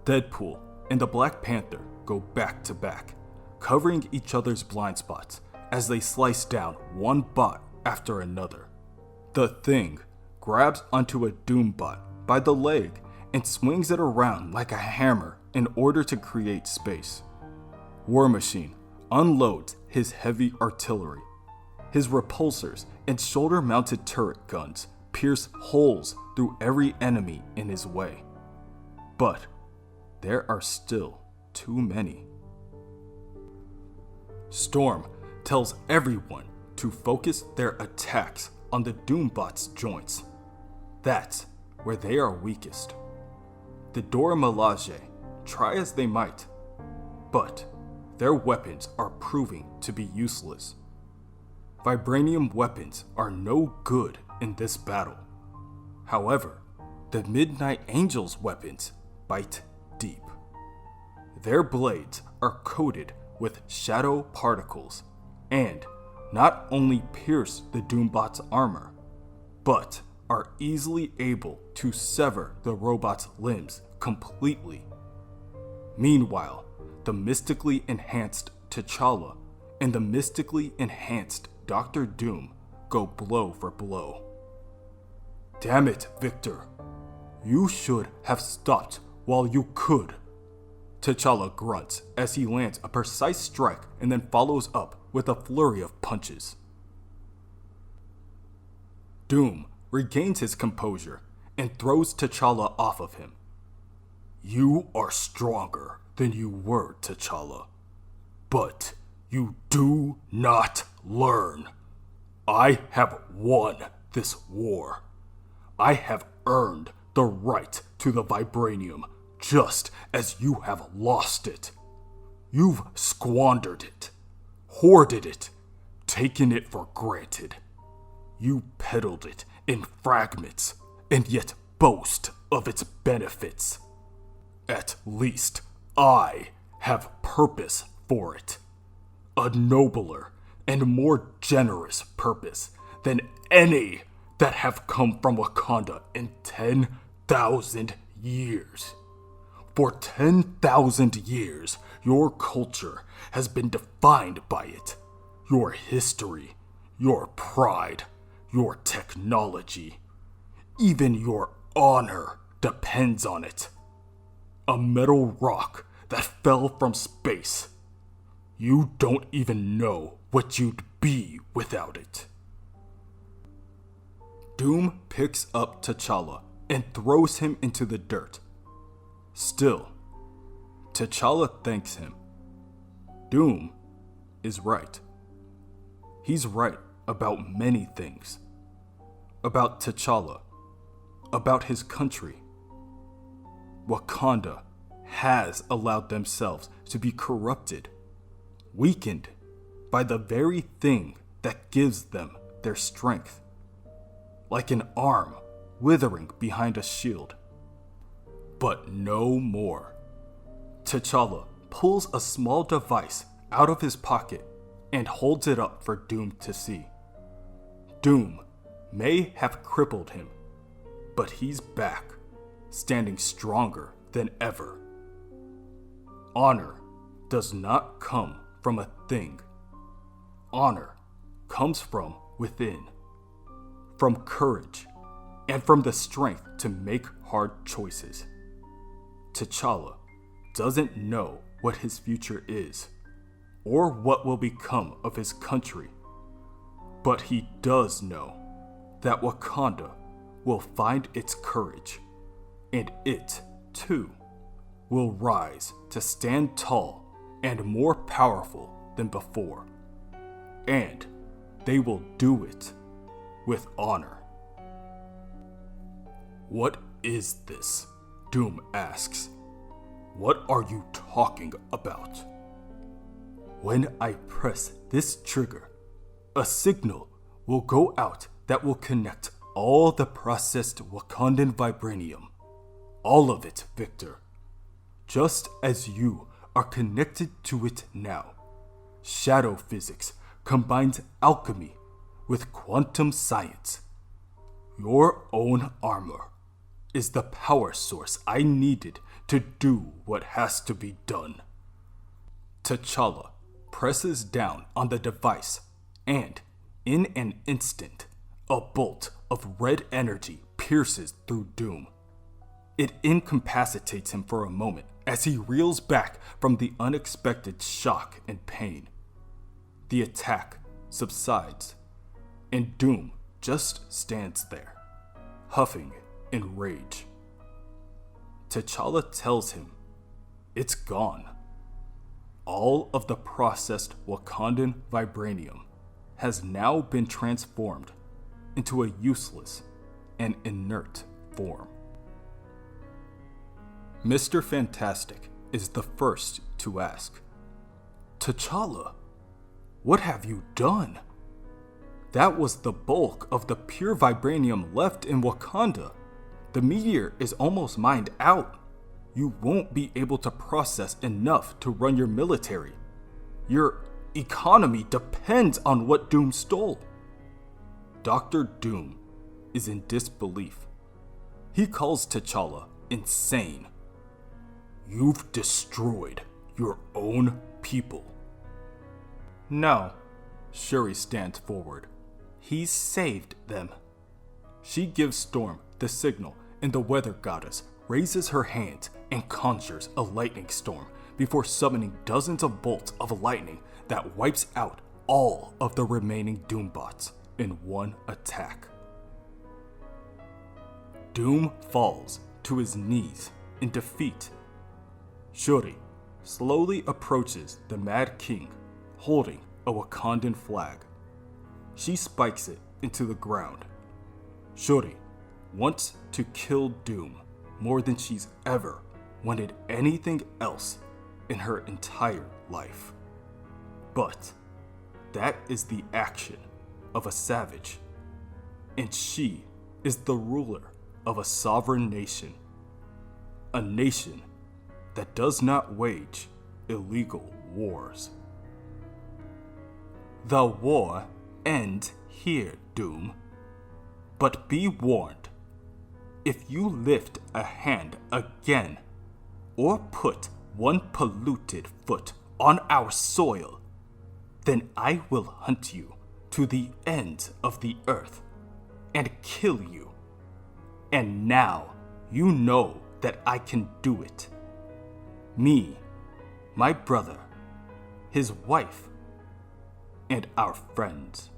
Deadpool and the Black Panther go back to back, covering each other's blind spots as they slice down one bot after another. The Thing grabs onto a Doombot by the leg and swings it around like a hammer in order to create space. War Machine unloads his heavy artillery. His repulsors and shoulder-mounted turret guns pierce holes through every enemy in his way. But there are still too many. Storm tells everyone to focus their attacks on the Doombots' joints. That's where they are weakest. The Dora Milaje try as they might, but their weapons are proving to be useless. Vibranium weapons are no good in this battle. However, the Midnight Angels' weapons bite deep. Their blades are coated with shadow particles and not only pierce the Doombots' armor, but are easily able to sever the robot's limbs completely. Meanwhile, the mystically enhanced T'Challa and the mystically enhanced Dr. Doom go blow for blow. Damn it, Victor. You should have stopped while you could. T'Challa grunts as he lands a precise strike and then follows up with a flurry of punches. Doom regains his composure and throws T'Challa off of him. You are stronger than you were, T'Challa, but you do not learn. I have won this war. I have earned the right to the vibranium just as you have lost it. You've squandered it, hoarded it, taken it for granted. You peddled it in fragments and yet boast of its benefits. At least I have purpose for it. A nobler and more generous purpose than any that have come from Wakanda in 10,000 years. For 10,000 years, your culture has been defined by it. Your history, your pride, your technology, even your honor depends on it. A metal rock that fell from space. You don't even know what you'd be without it. Doom picks up T'Challa and throws him into the dirt. Still, T'Challa thanks him. Doom is right. He's right about many things. About T'Challa. About his country. Wakanda has allowed themselves to be corrupted, weakened by the very thing that gives them their strength. Like an arm withering behind a shield. But no more. T'Challa pulls a small device out of his pocket and holds it up for Doom to see. Doom may have crippled him, but he's back, standing stronger than ever. Honor does not come from a thing. Honor comes from within, from courage, and from the strength to make hard choices. T'Challa doesn't know what his future is, or what will become of his country. But he does know that Wakanda will find its courage, and it, too, will rise to stand tall and more powerful than before. And they will do it with honor. "What is this?" Doom asks. "What are you talking about?" "When I press this trigger, a signal will go out that will connect all the processed Wakandan vibranium. All of it, Victor. Just as you are connected to it now. Shadow physics combines alchemy with quantum science. Your own armor is the power source I needed to do what has to be done." T'Challa presses down on the device, and in an instant, a bolt of red energy pierces through Doom. It incapacitates him for a moment as he reels back from the unexpected shock and pain. The attack subsides, and Doom just stands there, huffing in rage. T'Challa tells him it's gone. All of the processed Wakandan vibranium has now been transformed into a useless and inert form. Mr. Fantastic is the first to ask, "T'Challa, what have you done? That was the bulk of the pure vibranium left in Wakanda. The meteor is almost mined out. You won't be able to process enough to run your military. Your economy depends on what Doom stole." Dr. Doom is in disbelief. He calls T'Challa insane. "You've destroyed your own people." No, Shuri stands forward. he's saved them. She gives Storm the signal, and the weather goddess raises her hand and conjures a lightning storm before summoning dozens of bolts of lightning that wipes out all of the remaining Doombots in one attack. Doom falls to his knees in defeat. Shuri slowly approaches the Mad King, holding a Wakandan flag. She spikes it into the ground. Shuri wants to kill Doom more than she's ever wanted anything else in her entire life. But that is the action of a savage, and she is the ruler of a sovereign nation. A nation that does not wage illegal wars. The war ends here, Doom. But be warned, if you lift a hand again, or put one polluted foot on our soil, then I will hunt you to the ends of the earth and kill you. And now you know that I can do it. Me, my brother, his wife, and our friends.